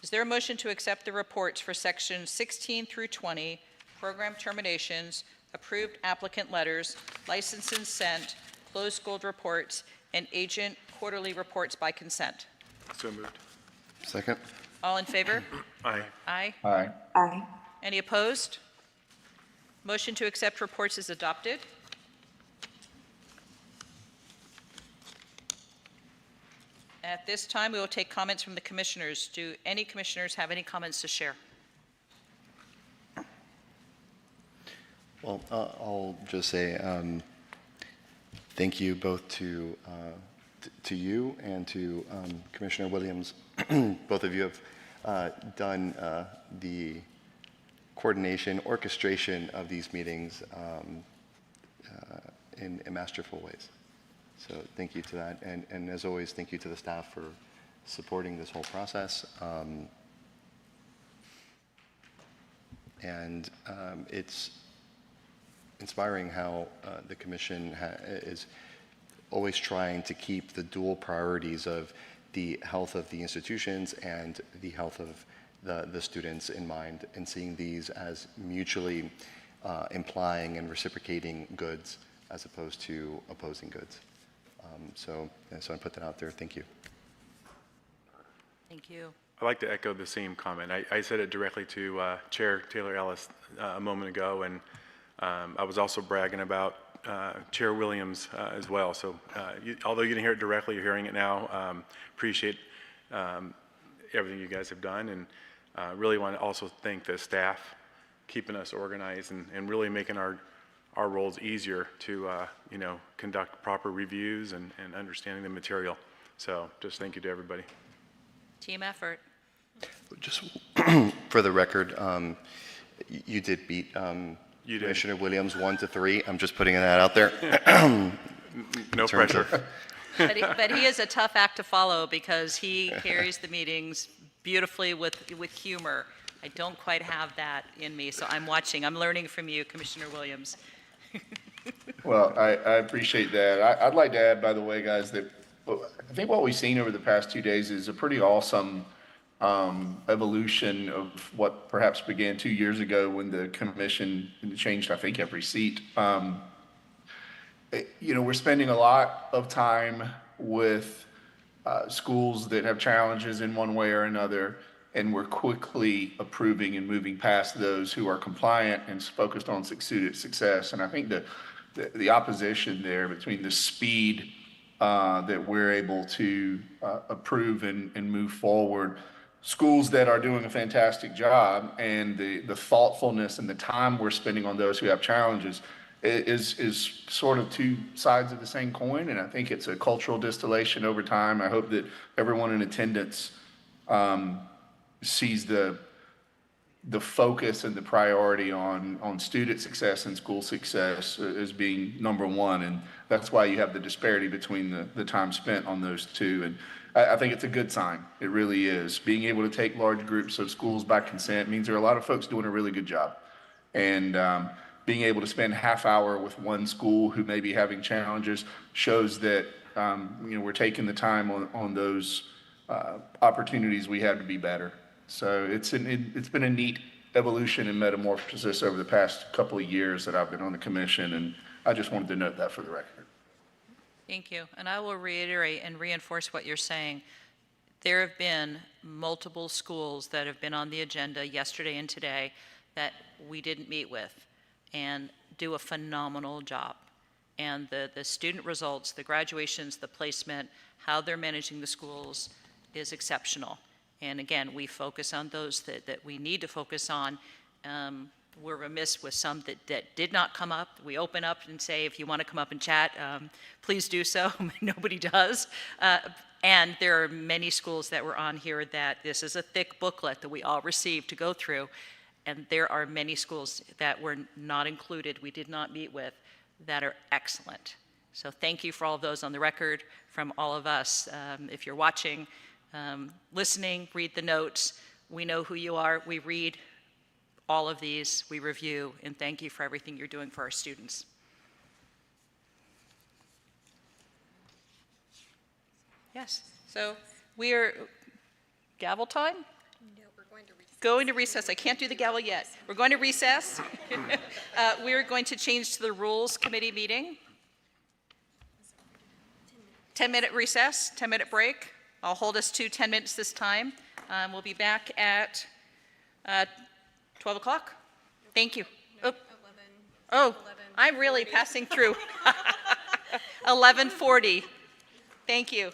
Is there a motion to accept the reports for Sections 16 through 20, program terminations, approved applicant letters, licenses sent, closed school reports, and agent quarterly reports by consent? So moved. Second. All in favor? Aye. Aye. Aye. Aye. Any opposed? Motion to accept reports is adopted. At this time, we will take comments from the commissioners. Do any commissioners have any comments to share? Well, I'll just say thank you both to you and to Commissioner Williams. Both of you have done the coordination, orchestration of these meetings in masterful ways. So thank you to that. And as always, thank you to the staff for supporting this whole process. It's inspiring how the commission is always trying to keep the dual priorities of the health of the institutions and the health of the students in mind, and seeing these as mutually implying and reciprocating goods as opposed to opposing goods. So I put that out there. Thank you. Thank you. I'd like to echo the same comment. I said it directly to Chair Taylor Ellis a moment ago, and I was also bragging about Chair Williams as well. So although you didn't hear it directly, you're hearing it now. Appreciate everything you guys have done, and really want to also thank the staff keeping us organized and really making our roles easier to conduct proper reviews and understanding the material. So just thank you to everybody. Team effort. Just for the record, you did beat You did. Commissioner Williams 1-3. I'm just putting that out there. No In terms pressure. of- But he is a tough act to follow because he carries the meetings beautifully with humor. I don't quite have that in me, so I'm watching. I'm learning from you, Commissioner Williams. Well, I appreciate that. I'd like to add, by the way, guys, that I think what we've seen over the past 2 days is a pretty awesome evolution of what perhaps began 2 years ago when the commission changed, I think, every seat. We're spending a lot of time with schools that have challenges in one way or another, and we're quickly approving and moving past those who are compliant and focused on student success. And I think the opposition there between the speed that we're able to approve and move forward, schools that are doing a fantastic job, and the thoughtfulness and the time we're spending on those who have challenges is sort of two sides of the same coin. And I think it's a cultural distillation over time. I hope that everyone in attendance sees the focus and the priority on student success and school success as being number one. And that's why you have the disparity between the time spent on those two. And I think it's a good sign. It really is. Being able to take large groups of schools by consent means there are a lot of folks doing a really good job. And being able to spend half hour with one school who may be having challenges shows that we're taking the time on those opportunities we have to be better. So it's been a neat evolution and metamorphosis over the past couple of years that I've been on the commission, and I just wanted to note that for the record. Thank you. And I will reiterate and reinforce what you're saying. There have been multiple schools that have been on the agenda yesterday and today that we didn't meet with and do a phenomenal job. And the student results, the graduations, the placement, how they're managing the schools is exceptional. And again, we focus on those that we need to focus on. We're remiss with some that did not come up. We open up and say, if you want to come up and chat, please do so. Nobody does. And there are many schools that were on here that this is a thick booklet that we all received to go through. And there are many schools that were not included, we did not meet with, that are excellent. So thank you for all of those on the record from all of us. If you're watching, listening, read the notes. We know who you are. We read all of these. We review. And thank you for everything you're doing for our students. Yes. So we are gavel time? No, we're going to recess. Going to recess. I can't do the gavel yet. We're going to recess. We're going to change to the Rules Committee meeting. 10-minute recess, 10-minute break. I'll hold us to 10 minutes this time. We'll be back at 12 o'clock. Thank you. Oh, 11. I'm really passing through. 11:40. Thank you.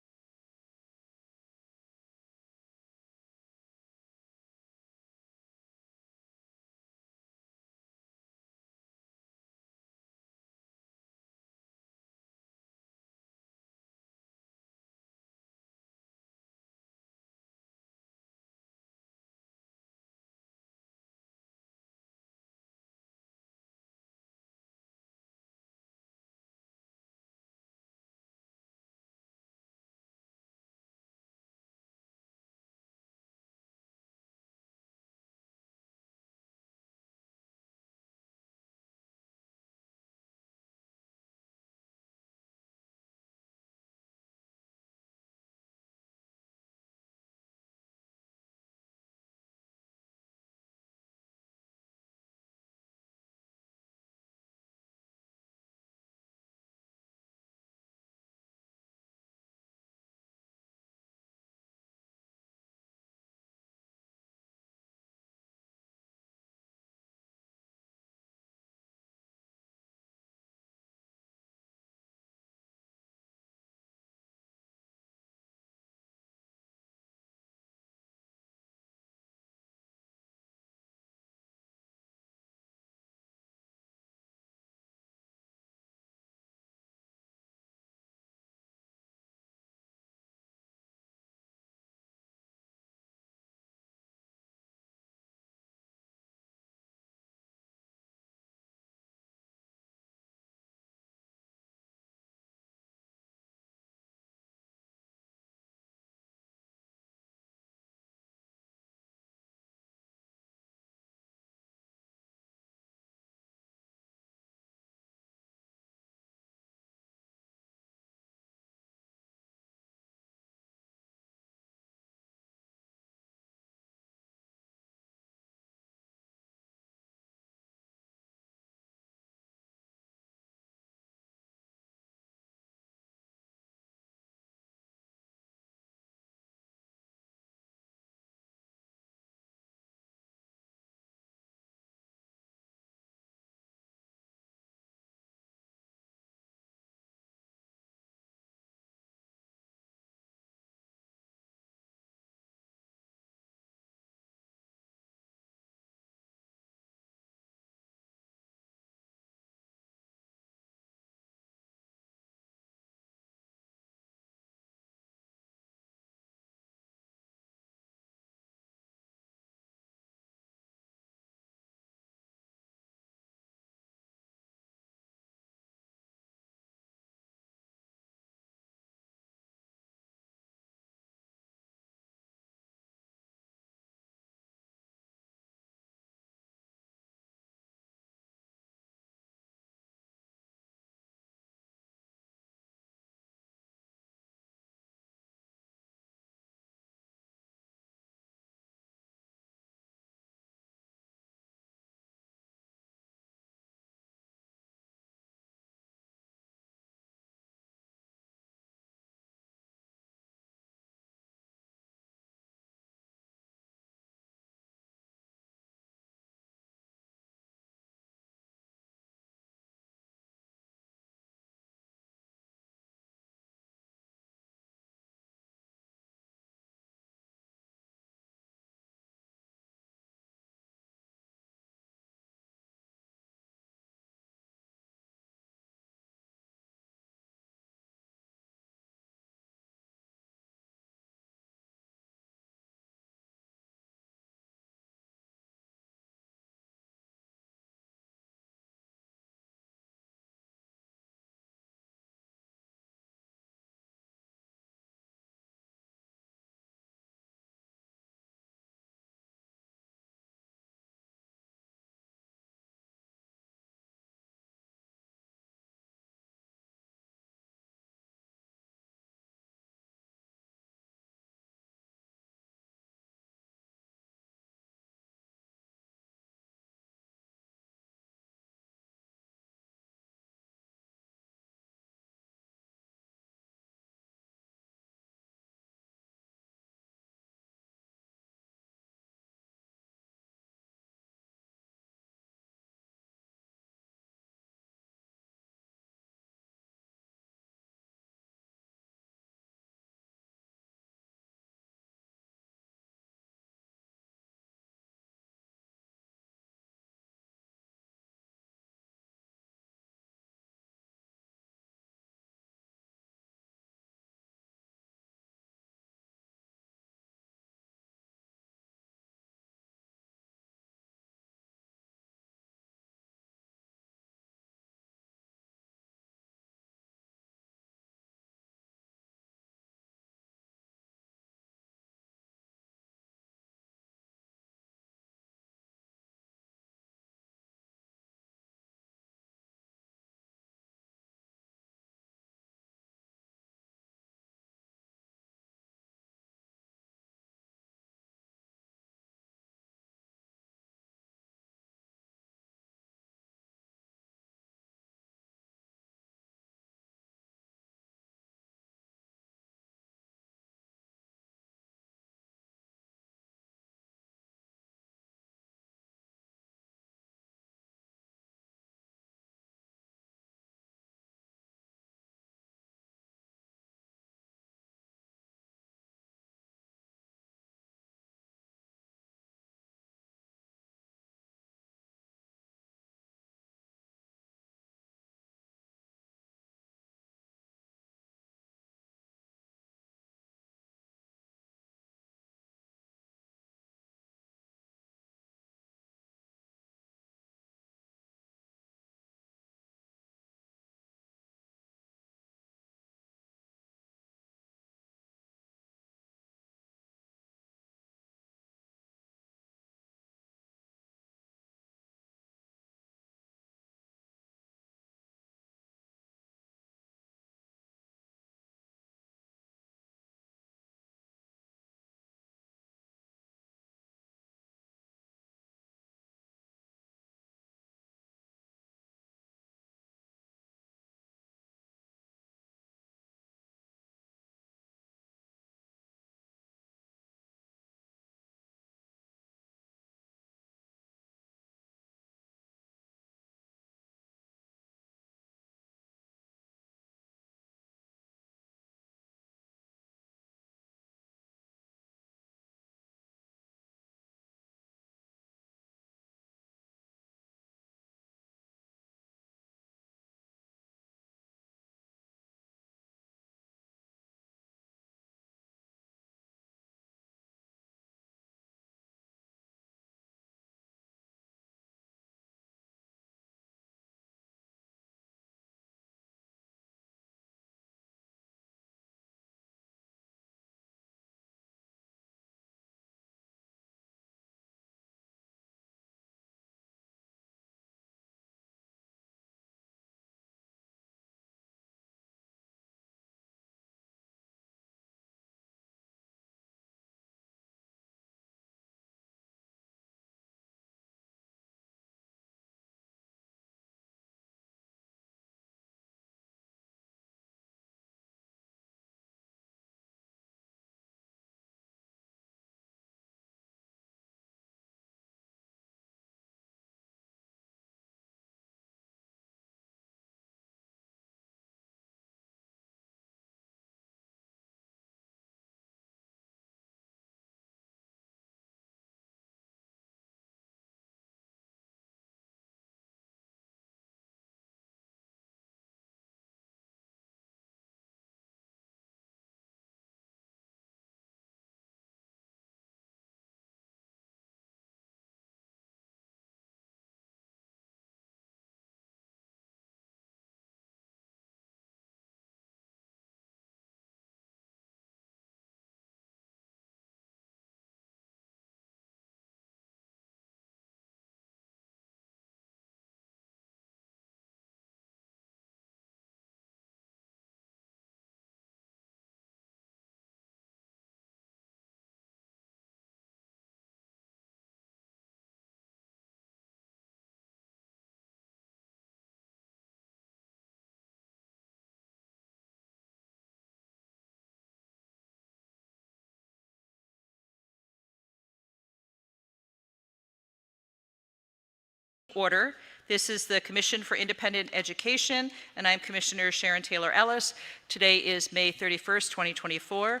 order. This is the Commission for Independent Education, and I'm Commissioner Sharon Taylor Ellis. Today is May 31st, 2024.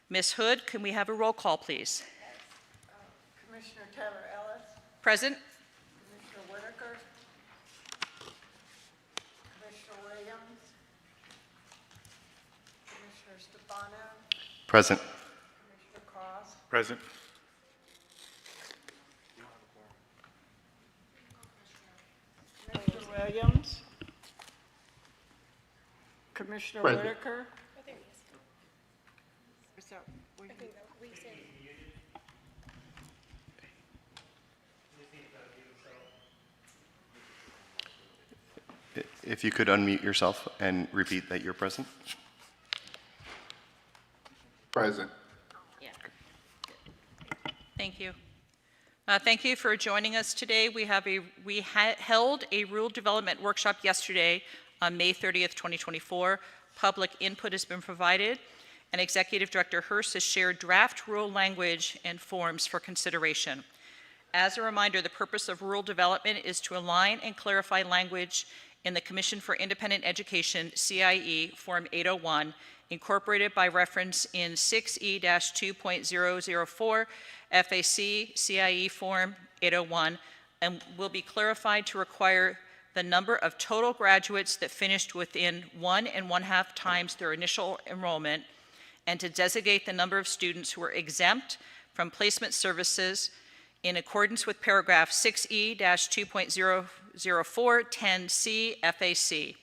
Ms. Hood, can we have a roll call, please? Commissioner Taylor Ellis, Present. Commissioner Whitaker, Commissioner Williams, Commissioner Stefano, Present. Commissioner Cross, Present. Commissioner Williams, Commissioner Present. Whitaker. If you could unmute yourself and repeat that you're present. Present. Thank you. Thank you for joining us today. We held a rule development workshop yesterday on May 30th, 2024. Public input has been provided, and Executive Director Hurst has shared draft rule language and forms for consideration. As a reminder, the purpose of rule development is to align and clarify language in the Commission for Independent Education, CIE, Form 801, incorporated by reference in 6E-2.004 FAC CIE Form 801, and will be clarified to require the number of total graduates that finished within 1.5 times their initial enrollment, and to designate the number of students who are exempt from placement services in accordance with paragraph 6E-2.004 10C FAC.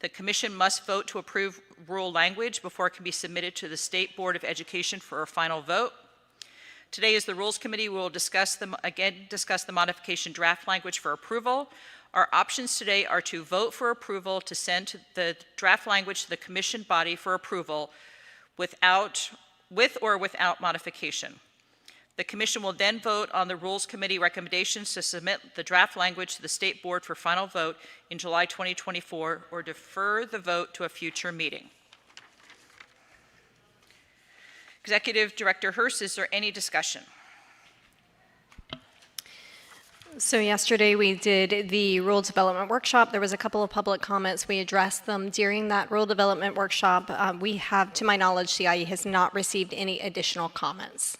The Commission must vote to approve rule language before it can be submitted to the State Board of Education for a final vote. Today, as the Rules Committee, we will discuss the modification draft language for approval. Our options today are to vote for approval to send the draft language to the Commission body for approval with or without modification. The Commission will then vote on the Rules Committee recommendations to submit the draft language to the State Board for final vote in July 2024 or defer the vote to a future meeting. Executive Director Hurst, is there any discussion? So yesterday we did the rule development workshop. There was a couple of public comments. We addressed them during that rule development workshop. We have, to my knowledge, CIE has not received any additional comments.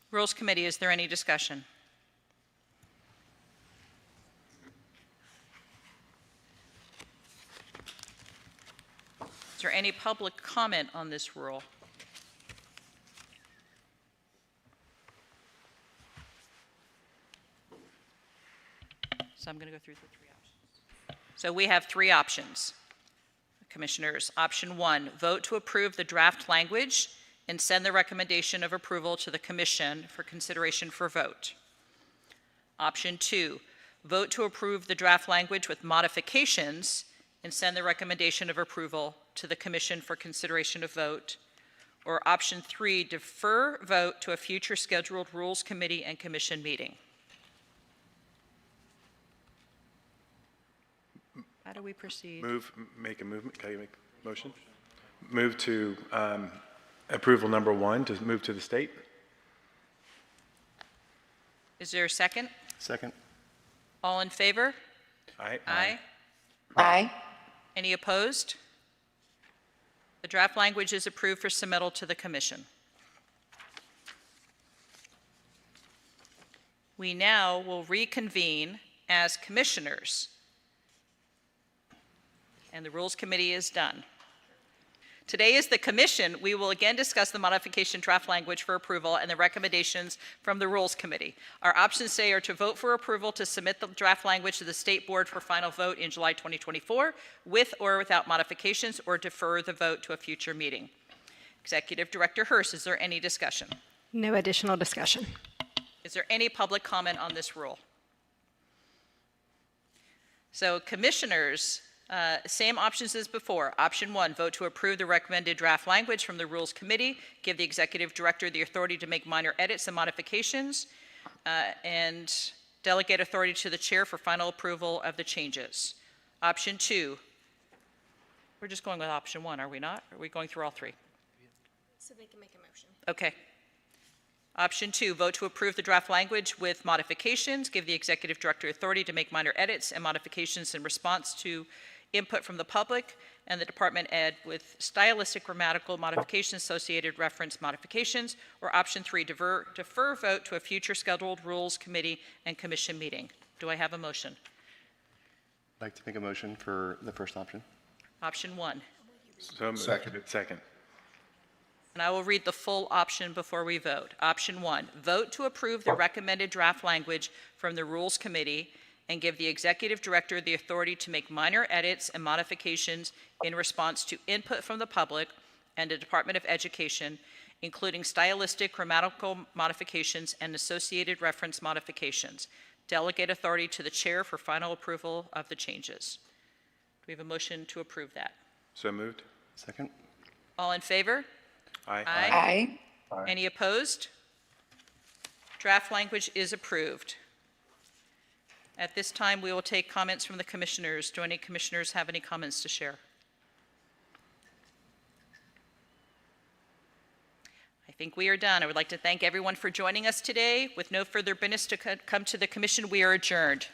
Rules Committee, is there any discussion? Is there any public comment on this rule? So I'm going to go through the three options. So we have three options, Commissioners. Option 1, vote to approve the draft language and send the recommendation of approval to the Commission for consideration for vote. Option 2, vote to approve the draft language with modifications and send the recommendation of approval to the Commission for consideration of vote. Or option 3, defer vote to a future scheduled Rules Committee and Commission meeting. How do we proceed? Make a movement. Can you make a motion? Move to approval number 1 to move to the state. Is there a second? Second. All in favor? Aye. Aye. Aye. Any opposed? The draft language is approved for submittal to the Commission. We now will reconvene as commissioners, and the Rules Committee is done. Today is the Commission. We will again discuss the modification draft language for approval and the recommendations from the Rules Committee. Our options today are to vote for approval to submit the draft language to the State Board for final vote in July 2024, with or without modifications, or defer the vote to a future meeting. Executive Director Hurst, is there any discussion? No additional discussion. Is there any public comment on this rule? So, Commissioners, same options as before. Option 1, vote to approve the recommended draft language from the Rules Committee, give the Executive Director the authority to make minor edits and modifications, and delegate authority to the Chair for final approval of the changes. Option 2, we're just going with option 1, are we not? Are we going through all three? So they can make a motion. Okay. Option 2, vote to approve the draft language with modifications, give the executive director authority to make minor edits and modifications in response to input from the public and the department head with stylistic grammatical modifications, associated reference modifications. Or option 3, defer vote to a future scheduled rules committee and commission meeting. Do I have a motion? I'd like to make a motion for the first option. Option 1. So moved. Second. And I will read the full option before we vote. Option 1, vote to approve the recommended draft language from the Rules Committee and give the executive director the authority to make minor edits and modifications in response to input from the public and the Department of Education, including stylistic, grammatical modifications and associated reference modifications. Delegate authority to the chair for final approval of the changes. Do we have a motion to approve that? So moved. Second. All in favor? Aye. Any opposed? Draft language is approved. At this time, we will take comments from the commissioners. Do any commissioners have any comments to share? I think we are done. I would like to thank everyone for joining us today. With no further business to come to the commission, we are adjourned.